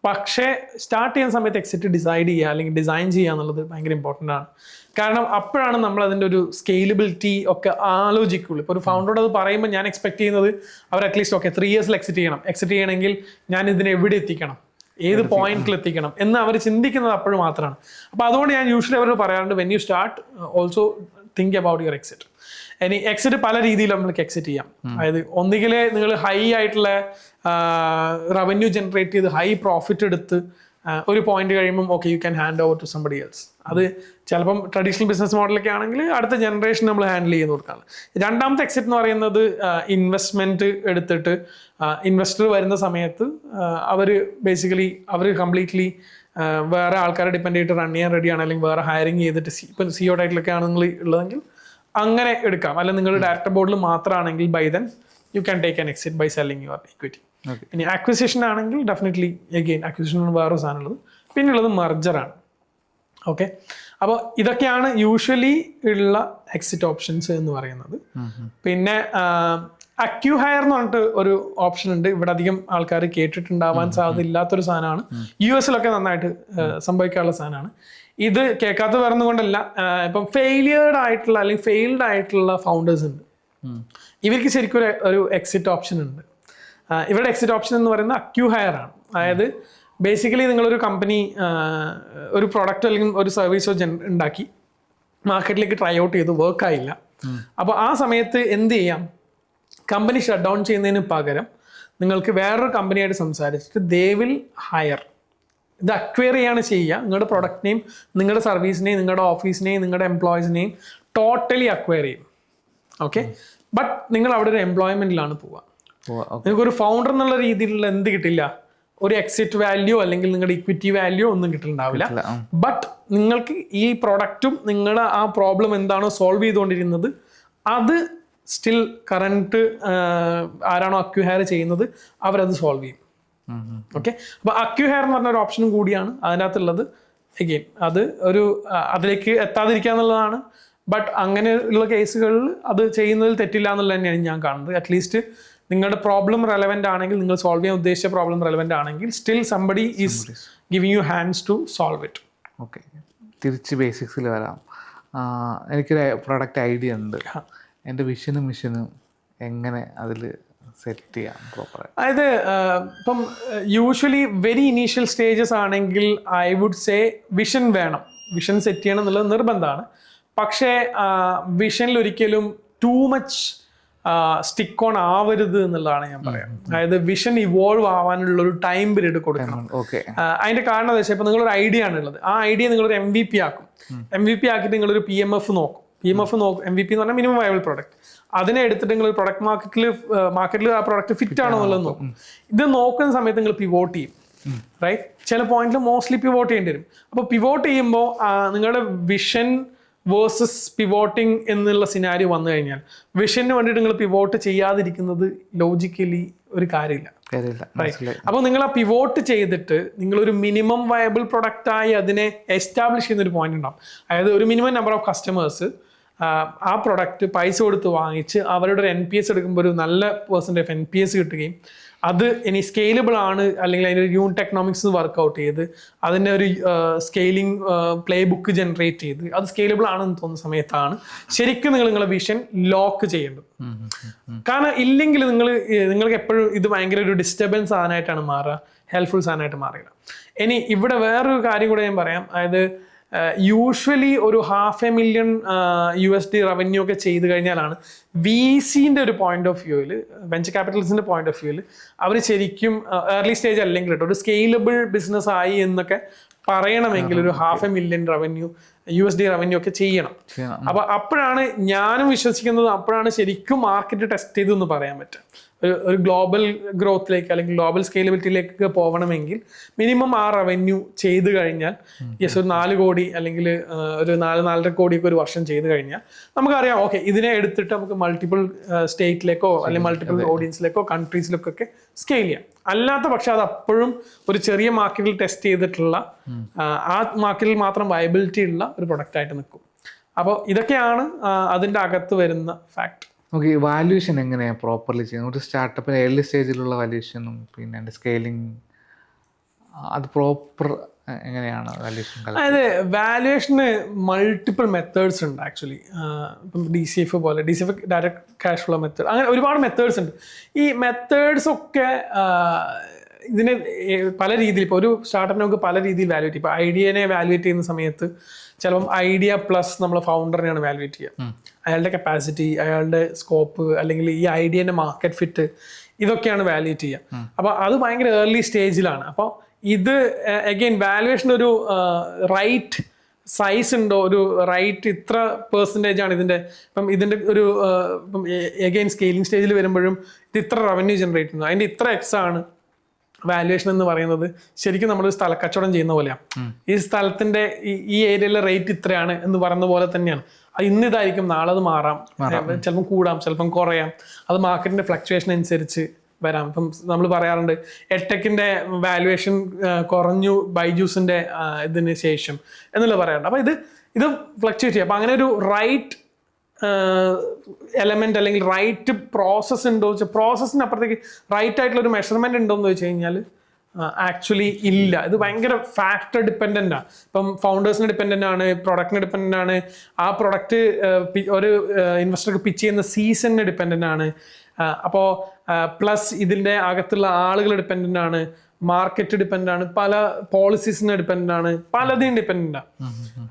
പക്ഷേ സ്റ്റാർട്ട് ചെയ്യുന്ന സമയത്ത് എക്സിറ്റ് ഡിസൈഡ് ചെയ്യുക അല്ലെങ്കിൽ ഡിസൈൻ ചെയ്യുക എന്നുള്ളത് ഭയങ്കര ഇമ്പോർട്ടൻ്റ് ആണ്. കാരണം അപ്പോഴാണ് നമ്മൾ അതിൻ്റെ ഒരു സ്കെയിലബിലിറ്റി ഒക്കെ ആലോചിക്കുള്ളൂ. ഇപ്പോൾ ഒരു ഫൗണ്ടറോട് അത് പറയുമ്പോൾ ഞാൻ എക്സ്പെക്ട് ചെയ്യുന്നത് അവർ അറ്റ്ലീസ്റ്റ് 3 years എക്സിറ്റ് ചെയ്യണമെങ്കിൽ ഞാൻ ഇതിനെ എവിടെ എത്തിക്കണം, ഏത് പോയിന്റിൽ എത്തിക്കണം എന്ന് അവർ ചിന്തിക്കുന്നത് അപ്പോഴും മാത്രമാണ്. അപ്പോൾ അതുകൊണ്ട് ഞാൻ യൂഷ്വലി അവരോട് പറയാറുണ്ട്, when you start also think about your exit. ഇനി എക്സിറ്റ് പല രീതിയിൽ നമുക്ക് എക്സിറ്റ് ചെയ്യാം. അതായത് ഒന്നുകിൽ നിങ്ങൾ ഹൈ ആയിട്ടുള്ള റവന്യൂ ജനറേറ്റ് ചെയ്ത് ഹൈ പ്രോഫിറ്റ് എടുത്ത് ഒരു പോയിന്റ് കഴിയുമ്പം okay you can hand over to somebody else. അത് ചിലപ്പം ട്രഡീഷണൽ ബിസിനസ് മോഡലൊക്കെ ആണെങ്കിൽ അടുത്ത ജനറേഷൻ നമ്മൾ ഹാൻഡിൽ ചെയ്ത് കൊടുക്കാറ്. രണ്ടാമത്തെ എക്സിറ്റ് എന്ന് പറയുന്നത് ഇൻവെസ്റ്റ്മെന്റ് എടുത്തിട്ട് ഇൻവെസ്റ്റർ വരുന്ന സമയത്ത് അവർ ബേസിക്കലി കംപ്ലീറ്റ്ലി വേറെ ആൾക്കാരെ ഡിപ്പെൻഡ് ചെയ്തിട്ട് റൺ ചെയ്യാൻ റെഡിയാണ്, അല്ലെങ്കിൽ വേറെ ഹയറിങ് ചെയ്തിട്ട് ഇപ്പം CEO ടൈറ്റിലൊക്കെ ആണ് നിങ്ങൾ ഉള്ളതെങ്കിൽ അങ്ങനെ എടുക്കാം. അല്ലെങ്കിൽ നിങ്ങൾ ഡയറക്ടർ ബോർഡിൽ മാത്രമാണെങ്കിൽ by then you can take an exit by selling your equity. ഇനി അക്വിസിഷൻ ആണെങ്കിൽ ഡെഫിനറ്റ്ലി അഗെയിൻ അക്വിസിഷൻ വേറെ സാധനമുള്ളത്. പിന്നുള്ളത് മെർജറാണ്. ഓക്കെ, അപ്പോൾ ഇതൊക്കെയാണ് യൂഷ്വലി ഉള്ള എക്സിറ്റ് ഓപ്ഷൻസ് എന്ന് പറയുന്നത്. പിന്നെ അക്യുഹയർ എന്ന് പറഞ്ഞിട്ട് ഒരു ഓപ്ഷൻ ഉണ്ട്. ഇവിടെ അധികം ആൾക്കാർ കേട്ടിട്ടുണ്ടാവാൻ സാധ്യത ഇല്ലാത്തൊരു സാധനമാണ്. US നന്നായിട്ട് സംഭവിക്കാനുള്ള സാധനമാണ്. ഇത് കേൾക്കാത്ത വരുന്നതുകൊണ്ടല്ല, ഇപ്പം ഫെയിലിയേർഡ് ആയിട്ടുള്ള അല്ലെങ്കിൽ ഫെയിൽഡ് ആയിട്ടുള്ള ഫൗണ്ടേഴ്സ് ഉണ്ട്. ഇവർക്ക് ശരിക്കും ഒരു എക്സിറ്റ് ഓപ്ഷൻ ഉണ്ട്. ഇവരുടെ എക്സിറ്റ് ഓപ്ഷൻ എന്ന് പറയുന്നത് അക്യുഹയർ ആണ്. അതായത് ബേസിക്കലി നിങ്ങളൊരു കമ്പനി ഒരു പ്രൊഡക്റ്റ് അല്ലെങ്കിൽ ഒരു സർവീസോ ഉണ്ടാക്കി മാർക്കറ്റിലേക്ക് ട്രൈ ഔട്ട് ചെയ്തു, വർക്ക് ആയില്ല. അപ്പോൾ ആ സമയത്ത് എന്ത് ചെയ്യാം, കമ്പനി ഷട്ട് ഡൗൺ ചെയ്യുന്നതിന് പകരം നിങ്ങൾക്ക് വേറൊരു കമ്പനിയായിട്ട് സംസാരിച്ചിട്ട് ദേ വിൽ ഹയർ, ഇത് അക്വയർ ചെയ്യാണ് ചെയ്യുക. നിങ്ങളുടെ പ്രൊഡക്റ്റിനെയും നിങ്ങളുടെ സർവീസിനെയും നിങ്ങളുടെ ഓഫീസിനെയും നിങ്ങളുടെ എംപ്ലോയീസിനെയും ടോട്ടലി അക്വയർ ചെയ്യും. ഓക്കെ, ബട്ട് നിങ്ങൾ അവിടെ ഒരു എംപ്ലോയ്മെന്റിലാണ് പോവുക. നിങ്ങൾക്ക് ഒരു ഫൗണ്ടർ എന്നുള്ള രീതിയിലുള്ള എന്ത് കിട്ടില്ല, ഒരു എക്സിറ്റ് വാല്യൂ അല്ലെങ്കിൽ നിങ്ങളുടെ ഇക്വിറ്റി വാല്യൂ ഒന്നും കിട്ടുന്നുണ്ടാവില്ല. ബട്ട് നിങ്ങൾക്ക് ഈ പ്രൊഡക്റ്റും നിങ്ങളുടെ ആ പ്രോബ്ലം എന്താണോ സോൾവ് ചെയ്തുകൊണ്ടിരുന്നത് അത് സ്റ്റിൽ കറണ്ട് ആരാണോ അക്യുഹയർ ചെയ്യുന്നത് അവരത് സോൾവ് ചെയ്യും. ഓക്കെ, അപ്പൊ അക്യുഹയർ എന്ന് പറഞ്ഞ ഒരു ഓപ്ഷനും കൂടിയാണ് അതിനകത്തുള്ളത്. അഗെയിൻ അത് ഒരു അതിലേക്ക് എത്താതിരിക്കുക എന്നുള്ളതാണ്. ബട്ട് അങ്ങനെയുള്ള കേസുകളിൽ അത് ചെയ്യുന്നതിൽ തെറ്റില്ല എന്നുള്ളത് തന്നെയാണ് ഞാൻ കാണുന്നത്. അറ്റ്ലീസ്റ്റ് നിങ്ങളുടെ പ്രോബ്ലം റെലവെന്റ് ആണെങ്കിൽ, നിങ്ങൾ സോൾവ് ചെയ്യാൻ ഉദ്ദേശിച്ച പ്രോബ്ലം റെലവെന്റ് ആണെങ്കിൽ still somebody is giving you hands to solve it. Okay, തിരിച്ച് ബേസിക്സിൽ വരാം. എനിക്കൊരു പ്രൊഡക്റ്റ് ഐഡിയ ഉണ്ട്. എൻ്റെ വിഷനും മിഷനും എങ്ങനെ അതിൽ സെറ്റ് ചെയ്യാം പ്രോപ്പർ? അതായത് ഇപ്പം യൂഷ്വലി വെരി ഇനീഷ്യൽ സ്റ്റേജസ് ആണെങ്കിൽ ഐ വുഡ് സേ വിഷൻ വേണം, വിഷൻ സെറ്റ് ചെയ്യണം എന്നുള്ളത് നിർബന്ധമാണ്. പക്ഷേ വിഷനിൽ ഒരിക്കലും ടൂ മച്ച് സ്റ്റിക്ക് ഓൺ ആവരുത് എന്നുള്ളതാണ് ഞാൻ പറയാം. അതായത് വിഷൻ ഇവോൾവ് ആവാനുള്ള ഒരു ടൈം പീരീഡ് കൊടുക്കണം. അതിന്റെ കാരണം എന്താ വെച്ചാൽ ഇപ്പൊ നിങ്ങളൊരു ഐഡിയ ആണുള്ളത്, ആ ഐഡിയ നിങ്ങളൊരു MVP ആക്കും. MVP ആക്കിയിട്ട് നിങ്ങളൊരു PMF നോക്കും. MVP എന്ന് പറഞ്ഞാൽ മിനിമം വയബിൾ പ്രോഡക്റ്റ്. അതിനെ എടുത്തിട്ട് നിങ്ങൾ പ്രൊഡക്റ്റ് മാർക്കറ്റിൽ ആ പ്രോഡക്റ്റ് ഫിറ്റ് ആണോ എന്നുള്ളത് നോക്കും. ഇത് നോക്കുന്ന സമയത്ത് നിങ്ങൾ പിവോട്ട് ചെയ്യും. റൈറ്റ്? ചില പോയിന്റിൽ മോസ്റ്റ്ലി പിവോട്ട് ചെയ്യേണ്ടി വരും. അപ്പോൾ പിവോട്ട് ചെയ്യുമ്പോൾ നിങ്ങളുടെ വിഷൻ വേഴ്സസ് പിവോട്ടിങ് എന്നുള്ള സിനാരിയോ വന്നു കഴിഞ്ഞാൽ വിഷന് വേണ്ടിയിട്ട് നിങ്ങൾ പിവോട്ട് ചെയ്യാതിരിക്കുന്നത് ലോജിക്കലി ഒരു കാര്യമില്ല. അപ്പോൾ നിങ്ങൾ ആ പിവോട്ട് ചെയ്തിട്ട് നിങ്ങളൊരു മിനിമം വയബിൾ പ്രൊഡക്റ്റായി അതിനെ എസ്റ്റാബ്ലിഷ് ചെയ്യുന്ന ഒരു പോയിന്റ് ഉണ്ടാവും. അതായത് ഒരു മിനിമം നമ്പർ ഓഫ് കസ്റ്റമേഴ്സ് ആ പ്രൊഡക്റ്റ് പൈസ കൊടുത്ത് വാങ്ങിച്ച് അവരുടെ ഒരു NPS എടുക്കുമ്പോൾ ഒരു നല്ല പെർസെൻറ്റേജ് ഓഫ് NPS കിട്ടുകയും അത് ഇനി സ്കെയിലബിൾ ആണ്, അല്ലെങ്കിൽ അതിൻ്റെ ഒരു യൂണിറ്റ് എക്കണോമിക്സ് വർക്ക്ഔട്ട് ചെയ്ത് അതിൻ്റെ ഒരു സ്കെയിലിംഗ് പ്ലേ ബുക്ക് ജനറേറ്റ് ചെയ്ത് അത് സ്കെയിലബിൾ ആണെന്ന് തോന്നുന്ന സമയത്താണ് ശരിക്കും നിങ്ങളുടെ വിഷൻ ലോക്ക് ചെയ്യേണ്ടത്. കാരണം ഇല്ലെങ്കിൽ നിങ്ങൾക്ക് എപ്പോഴും ഇത് ഭയങ്കര ഒരു ഡിസ്റ്റർബൻസ് സാധനമായിട്ടാണ് മാറുക, ഹെൽപ്ഫുൾ സാധനമായിട്ട് മാറുക. ഇനി ഇവിടെ വേറൊരു കാര്യം കൂടെ ഞാൻ പറയാം. അതായത് യൂഷ്വലി ഒരു $500,000 റവന്യൂ ഒക്കെ ചെയ്ത് കഴിഞ്ഞാലാണ് VCൻ്റെ ഒരു പോയിന്റ് ഓഫ് വ്യൂവിൽ, വെഞ്ചർ ക്യാപിറ്റലിസ്റ്റിൻ്റെ പോയിന്റ് ഓഫ് വ്യൂവിൽ അവർ ശരിക്കും ഏർലി സ്റ്റേജ് അല്ലെങ്കിൽ കേട്ടോ ഒരു സ്കെയിലബിൾ ബിസിനസ് ആയി എന്നൊക്കെ പറയണമെങ്കിൽ ഒരു $500,000 റവന്യൂ ഒക്കെ ചെയ്യണം. അപ്പൊ അപ്പോഴാണ് ഞാനും വിശ്വസിക്കുന്നത്, അപ്പോഴാണ് ശരിക്കും മാർക്കറ്റ് ടെസ്റ്റ് ചെയ്തെന്ന് പറയാൻ പറ്റുക. ഒരു ഗ്ലോബൽ ഗ്രോത്തിലേക്ക് അല്ലെങ്കിൽ ഗ്ലോബൽ സ്കെയിലബിലിറ്റിയിലേക്ക് പോകണമെങ്കിൽ മിനിമം ആ റവന്യൂ ചെയ്ത് കഴിഞ്ഞാൽ, യെസ് ഒരു 4 കോടി അല്ലെങ്കിൽ ഒരു 4-4.5 കോടിയൊക്കെ ഒരു വർഷം ചെയ്ത് കഴിഞ്ഞാൽ നമുക്കറിയാം ഓക്കെ ഇതിനെ എടുത്തിട്ട് നമുക്ക് മൾട്ടിപ്പിൾ സ്റ്റേറ്റിലേക്കോ അല്ലെങ്കിൽ മൾട്ടിപ്പിൾ ഓഡിയൻസിലേക്കോ കൺട്രീസിലേക്കൊക്കെ സ്കെയിൽ ചെയ്യാം. അല്ലാത്ത പക്ഷെ അത് അപ്പോഴും ഒരു ചെറിയ മാർക്കറ്റിൽ ടെസ്റ്റ് ചെയ്തിട്ടുള്ള ആ മാർക്കറ്റിൽ മാത്രം വയബിലിറ്റി ഉള്ള ഒരു പ്രൊഡക്റ്റ് ആയിട്ട് നിൽക്കും. അപ്പോൾ ഇതൊക്കെയാണ് അതിൻ്റെ അകത്ത് വരുന്ന ഫാക്ട്. ഓക്കെ, വാല്യൂഷൻ എങ്ങനെയാണ് പ്രോപ്പർലി ചെയ്യുന്നത്? ഒരു സ്റ്റാർട്ടപ്പിന് ഏർലി സ്റ്റേജിലുള്ള വാല്യൂഷനും പിന്നെ അതിൻ്റെ സ്കെയിലിംഗ് അത് പ്രോപ്പർ എങ്ങനെയാണ് വാല്യൂഷൻ? അതായത് വാല്യൂഷന് മൾട്ടിപ്പിൾ മെത്തേഡ്സ് ഉണ്ട് ആക്ച്വലി. ഇപ്പം DCF പോലെ DCF direct cash flow method, അങ്ങനെ ഒരുപാട് മെത്തേഡ്സ് ഉണ്ട്. ഈ മെത്തേഡ്സ് ഒക്കെ ഇതിനെ പല രീതിയിൽ, ഇപ്പോൾ ഒരു സ്റ്റാർട്ടപ്പിനെ നമുക്ക് പല രീതിയിൽ വാല്യൂറ്റ് ചെയ്യും. ഇപ്പോൾ ഐഡിയനെ വാല്യൂറ്റ് ചെയ്യുന്ന സമയത്ത് ചിലപ്പം ഐഡിയ പ്ലസ് നമ്മൾ ഫൗണ്ടറിനെയാണ് വാല്യൂറ്റ് ചെയ്യുക. അയാളുടെ കപ്പാസിറ്റി, അയാളുടെ സ്കോപ്പ്, അല്ലെങ്കിൽ ഈ ഐഡിയൻ്റെ മാർക്കറ്റ് ഫിറ്റ്, ഇതൊക്കെയാണ് വാല്യൂറ്റ് ചെയ്യുക. അപ്പോൾ അത് ഭയങ്കര ഏർലി സ്റ്റേജിലാണ്. അപ്പോൾ ഇത് അഗെയിൻ വാല്യുവേഷൻ ഒരു റൈറ്റ് സൈസ് ഉണ്ടോ, ഒരു റൈറ്റ് ഇത്ര പെർസെൻറ്റേജ് ആണ് ഇതിൻ്റെ, ഇപ്പം ഇതിൻ്റെ ഒരു ഇപ്പം അഗെയിൻ സ്കെയിലിംഗ് സ്റ്റേജിൽ വരുമ്പോഴും ഇത് ഇത്ര റവന്യൂ ജനറേറ്റ് ചെയ്യുന്നു, അതിൻ്റെ ഇത്ര X ആണ് വാല്യുവേഷൻ എന്ന് പറയുന്നത്. ശരിക്കും നമ്മളൊരു സ്ഥലക്കച്ചവടം ചെയ്യുന്ന പോലെയാണ്. ഈ സ്ഥലത്തിന്റെ ഈ ഏരിയയിലെ റേറ്റ് ഇത്രയാണ് എന്ന് പറയുന്ന പോലെ തന്നെയാണ്. ഇന്ന് ഇതായിരിക്കും, നാളെ അത് മാറാം, ചിലപ്പം കൂടാം, ചിലപ്പം കുറയാം. അത് മാർക്കറ്റിന്റെ ഫ്ലക്ച്വേഷൻ അനുസരിച്ച് വരാം. ഇപ്പം നമ്മൾ പറയാറുണ്ട് എട്ടെക്കിന്റെ വാല്യുവേഷൻ കുറഞ്ഞു ബൈജൂസിന്റെ ഇതിന് ശേഷം എന്നുള്ള പറയാറുണ്ട്. അപ്പൊ ഇത് ഫ്ലക്ച്വേറ്റ് ചെയ്യും. അപ്പൊ അങ്ങനെ ഒരു റൈറ്റ് എലമെന്റ് അല്ലെങ്കിൽ റൈറ്റ് പ്രോസസ് ഉണ്ടോ എന്ന് വെച്ചാൽ, പ്രോസസ്സിന് അപ്പുറത്തേക്ക് റൈറ്റ് ആയിട്ടുള്ള ഒരു മെഷർമെന്റ് ഉണ്ടോ എന്ന് വെച്ച് കഴിഞ്ഞാൽ ആക്ച്വലി ഇല്ല. ഇത് ഭയങ്കര ഫാക്ടർ ഡിപ്പെൻഡൻ്റ് ആണ്. ഇപ്പം ഫൗണ്ടേഴ്സിന് ഡിപ്പെൻഡൻ്റ് ആണ്, പ്രൊഡക്റ്റിന് ഡിപ്പെൻഡൻ്റ് ആണ്, ആ പ്രൊഡക്റ്റ് ഒരു ഇൻവെസ്റ്റർക്ക് പിച്ച് ചെയ്യുന്ന സീസണിന് ഡിപ്പെൻഡൻ്റ് ആണ്. അപ്പോൾ പ്ലസ് ഇതിൻ്റെ അകത്തുള്ള ആളുകൾ ഡിപ്പെൻഡൻ്റ് ആണ്, മാർക്കറ്റ് ഡിപ്പെൻഡൻ്റ് ആണ്, പല പോളിസീസിന് ഡിപ്പെൻഡൻ്റ് ആണ്, പലതിനും ഡിപ്പെൻഡൻ്റ് ആണ്.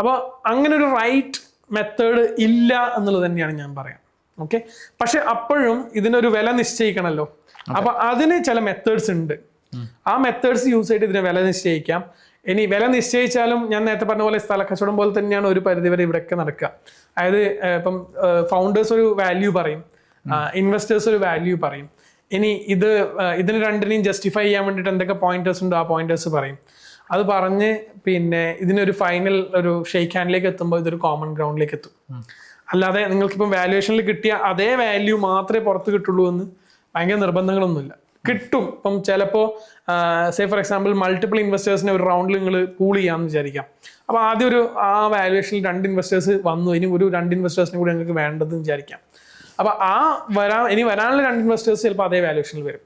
അപ്പോൾ അങ്ങനെ ഒരു റൈറ്റ് മെത്തേഡ് ഇല്ല എന്നുള്ളത് തന്നെയാണ് ഞാൻ പറയാം. ഓക്കെ, പക്ഷെ അപ്പോഴും ഇതിനൊരു വില നിശ്ചയിക്കണമല്ലോ. അപ്പൊ അതിന് ചില മെത്തേഡ്സ് ഉണ്ട്. ആ മെത്തേഡ്സ് യൂസ് ചെയ്തിട്ട് ഇതിനെ വില നിശ്ചയിക്കാം. ഇനി വില നിശ്ചയിച്ചാലും ഞാൻ നേരത്തെ പറഞ്ഞ പോലെ സ്ഥലക്കച്ചവടം പോലെ തന്നെയാണ് ഒരു പരിധിവരെ ഇവിടെയൊക്കെ നടക്കുക. അതായത് ഇപ്പം ഫൗണ്ടേഴ്സ് ഒരു വാല്യൂ പറയും, ഇൻവെസ്റ്റേഴ്സ് ഒരു വാല്യൂ പറയും. ഇനി ഇതിന് രണ്ടിനെയും ജസ്റ്റിഫൈ ചെയ്യാൻ വേണ്ടിയിട്ട് എന്തൊക്കെ പോയിന്റേഴ്സ് ഉണ്ടോ ആ പോയിന്റേഴ്സ് പറയും. അത് പറഞ്ഞ് പിന്നെ ഇതിനൊരു ഫൈനൽ ഒരു ഷെയ്ക്ക് ഹാൻഡിലേക്ക് എത്തുമ്പോൾ ഇതൊരു കോമൺ ഗ്രൗണ്ടിലേക്ക് എത്തും. അല്ലാതെ നിങ്ങൾക്കിപ്പം വാല്യുവേഷനിൽ കിട്ടിയ അതേ വാല്യൂ മാത്രമേ പുറത്ത് കിട്ടുള്ളൂ എന്ന് ഭയങ്കര നിർബന്ധങ്ങളൊന്നുമില്ല. കിട്ടും. ഇപ്പം ചിലപ്പോൾ സേ ഫോർ എക്സാമ്പിൾ മൾട്ടിപ്പിൾ ഇൻവെസ്റ്റേഴ്സിനെ ഒരു റൗണ്ടിൽ നിങ്ങൾ പൂൾ ചെയ്യാമെന്ന് വിചാരിക്കാം. അപ്പോൾ ആദ്യം ആ വാല്യുവേഷനിൽ 2 ഇൻവെസ്റ്റേഴ്സ് വന്നു, ഇനി ഒരു 2 ഇൻവെസ്റ്റേഴ്സിനെ കൂടി നിങ്ങൾക്ക് വേണ്ടതെന്ന് വിചാരിക്കാം. അപ്പോൾ ഇനി വരാനുള്ള 2 ഇൻവെസ്റ്റേഴ്സ് ചിലപ്പോൾ അതേ വാല്യുവേഷനിൽ വരും.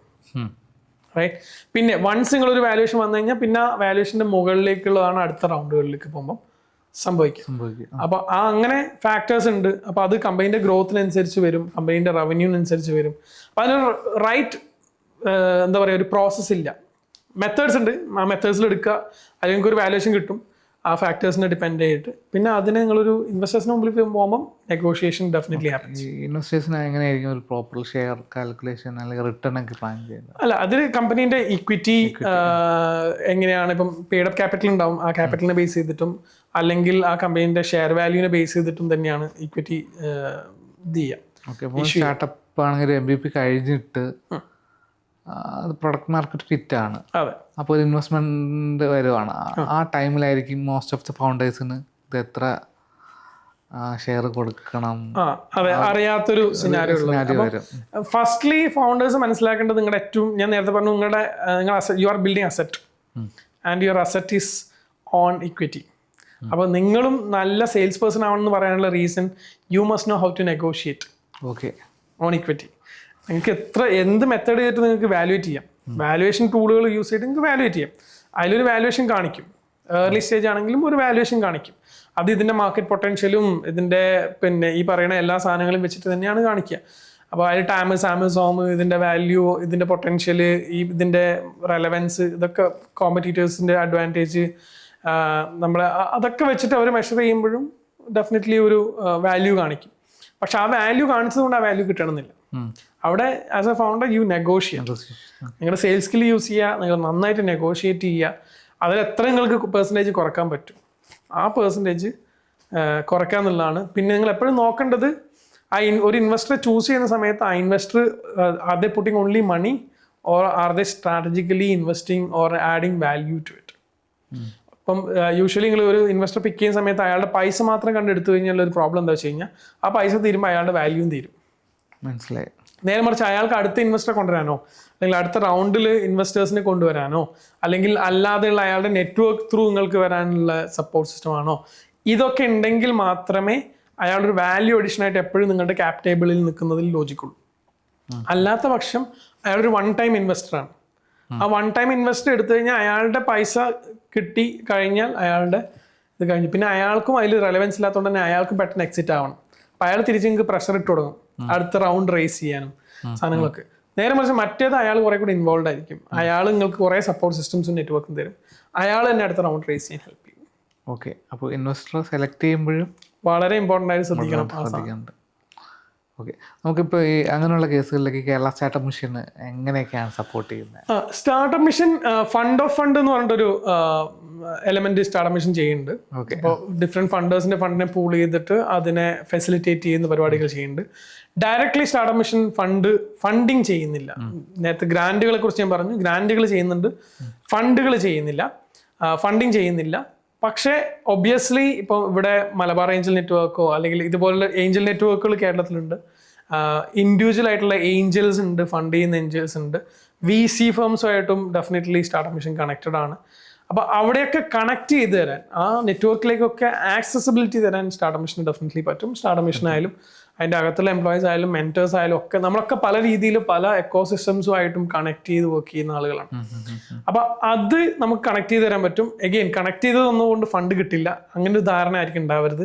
റൈറ്റ്. പിന്നെ വൺസ് നിങ്ങളൊരു വാല്യുവേഷൻ വന്നു കഴിഞ്ഞാൽ പിന്നെ വാല്യുവേഷന്റെ മുകളിലേക്കുള്ളതാണ് അടുത്ത റൗണ്ടുകളിലേക്ക് പോകുമ്പോൾ സംഭവിക്കും. അപ്പൊ അങ്ങനെ ഫാക്ടേഴ്സ് ഉണ്ട്. അപ്പൊ അത് കമ്പനീന്റെ ഗ്രോത്തിനനുസരിച്ച് വരും, കമ്പനീന്റെ റവന്യൂവിനനുസരിച്ച് വരും. അപ്പൊ അതിനൊരു റൈറ്റ് എന്താ പറയുക ഒരു പ്രോസസ് ഇല്ല. മെത്തേഡ്സ് ഉണ്ട്, ആ മെത്തേഡ്സിൽ എടുക്കുക, അല്ലെങ്കിൽ ഒരു വാല്യുവേഷൻ കിട്ടും ആ ഫാക്ടേഴ്സിനെ ഡിപ്പെൻഡ് ചെയ്തിട്ട്. പിന്നെ അതിന് നിങ്ങളൊരു ഇൻവെസ്റ്റേഴ്സിന് മുമ്പിൽ പോകുമ്പോൾ നെഗോഷിയേഷൻ ഡെഫിനറ്റ്ലി ഹാപ്പൻസ്. ഇൻവെസ്റ്റേഴ്സിന് എങ്ങനെയായിരിക്കും ഒരു പ്രോപ്പർ ഷെയർ കാൽക്കുലേഷൻ അല്ലെങ്കിൽ റിട്ടേൺ ഒക്കെ പ്ലാൻ ചെയ്യുന്നത്? അല്ല, അതിൽ കമ്പനീന്റെ ഇക്വിറ്റി എങ്ങനെയാണ്, ഇപ്പം പെയ്ഡ് അപ്പ് ക്യാപിറ്റൽ ഉണ്ടാവും, ആ ക്യാപിറ്റലിനെ ബേസ് ചെയ്തിട്ടും അല്ലെങ്കിൽ ആ കമ്പനീന്റെ ഷെയർ വാല്യൂവിനെ ബേസ് ചെയ്തിട്ടും തന്നെയാണ് ഇക്വിറ്റി ഇത് ചെയ്യുക. ഓക്കെ, അപ്പോൾ സ്റ്റാർട്ടപ്പ് ആണെങ്കിൽ MVP കഴിഞ്ഞിട്ട് അത് പ്രൊഡക്റ്റ് മാർക്കറ്റ് ഫിറ്റ് ആണ്. അതെ. അപ്പോൾ ഒരു ഇൻവെസ്റ്റ്മെൻറ്റ് വരുവാണ്. ആ ടൈമിലായിരിക്കും മോസ്റ്റ് ഓഫ് ദ ഫൗണ്ടേഴ്സിന് ഇത് എത്ര ഷെയർ കൊടുക്കണം അതെ അറിയാത്തൊരു സിനാരിയോ വരും. ഫസ്റ്റ്ലി ഫൗണ്ടേഴ്സ് മനസ്സിലാക്കേണ്ടത് നിങ്ങളുടെ ഏറ്റവും, ഞാൻ നേരത്തെ പറഞ്ഞു, നിങ്ങൾ you are building asset and your asset is on equity. അപ്പോൾ നിങ്ങളും നല്ല സെയിൽസ് പേഴ്സൺ ആവണമെന്ന് പറയാനുള്ള reason you must know how to negotiate on equity. നിങ്ങൾക്ക് എന്ത് മെത്തേഡ് ചെയ്തിട്ട് നിങ്ങൾക്ക് വാല്യുവേറ്റ് ചെയ്യാം. വാല്യുവേഷൻ ടൂളുകൾ യൂസ് ചെയ്തിട്ട് നിങ്ങൾക്ക് വാല്യുവേറ്റ് ചെയ്യാം. അതിലൊരു വാല്യുവേഷൻ കാണിക്കും. ഏർലി സ്റ്റേജ് ആണെങ്കിലും ഒരു വാല്യുവേഷൻ കാണിക്കും. അത് ഇതിൻ്റെ മാർക്കറ്റ് പൊട്ടൻഷ്യലും ഇതിൻ്റെ ഈ പറയുന്ന എല്ലാ സാധനങ്ങളും വെച്ചിട്ട് തന്നെയാണ് കാണിക്കുക. അപ്പോൾ അതിൽ ടാമസ് ആമസോം, ഇതിൻ്റെ വാല്യൂ, ഇതിൻ്റെ പൊട്ടൻഷ്യൽ, ഇതിൻ്റെ റെലവൻസ്, ഇതൊക്കെ കോമ്പറ്റീറ്റേഴ്സിൻ്റെ അഡ്വാൻറ്റേജ്, നമ്മൾ അതൊക്കെ വെച്ചിട്ട് അവർ മെഷർ ചെയ്യുമ്പോഴും ഡെഫിനറ്റ്ലി ഒരു വാല്യൂ കാണിക്കും. പക്ഷെ ആ വാല്യൂ കാണിച്ചതുകൊണ്ട് ആ വാല്യൂ കിട്ടണമെന്നില്ല. അവിടെ as a founder you negotiate. നിങ്ങളുടെ സെയിൽസ് സ്കിൽ യൂസ് ചെയ്യുക, നിങ്ങൾ നന്നായിട്ട് നെഗോഷിയേറ്റ് ചെയ്യുക. അതിൽ എത്ര നിങ്ങൾക്ക് പെർസെൻറ്റേജ് കുറക്കാൻ പറ്റും ആ പെർസെൻറ്റേജ് കുറയ്ക്കുക എന്നുള്ളതാണ്. പിന്നെ നിങ്ങൾ എപ്പോഴും നോക്കേണ്ടത് ഒരു ഇൻവെസ്റ്ററെ ചൂസ് ചെയ്യുന്ന സമയത്ത് ആ investor are they putting only money or are they strategically investing or adding value to it. അപ്പം യൂഷ്വലി നിങ്ങൾ ഒരു ഇൻവെസ്റ്റർ പിക്ക് ചെയ്യുന്ന സമയത്ത് അയാളുടെ പൈസ മാത്രം കണ്ടെടുത്തു കഴിഞ്ഞാൽ ഒരു പ്രോബ്ലം എന്താ വെച്ച് കഴിഞ്ഞാൽ ആ പൈസ തീരുമ്പോൾ അയാളുടെ വാല്യൂവും തീരും. മനസ്സിലായി. നേരെ മറിച്ച് അയാൾക്ക് അടുത്ത ഇൻവെസ്റ്ററെ കൊണ്ടുവരാനോ അല്ലെങ്കിൽ അടുത്ത റൗണ്ടിൽ ഇൻവെസ്റ്റേഴ്സിനെ കൊണ്ടുവരാനോ അല്ലെങ്കിൽ അല്ലാതെയുള്ള അയാളുടെ നെറ്റ്വർക്ക് ത്രൂ നിങ്ങൾക്ക് വരാനുള്ള സപ്പോർട്ട് സിസ്റ്റം ആണോ, ഇതൊക്കെ ഉണ്ടെങ്കിൽ മാത്രമേ അയാളൊരു വാല്യൂ അഡീഷൻ ആയിട്ട് എപ്പോഴും നിങ്ങളുടെ ക്യാപ് ടേബിളിൽ നിൽക്കുന്നതിൽ ലോജിക്കുള്ളൂ. അല്ലാത്ത പക്ഷം അയാളൊരു വൺ ടൈം ഇൻവെസ്റ്ററാണ്. ആ വൺ ടൈം ഇൻവെസ്റ്റർ എടുത്തു കഴിഞ്ഞാൽ അയാളുടെ പൈസ കിട്ടി കഴിഞ്ഞാൽ അയാളുടെ ഇത് കഴിഞ്ഞു. പിന്നെ അയാൾക്കും അതിൽ റെലവൻസ് ഇല്ലാത്തതുകൊണ്ട് തന്നെ അയാൾക്ക് പെട്ടെന്ന് എക്സിറ്റ് ആവണം. അപ്പം അയാൾ തിരിച്ച് നിങ്ങൾക്ക് പ്രഷർ ഇട്ട് തുടങ്ങും അടുത്ത റൗണ്ട് റേസ് ചെയ്യാനും സാധനങ്ങളൊക്കെ. നേരെ മറിച്ച് മറ്റേത് അയാൾ കുറെ കൂടി ഇൻവോൾവ് ആയിരിക്കും. അയാൾ നിങ്ങൾക്ക് കുറെ സപ്പോർട്ട് സിസ്റ്റംസും നെറ്റ്വർക്കും തരും. അയാൾ തന്നെ അടുത്ത റൗണ്ട് റേസ് ചെയ്യാൻ ഹെൽപ്പ് ചെയ്യും. ഓക്കെ. അപ്പോൾ ഇൻവെസ്റ്റർ സെലക്ട് ചെയ്യുമ്പോഴും വളരെ ഇമ്പോർട്ടൻ്റ് ആയിട്ട് ശ്രദ്ധിക്കണം. ഓക്കെ. നമുക്കിപ്പോൾ ഈ അങ്ങനെയുള്ള കേസുകളിലേക്ക് കേരള സ്റ്റാർട്ടപ്പ് മിഷൻ എങ്ങനെയൊക്കെയാണ് സപ്പോർട്ട് ചെയ്യുന്നത്? Startup mission fund of fund എന്ന് പറഞ്ഞിട്ടൊരു എലമെന്റ് സ്റ്റാർട്ടപ്പ് മിഷൻ ചെയ്യുന്നുണ്ട്. അപ്പോൾ ഡിഫറെന്റ് ഫണ്ടേഴ്സിന്റെ ഫണ്ടിനെ പൂൾ ചെയ്തിട്ട് അതിനെ ഫെസിലിറ്റേറ്റ് ചെയ്യുന്ന പരിപാടികൾ ചെയ്യുന്നുണ്ട്. ഡയറക്ട്ലി സ്റ്റാർട്ടപ്പ് മിഷൻ ഫണ്ടിങ് ചെയ്യുന്നില്ല. നേരത്തെ ഗ്രാൻഡുകളെ കുറിച്ച് ഞാൻ പറഞ്ഞു, ഗ്രാൻഡുകൾ ചെയ്യുന്നുണ്ട്, ഫണ്ടുകൾ ചെയ്യുന്നില്ല, ഫണ്ടിങ് ചെയ്യുന്നില്ല. പക്ഷേ ഒബ്വിയസ്ലി ഇപ്പോൾ ഇവിടെ മലബാർ ഏഞ്ചൽ നെറ്റ്വർക്കോ അല്ലെങ്കിൽ ഇതുപോലുള്ള ഏഞ്ചൽ നെറ്റ്വർക്കുകൾ കേരളത്തിലുണ്ട്. ഇൻഡിവിജ്വൽ ആയിട്ടുള്ള ഏഞ്ചൽസ് ഉണ്ട്, ഫണ്ട് ചെയ്യുന്ന ഏഞ്ചൽസ് ഉണ്ട്. VC ഫേംസുമായിട്ടും ഡെഫിനറ്റ്ലി സ്റ്റാർട്ടപ്പ് മിഷൻ കണക്റ്റഡ് ആണ്. അപ്പോൾ അവിടെയൊക്കെ കണക്ട് ചെയ്ത് തരാൻ, ആ നെറ്റ്വർക്കിലേക്കൊക്കെ ആക്സസിബിലിറ്റി തരാൻ സ്റ്റാർട്ടപ്പ് മിഷന് ഡെഫിനറ്റ്ലി പറ്റും. സ്റ്റാർട്ടപ്പ് മിഷൻ ആയാലും അതിൻ്റെ അകത്തുള്ള എംപ്ലോയീസ് ആയാലും മെന്റേഴ്സ് ആയാലും ഒക്കെ നമ്മളൊക്കെ പല രീതിയിൽ പല എക്കോസിസ്റ്റംസുമായിട്ടും കണക്ട് ചെയ്ത് വർക്ക് ചെയ്യുന്ന ആളുകളാണ്. അപ്പൊ അത് നമുക്ക് കണക്ട് ചെയ്ത് തരാൻ പറ്റും. എഗെയിൻ കണക്ട് ചെയ്തതൊന്നുകൊണ്ട് ഫണ്ട് കിട്ടില്ല, അങ്ങനെ ഒരു ധാരണ ആയിരിക്കും ഉണ്ടാവരുത്.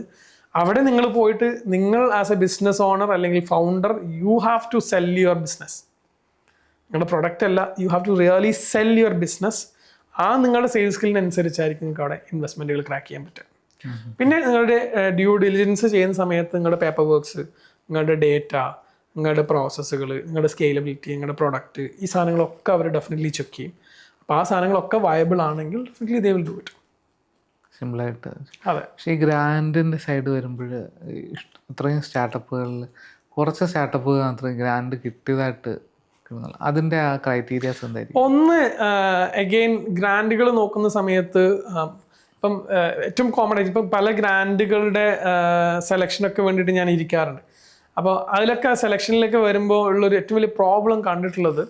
അവിടെ നിങ്ങൾ പോയിട്ട് നിങ്ങൾ ആസ് എ ബിസിനസ് ഓണർ അല്ലെങ്കിൽ founder you have to sell your business. നിങ്ങളുടെ പ്രൊഡക്റ്റ് അല്ല, you have to really sell your business. ആ നിങ്ങളുടെ സെയിൽസ് സ്കില്ലിനനുസരിച്ചായിരിക്കും നിങ്ങൾക്ക് അവിടെ ഇൻവെസ്റ്റ്മെന്റുകൾ ക്രാക്ക് ചെയ്യാൻ പറ്റുക. പിന്നെ നിങ്ങളുടെ ഡ്യൂ ഡിലിജൻസ് ചെയ്യുന്ന സമയത്ത് നിങ്ങളുടെ പേപ്പർ വർക്ക്സ്, നിങ്ങളുടെ ഡേറ്റ, നിങ്ങളുടെ പ്രോസസ്സുകൾ, നിങ്ങളുടെ സ്കെയിലബിലിറ്റി, നിങ്ങളുടെ പ്രൊഡക്റ്റ്, ഈ സാധനങ്ങളൊക്കെ അവർ ഡെഫിനറ്റ്ലി ചെക്ക് ചെയ്യും. അപ്പോൾ ആ സാധനങ്ങളൊക്കെ വയബിൾ ആണെങ്കിൽ definitely they will do it. സിമ്പിളായിട്ട്. അതെ. പക്ഷേ ഈ ഗ്രാൻഡിൻ്റെ സൈഡ് വരുമ്പോൾ ഇത്രയും സ്റ്റാർട്ടപ്പുകളിൽ കുറച്ച് സ്റ്റാർട്ടപ്പുകൾ മാത്രമേ ഗ്രാൻഡ് കിട്ടിയതായിട്ട്, അതിൻ്റെ ആ ക്രൈറ്റീരിയാസ് എന്തായിരിക്കും? ഒന്ന് അഗെയിൻ ഗ്രാൻഡുകൾ നോക്കുന്ന സമയത്ത് ഇപ്പം ഏറ്റവും കോമൺ ആയിട്ട് ഇപ്പം പല ഗ്രാൻഡുകളുടെ സെലക്ഷനൊക്കെ വേണ്ടിയിട്ട് ഞാൻ ഇരിക്കാറുണ്ട്. അപ്പോൾ അതിലൊക്കെ സെലക്ഷനിലേക്ക് വരുമ്പോൾ ഉള്ളൊരു ഏറ്റവും വലിയ പ്രോബ്ലം കണ്ടിട്ടുള്ളത്,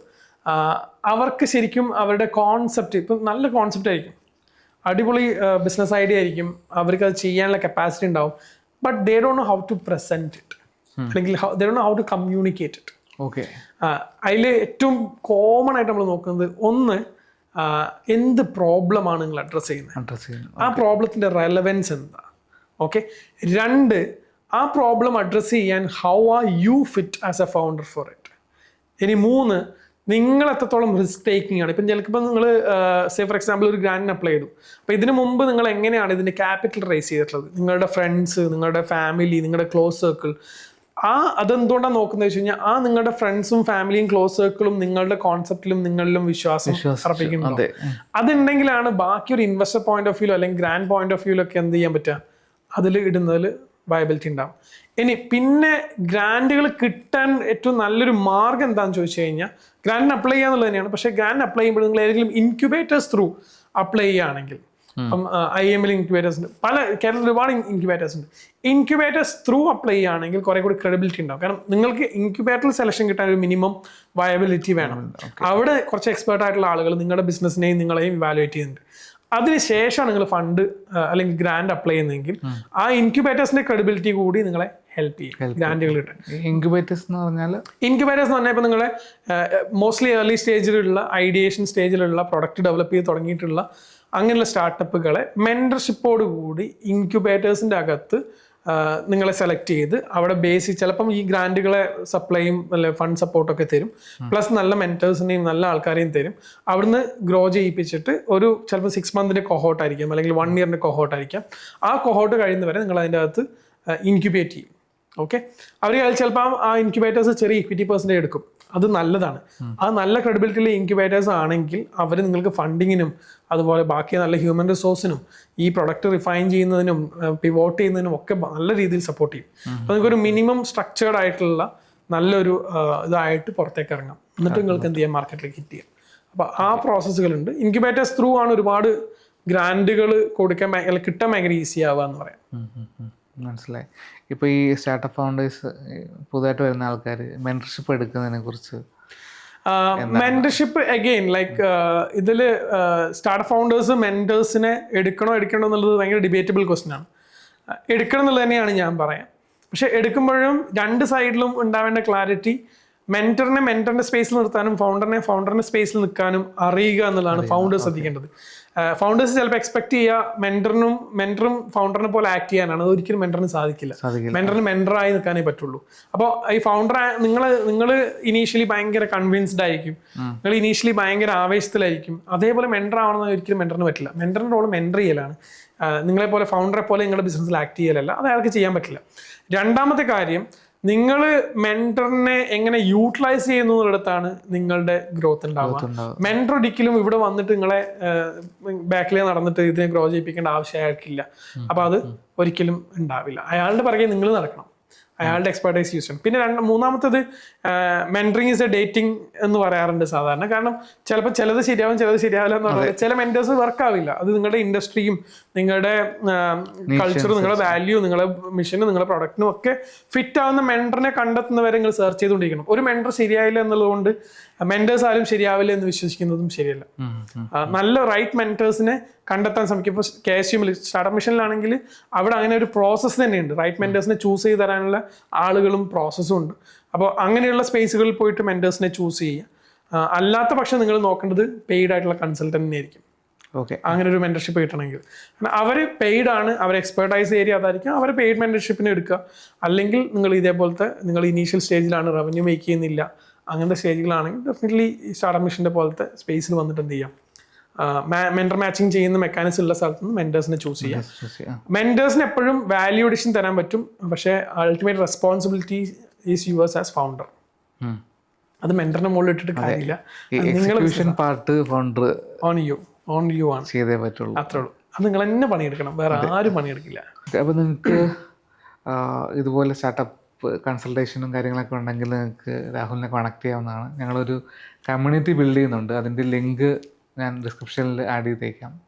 അവർക്ക് ശരിക്കും അവരുടെ കോൺസെപ്റ്റ് ഇപ്പം നല്ല കോൺസെപ്റ്റ് ആയിരിക്കും, അടിപൊളി ബിസിനസ് ഐഡിയ ആയിരിക്കും, അവർക്ക് അത് ചെയ്യാനുള്ള കപ്പാസിറ്റി ഉണ്ടാവും. But they don't know how to present it, അല്ലെങ്കിൽ they don't know how to communicate it. Okay. അതിൽ ഏറ്റവും കോമൺ ആയിട്ട് നമ്മൾ നോക്കുന്നത്, ഒന്ന് എന്ത് പ്രോബ്ലമാണ് നിങ്ങൾ അഡ്രസ്സ് ചെയ്യുന്നത്, ആ പ്രോബ്ലത്തിൻ്റെ റെലവൻസ് എന്താ. ഓക്കെ. രണ്ട്, ആ പ്രോബ്ലം അഡ്രസ്സ് ചെയ്യാൻ how are you fit as a founder for it. ഇനി മൂന്ന്, നിങ്ങൾ എത്രത്തോളം റിസ്ക് ടേക്കിംഗ് ആണ്. ഇപ്പം ചിലപ്പോൾ നിങ്ങൾ സേ ഫോർ എക്സാമ്പിൾ ഒരു ഗ്രാൻഡിന് അപ്ലൈ ചെയ്തു. അപ്പോൾ ഇതിനു മുമ്പ് നിങ്ങൾ എങ്ങനെയാണ് ഇതിൻ്റെ ക്യാപിറ്റൽ റേസ് ചെയ്തിട്ടുള്ളത്, നിങ്ങളുടെ ഫ്രണ്ട്സ്, നിങ്ങളുടെ ഫാമിലി, നിങ്ങളുടെ ക്ലോസ് സർക്കിൾ, അതെന്തുകൊണ്ടാണ് നോക്കുന്നത് വെച്ച് കഴിഞ്ഞാൽ ആ നിങ്ങളുടെ ഫ്രണ്ട്സും ഫാമിലിയും ക്ലോസ് സർക്കിളും നിങ്ങളുടെ കോൺസെപ്റ്റിലും നിങ്ങളിലും വിശ്വാസം അർപ്പിക്കുന്നുണ്ട്. അതുണ്ടെങ്കിലാണ് ബാക്കി ഒരു ഇൻവെസ്റ്റർ പോയിന്റ് ഓഫ് വ്യൂ അല്ലെങ്കിൽ ഗ്രാൻഡ് പോയിന്റ് ഓഫ് വ്യൂലൊക്കെ എന്ത് ചെയ്യാൻ പറ്റുക, അതിൽ ഇടുന്നതിൽ വയബിലിറ്റി ഉണ്ടാവും. ഇനി പിന്നെ ഗ്രാൻഡുകൾ കിട്ടാൻ ഏറ്റവും നല്ലൊരു മാർഗം എന്താണെന്ന് ചോദിച്ചു കഴിഞ്ഞാൽ ഗ്രാൻഡിന് അപ്ലൈ ചെയ്യാന്നുള്ളത് തന്നെയാണ്. പക്ഷേ ഗ്രാൻഡിന് അപ്ലൈ ചെയ്യുമ്പോൾ നിങ്ങൾ ഏതെങ്കിലും ഇൻക്യുബേറ്റേഴ്സ് ത്രൂ അപ്ലൈ ചെയ്യുകയാണെങ്കിൽ, ഇപ്പം IML ഇൻക്യുബേറ്റേഴ്സ് ഉണ്ട്, പല കേരളത്തിൽ ഒരുപാട് ഇൻക്യുബേറ്റേഴ്സ് ഉണ്ട്. ഇൻക്യുബേറ്റേഴ്സ് ത്രൂ അപ്ലൈ ചെയ്യുകയാണെങ്കിൽ കുറെ കൂടി ക്രെഡിബിലിറ്റി ഉണ്ടാവും. കാരണം നിങ്ങൾക്ക് ഇൻക്യുബേറ്ററിൽ സെലക്ഷൻ കിട്ടാൻ ഒരു മിനിമം വയബിലിറ്റി വേണം. അവിടെ കുറച്ച് എക്സ്പേർട്ട് ആയിട്ടുള്ള ആളുകൾ നിങ്ങളുടെ ബിസിനസ്സിനെയും നിങ്ങളെയും ഇവാലുവേറ്റ് ചെയ്യുന്നുണ്ട്. അതിനുശേഷമാണ് നിങ്ങൾ ഫണ്ട് അല്ലെങ്കിൽ ഗ്രാൻഡ് അപ്ലൈ ചെയ്യുന്നതെങ്കിൽ ആ ഇൻക്യുബേറ്റേഴ്സിന്റെ ക്രെഡിബിലിറ്റി കൂടി നിങ്ങളെ ഹെൽപ്പ് ചെയ്യും ഗ്രാൻഡുകൾ കിട്ടാൻ. ഇൻക്യുബേറ്റേഴ്സ് എന്ന് പറഞ്ഞാൽ ഇപ്പം നിങ്ങളെ മോസ്റ്റ്ലി ഏർലി സ്റ്റേജിലുള്ള ഐഡിയേഷൻ സ്റ്റേജിലുള്ള പ്രൊഡക്റ്റ് ഡെവലപ്പ് ചെയ്ത് തുടങ്ങിയിട്ടുള്ള അങ്ങനെയുള്ള സ്റ്റാർട്ടപ്പുകളെ മെന്റർഷിപ്പോട് കൂടി ഇൻക്യുബേറ്റേഴ്സിന്റെ അകത്ത് നിങ്ങളെ സെലക്ട് ചെയ്ത് അവിടെ ബേസിക് ചിലപ്പം ഈ ഗ്രാൻഡുകളെ സപ്ലൈയും അല്ലെ ഫണ്ട് സപ്പോർട്ടൊക്കെ തരും, പ്ലസ് നല്ല മെന്റേഴ്സിനെയും നല്ല ആൾക്കാരെയും തരും. അവിടുന്ന് ഗ്രോ ചെയ്യിപ്പിച്ചിട്ട് ഒരു ചിലപ്പോൾ 6 മന്തിന്റെ കൊഹോട്ട് ആയിരിക്കാം, അല്ലെങ്കിൽ 1 ഇയറിന്റെ കൊഹോട്ട് ആയിരിക്കാം. ആ കൊഹോട്ട് കഴിയുന്നവരെ നിങ്ങൾ അതിൻ്റെ അകത്ത് ഇൻക്യുബേറ്റ് ചെയ്യും. ഓക്കെ, അവർ ചിലപ്പോൾ ആ ഇൻക്യുബേറ്റേഴ്സ് ചെറിയ ഇക്വിറ്റി പെർസെൻറ്റേജ് എടുക്കും. അത് നല്ലതാണ്. ആ നല്ല ക്രെഡിബിലിറ്റിയുള്ള ഇൻക്യുബേറ്റേഴ്സ് ആണെങ്കിൽ അവർ നിങ്ങൾക്ക് ഫണ്ടിങ്ങിനും അതുപോലെ ബാക്കി നല്ല ഹ്യൂമൻ റിസോഴ്സിനും ഈ പ്രൊഡക്റ്റ് റിഫൈൻ ചെയ്യുന്നതിനും പിവോട്ട് ചെയ്യുന്നതിനും ഒക്കെ നല്ല രീതിയിൽ സപ്പോർട്ട് ചെയ്യും. അപ്പോൾ നിങ്ങൾക്ക് ഒരു മിനിമം സ്ട്രക്ചേർഡ് ആയിട്ടുള്ള നല്ലൊരു ഇതായിട്ട് പുറത്തേക്ക് ഇറങ്ങാം. എന്നിട്ട് നിങ്ങൾക്ക് എന്ത് ചെയ്യാം, മാർക്കറ്റിലേക്ക് ഹിറ്റ് ചെയ്യാം. അപ്പോൾ ആ പ്രോസസ്സുകളുണ്ട്. ഇൻക്യുബേറ്റേഴ്സ് ത്രൂ ആണ് ഒരുപാട് ഗ്രാൻഡുകൾ കൊടുക്കാൻ കിട്ടാൻ ഭയങ്കര ഈസി ആവുക എന്ന് പറയാം. മനസ്സിലായി. ഇപ്പോൾ ഈ സ്റ്റാർട്ടപ്പ് ഫൗണ്ടേഴ്സ് പുതുതായിട്ട് വരുന്ന ആൾക്കാർ മെന്റർഷിപ്പ് എടുക്കുന്നതിനെ കുറിച്ച് മെന്റർഷിപ്പ് അഗെയിൻ ലൈക്ക് ഇതിൽ സ്റ്റാർട്ടപ്പ് ഫൗണ്ടേഴ്സ് മെന്റേഴ്സിനെ എടുക്കണോ എന്നുള്ളത് ഭയങ്കര ഡിബേറ്റബിൾ ക്വസ്റ്റ്യൻ ആണ്. എടുക്കണം എന്നുള്ളത് തന്നെയാണ് ഞാൻ പറയാം. പക്ഷെ എടുക്കുമ്പോഴും രണ്ട് സൈഡിലും ഉണ്ടാവേണ്ട ക്ലാരിറ്റി മെന്ററിന്റെ സ്പേസിൽ നിർത്താനും ഫൗണ്ടറിന്റെ സ്പേസിൽ നിൽക്കാനും അറിയുക എന്നുള്ളതാണ് ഫൗണ്ടേഴ്സ് ശ്രദ്ധിക്കേണ്ടത്. ഫൗണ്ടേഴ്സ് ചിലപ്പോൾ എക്സ്പെക്ട് ചെയ്യുക മെന്ററും ഫൗണ്ടറിനെ പോലെ ആക്ട് ചെയ്യാനാണ്. അത് ഒരിക്കലും മെന്ററിന് സാധിക്കില്ല. മെന്ററിന് മെന്ററായി നിൽക്കാനേ പറ്റുള്ളൂ. അപ്പോൾ ഈ ഫൗണ്ടർ നിങ്ങൾ ഇനീഷ്യലി ഭയങ്കര കൺവിൻസ്ഡ് ആയിരിക്കും, നിങ്ങൾ ഇനീഷ്യലി ഭയങ്കര ആവേശത്തിലായിരിക്കും. അതേപോലെ മെന്റർ ആവണമെന്ന് ഒരിക്കലും മെന്ററിന് പറ്റില്ല. മെന്ററിന്റെ റോള് മെന്റർ ചെയ്യലാണ്. നിങ്ങളെ പോലെ ഫൗണ്ടറെ പോലെ നിങ്ങളുടെ ബിസിനസ്സിൽ ആക്ട് ചെയ്യലല്ല. അത് അയാൾക്ക് ചെയ്യാൻ പറ്റില്ല. രണ്ടാമത്തെ കാര്യം, നിങ്ങൾ മെന്ററിനെ എങ്ങനെ യൂട്ടിലൈസ് ചെയ്യുന്നു എന്നിടത്താണ് നിങ്ങളുടെ ഗ്രോത്ത് ഉണ്ടാവുക. മെന്റർ ഒരിക്കലും ഇവിടെ വന്നിട്ട് നിങ്ങളെ ബാക്കിൽ നടന്നിട്ട് ഇതിനെ ഗ്രോ ചെയ്യിപ്പിക്കേണ്ട ആവശ്യം അയാൾക്കില്ല. അപ്പൊ അത് ഒരിക്കലും ഉണ്ടാവില്ല. അയാളുടെ പിറകെ നിങ്ങൾ നടക്കണം, അയാളുടെ എക്സ്പെർട്ടൈസ് യൂസ് ചെയ്യണം. പിന്നെ മൂന്നാമത്തേത് മെന്ററിങ് ഈസ് എ ഡേറ്റിംഗ് എന്ന് പറയാറുണ്ട് സാധാരണ. കാരണം ചിലപ്പോൾ ചിലത് ശരിയാവും, ചിലത് ശരിയാവില്ല എന്ന് പറയുന്നത്. ചില മെന്റേഴ്സ് വർക്ക് ആവില്ല. അത് നിങ്ങളുടെ ഇൻഡസ്ട്രിയും നിങ്ങളുടെ കൾച്ചറും നിങ്ങളുടെ വാല്യൂ നിങ്ങളുടെ മിഷനും നിങ്ങളുടെ പ്രൊഡക്റ്റിനും ഒക്കെ ഫിറ്റ് ആവുന്ന മെന്ററിനെ കണ്ടെത്തുന്നവരെ നിങ്ങൾ സെർച്ച് ചെയ്തുകൊണ്ടിരിക്കണം. ഒരു മെന്റർ ശരിയായില്ല എന്നുള്ളതുകൊണ്ട് മെന്റേഴ്സ് ആരും ശരിയാവില്ല എന്ന് വിശ്വസിക്കുന്നതും ശരിയല്ല. നല്ല റൈറ്റ് മെന്റേഴ്സിനെ കണ്ടെത്താൻ ശ്രമിക്കും. ഇപ്പോൾ KSU സ്റ്റാർട്ടപ്പ് മിഷനിലാണെങ്കിൽ അവിടെ അങ്ങനെ ഒരു പ്രോസസ്സ് തന്നെയുണ്ട്. റൈറ്റ് മെന്റേഴ്സിനെ ചൂസ് ചെയ്ത് തരാനുള്ള ആളുകളും പ്രോസസ്സും ഉണ്ട്. അപ്പോൾ അങ്ങനെയുള്ള സ്പേസുകളിൽ പോയിട്ട് മെന്റേഴ്സിനെ ചൂസ് ചെയ്യുക. അല്ലാത്ത പക്ഷം നിങ്ങൾ നോക്കേണ്ടത് പെയ്ഡ് ആയിട്ടുള്ള കൺസൾട്ടന്റിനെ ആയിരിക്കും. ഓക്കെ, അങ്ങനെ ഒരു മെന്റർഷിപ്പ് കിട്ടണമെങ്കിൽ. കാരണം അവർ പെയ്ഡ് ആണ്, അവർ എക്സ്പെർട്ടൈസ് ഏരിയ അതായിരിക്കും, അവർ പെയ്ഡ് മെന്റർഷിപ്പിന് എടുക്കുക. അല്ലെങ്കിൽ നിങ്ങൾ ഇതേപോലത്തെ നിങ്ങൾ ഇനീഷ്യൽ സ്റ്റേജിലാണ്, റവന്യൂ മേക്ക് ചെയ്യുന്നില്ല, അങ്ങനത്തെ സ്റ്റേജുകളാണെങ്കിൽ ഡെഫിനറ്റ്ലി ഈ സ്റ്റാർട്ടപ്പ് മിഷന്റെ പോലത്തെ സ്പേസിൽ വന്നിട്ട് എന്ത് ചെയ്യാം, മെന്റർ മാച്ചിങ് ചെയ്യുന്ന മെക്കാനിസം ഉള്ള സ്ഥലത്ത് നിന്ന് മെന്റേഴ്സിനെ ചൂസ് ചെയ്യാം. മെന്റേഴ്സിന് എപ്പോഴും വാല്യൂ അഡിഷൻ തരാൻ പറ്റും. പക്ഷേ ultimate responsibility is yours as founder. അത് മെന്ററിന്റെ മുകളിൽ ഇട്ടിട്ട് കാര്യമില്ല. ഓൺ യു ആണ് ചെയ്തേ പറ്റുള്ളൂ. അത്രേ ഉള്ളൂ. അത് നിങ്ങൾ തന്നെ പണിയെടുക്കണം, വേറെ ആരും പണിയെടുക്കില്ല. അപ്പോൾ നിങ്ങൾക്ക് ഇതുപോലെ സ്റ്റാർട്ടപ്പ് കൺസൾട്ടേഷനും കാര്യങ്ങളൊക്കെ ഉണ്ടെങ്കിൽ നിങ്ങൾക്ക് രാഹുലിനെ കണക്ട് ചെയ്യാവുന്നതാണ്. ഞങ്ങളൊരു കമ്മ്യൂണിറ്റി ബിൽഡ് ചെയ്യുന്നുണ്ട്. അതിൻ്റെ ലിങ്ക് ഞാൻ ഡിസ്ക്രിപ്ഷനിൽ ആഡ് ചെയ്തേക്കാം.